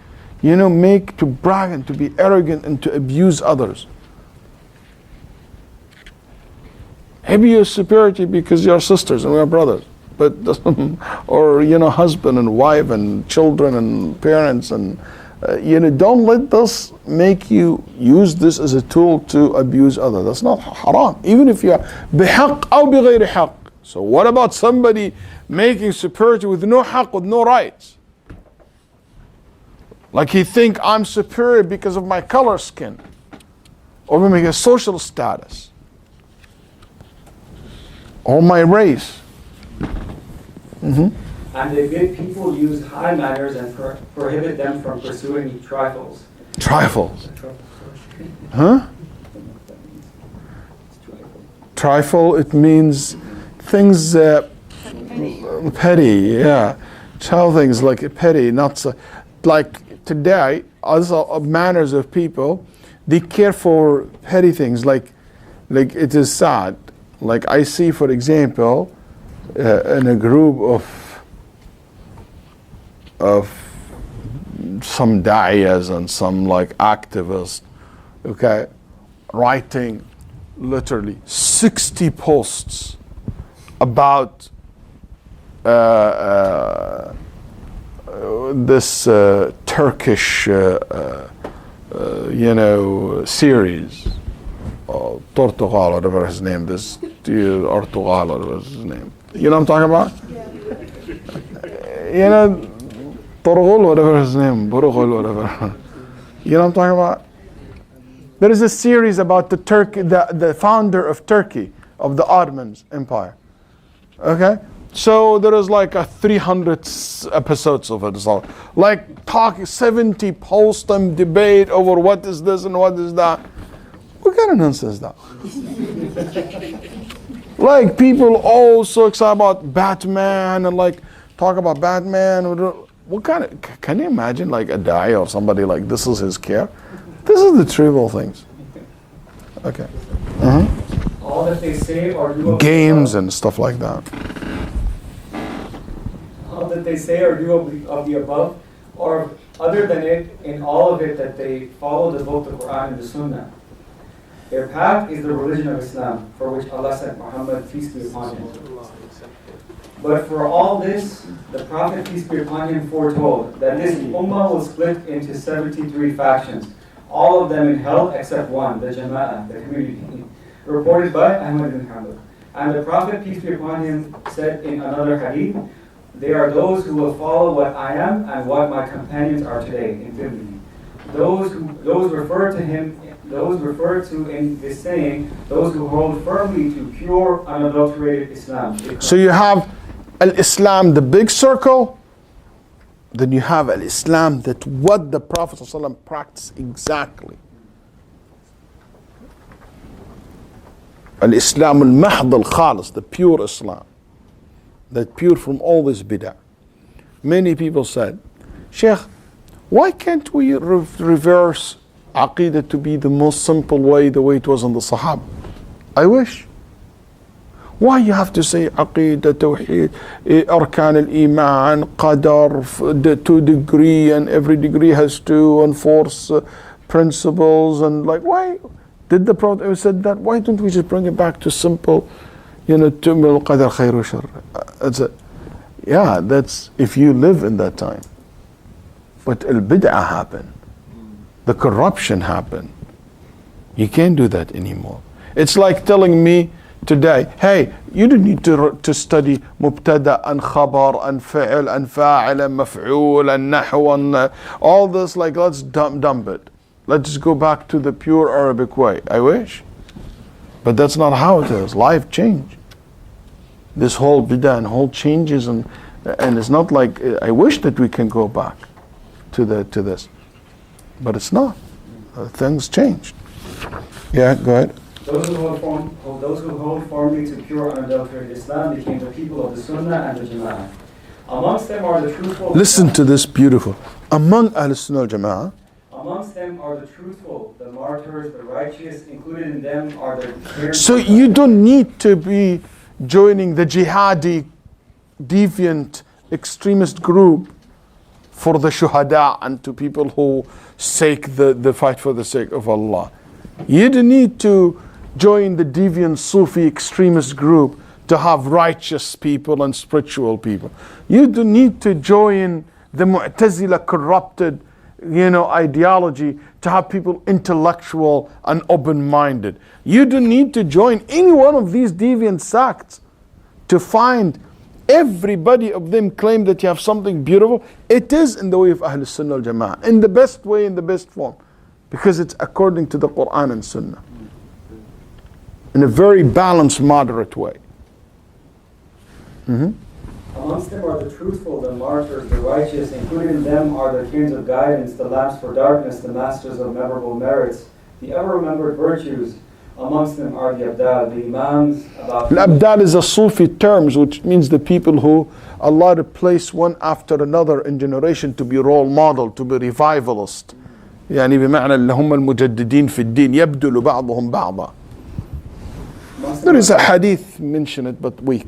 Speaker 1: make to brag and to be arrogant and to abuse others. Maybe you're superiority because you're sisters and we're brothers. But or husband and wife and children and parents and don't let this make you use this as a tool to abuse others. That's not haram. Even if you're بحق أو بغير حق. So what about somebody making superiority with no haqq, with no rights? Like he think I'm superior because of my color skin, or maybe a social status, or my race.
Speaker 2: And they bid people use high manners and prohibit them from pursuing trifles.
Speaker 1: Trifles. Huh? Trifle, it means things petty, yeah. Child things like petty, not so, like today, also manners of people, they care for petty things, like it is sad. Like I see, for example, in a group of some da'iyas and some like activists, okay, writing literally 60 posts about this Turkish series, Portugal, whatever his name, this Portugal, whatever his name. You know what I'm talking about? Portugal, whatever his name, Portugal, whatever. You know what I'm talking about? There is a series about the founder of Turkey, of the Ottoman Empire. Okay? So there is like 300 episodes of it. So like 70 posts and debate over what is this and what is that. What kind of nonsense is that? Like people all so excited about Batman and like talk about Batman. What kind of, can you imagine like a guy or somebody like this is his care? This is the trivial things. Okay.
Speaker 2: All that they say or do
Speaker 1: games and stuff like that.
Speaker 2: All that they say or do of the above, or other than it, in all of it that they follow the book, the Quran and the Sunnah. Their path is the religion of Islam, for which Allah sent Muhammad, peace be upon him. But for all this, the Prophet, peace be upon him, foretold that this ummah will split into 73 factions, all of them in hell except one, the Jama'ah, the community, reported by Ahmad bin Hanbal. And the Prophet, peace be upon him, said in another hadith, they are those who will follow what I am and what my companions are today in Tirmidhi. Those referred to in this saying, those who hold firmly to pure, unadulterated Islam.
Speaker 1: So you have Al-Islam, the big circle, then you have Al-Islam, that what the Prophet ﷺ practiced exactly. Al-Islam al-Mahd al-Khalis, the pure Islam, that pure from all this bid'ah. Many people said, Shaykh, why can't we reverse Aqeedah to be the most simple way, the way it was in the Sahaba? I wish. Why you have to say Aqeedah, Tawheed, Arkan al-Iman, Qadar, the 2 degree, and every degree has 2 and 4 principles, and like, why did the Prophet ever said that? Why don't we just bring it back to simple, Tumil Qadar Khayru Shar? Yeah, that's if you live in that time. But al-bid'ah happened. The corruption happened. You can't do that anymore. It's like telling me today, hey, you don't need to study mubtada and khabar and fi'l and fa'il and maf'ul and nahu and all this, like let's dump it. Let's just go back to the pure Arabic way. I wish. But that's not how it is. Life changed. This whole bid'ah and whole changes and it's not like, I wish that we can go back to this. But it's not. Things changed. Yeah, go ahead.
Speaker 2: Those who hold firmly to pure unadulterated Islam became the people of the Sunnah and the Jama'ah. Amongst them are the truthful.
Speaker 1: Listen to this beautiful. Among Ahl-Sunnah al-Jama'ah.
Speaker 2: Amongst them are the truthful, the martyrs, the righteous. Included in them are the.
Speaker 1: So you don't need to be joining the jihadi, deviant, extremist group for the shuhada and to people who sake the fight for the sake of Allah. You don't need to join the deviant Sufi extremist group to have righteous people and spiritual people. You don't need to join the Mu'tazila corrupted ideology to have people intellectual and open-minded. You don't need to join any one of these deviant sects to find everybody of them claim that you have something beautiful. It is in the way of Ahl Sunnah al-Jama'ah, in the best way, in the best form, because it's according to the Quran and Sunnah, in a very balanced, moderate way.
Speaker 2: Amongst them are the truthful, the martyrs, the righteous. Included in them are the kings of guidance, the lamps for darkness, the masters of memorable merits, the ever-remembered virtues. Amongst them are the Abdal, the Imams.
Speaker 1: Al-Abdal is a Sufi term, which means the people who Allah replace one after another in generation to be role model, to be revivalist. يعني بمعنى اللي هم المجددين في الدين يبدل بعضهم بعضا. There is a hadith mention it, but weak.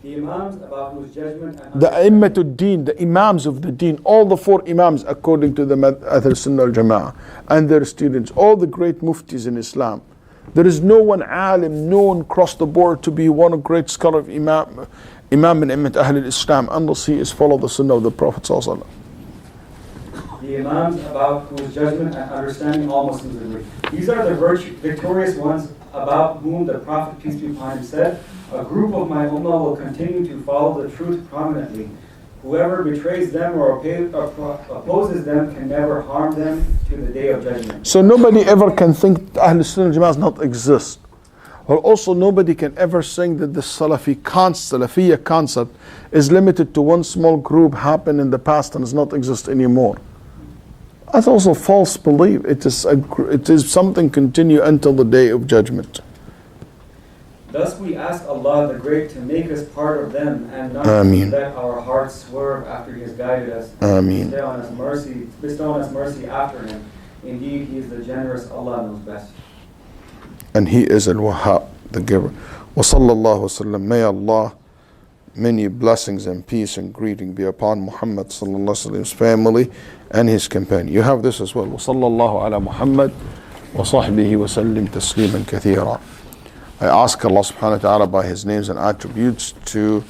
Speaker 2: The Imams about whose judgment and
Speaker 1: the Immatul Deen, the Imams of the Deen, all the 4 Imams according to the Ahl Sunnah al-Jama'ah and their students, all the great muftis in Islam. There is no one alim known across the board to be one great scholar of Imam in Immat Ahl al-Islam unless he is follow the Sunnah of the Prophet ﷺ.
Speaker 2: The Imams about whose judgment and understanding all Muslims agree. These are the victorious ones about whom the Prophet, peace be upon him, said, a group of my ummah will continue to follow the truth prominently. Whoever betrays them or opposes them can never harm them to the day of judgment.
Speaker 1: So nobody ever can think Ahl Sunnah al-Jama'ah does not exist. Or also nobody can ever think that the Salafiyya concept is limited to one small group, happened in the past and does not exist anymore. That's also false belief. It is something continue until the day of judgment.
Speaker 2: Thus we ask Allah the Great to make us part of them and not let our hearts swerve after He has guided us. Bestow on us mercy after Him. Indeed, He is the generous, Allah knows best.
Speaker 1: And He is Al-Wahhab, the giver. Wa sallallahu wasallam. May Allah, many blessings and peace and greeting be upon Muhammad sallallahu alaihi wasallam's family and his companion. You have this as well. Wa sallallahu ala Muhammad wa sahbihi wa sallim tasliman kathira. I ask Allah subhanahu wa ta'ala by His names and attributes to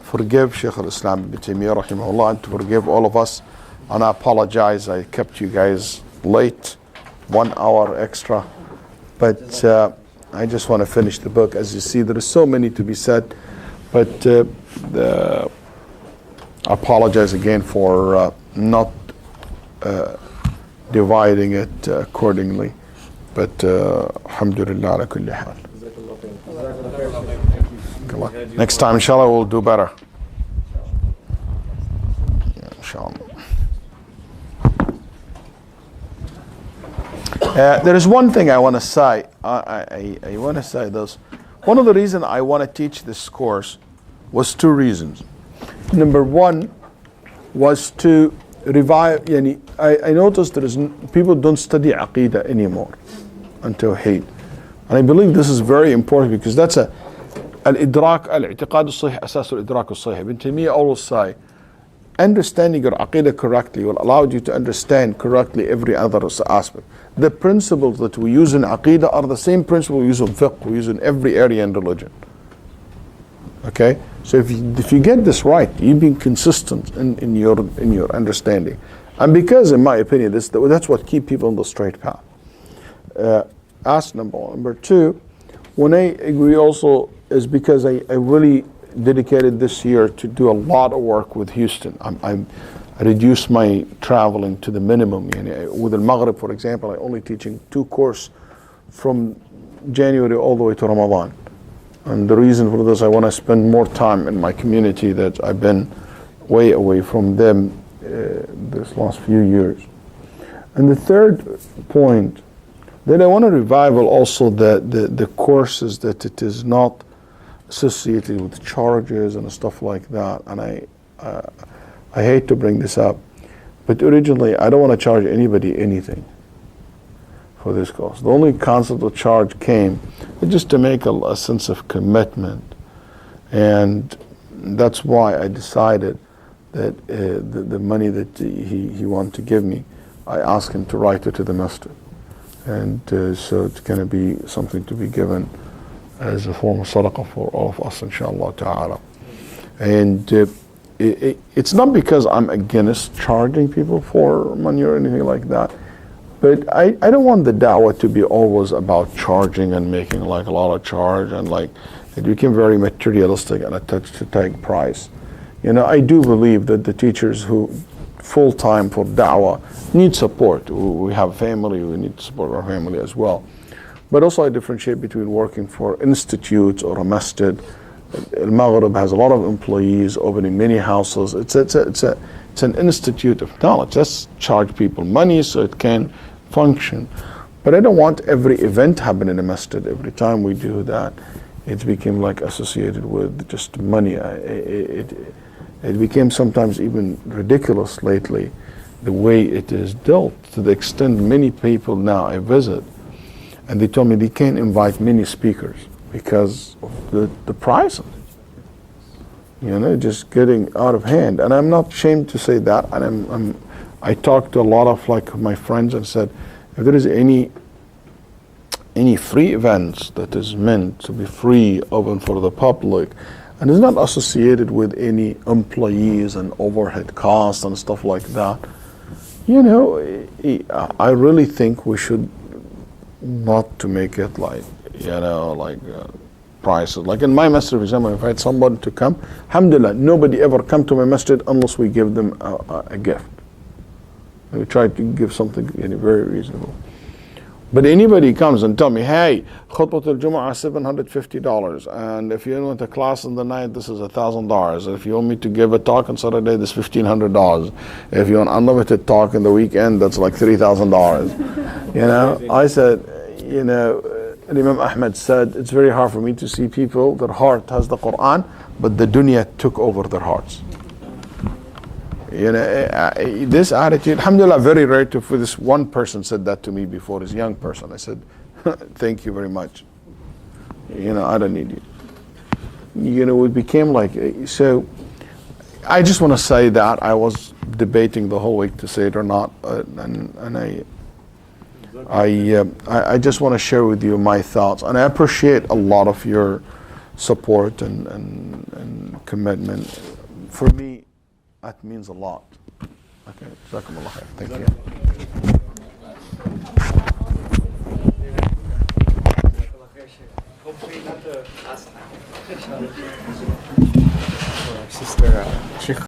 Speaker 1: forgive Shaykh al-Islam ibn Taymiyyah rahimahullah and to forgive all of us. And I apologize, I kept you guys late, 1 hour extra. But I just want to finish the book. As you see, there is so many to be said. But I apologize again for not dividing it accordingly. But alhamdulillah ala kulli hal. Next time, inshallah, we'll do better. Yeah, inshallah. There is one thing I want to say. I want to say this. One of the reasons I want to teach this course was 2 reasons. Number 1 was to revive. I noticed people don't study Aqeedah anymore until Tawheed. And I believe this is very important because that's al-idrak, al-i'tiqad al-sahih, asas al-idrak al-sahih. Ibn Taymiyyah always say, understanding your Aqeedah correctly will allow you to understand correctly every other aspect. The principles that we use in Aqeedah are the same principles we use in fiqh, we use in every area in religion. Okay? So if you get this right, you've been consistent in your understanding. And because, in my opinion, that's what keeps people on the straight path. That's number 1. Number 2, when I agree also is because I really dedicated this year to do a lot of work with Houston. I reduced my traveling to the minimum. With Al-Maghrib, for example, I only teaching 2 courses from January all the way to Ramadan. And the reason for this, I want to spend more time in my community that I've been way away from them this last few years. And the third point, that I want to revival also the courses that it is not associated with charges and stuff like that. And I hate to bring this up, but originally I don't want to charge anybody anything for this course. The only concept of charge came just to make a sense of commitment, and that's why I decided that the money that he wanted to give me, I asked him to write it to the masjid, and so it's going to be something to be given as a form of sadaqah for all of us, inshallah ta'ala. And it's not because I'm against charging people for money or anything like that, but I don't want the da'wah to be always about charging and making like a lot of charge, and like it became very materialistic and attached to take price. You know, I do believe that the teachers who full time for da'wah need support. We have family, we need to support our family as well. But also I differentiate between working for institutes or a masjid. Al-Maghrib has a lot of employees opening many houses. It's an institute of knowledge. Let's charge people money so it can function. But I don't want every event happen in a masjid. Every time we do that, it became like associated with just money. It became sometimes even ridiculous lately, the way it is dealt, to the extent many people now I visit, and they told me they can't invite many speakers because of the price of it. You know, just getting out of hand. And I'm not ashamed to say that. And I talked to a lot of like my friends and said, if there is any free events that is meant to be free, open for the public, and is not associated with any employees and overhead costs and stuff like that, you know, I really think we should not to make it like, you know, like prices. Like in my masjid, for example, if I had someone to come, alhamdulillah, nobody ever come to my masjid unless we give them a gift. We try to give something very reasonable. But anybody comes and tell me, hey, khutbah al-Jumu'ah $750, and if you want a class in the night, this is $1,000. If you want me to give a talk on Saturday, this is $1,500. If you want unlimited talk in the weekend, that's like $3,000. You know, I said, you know, Imam Ahmed said, it's very hard for me to see people, their heart has the Quran, but the dunya took over their hearts. You know, this attitude, alhamdulillah, very rare to, for this one person said that to me before, this young person. I said, thank you very much. You know, I don't need you. You know, it became like, so I just want to say that I was debating the whole week to say it or not, and I just want to share with you my thoughts, and I appreciate a lot of your support and commitment. For me, that means a lot. Okay, Jazakumullah khair. Thank you.
Speaker 7: Hopefully not the last time. Sister Shaykh.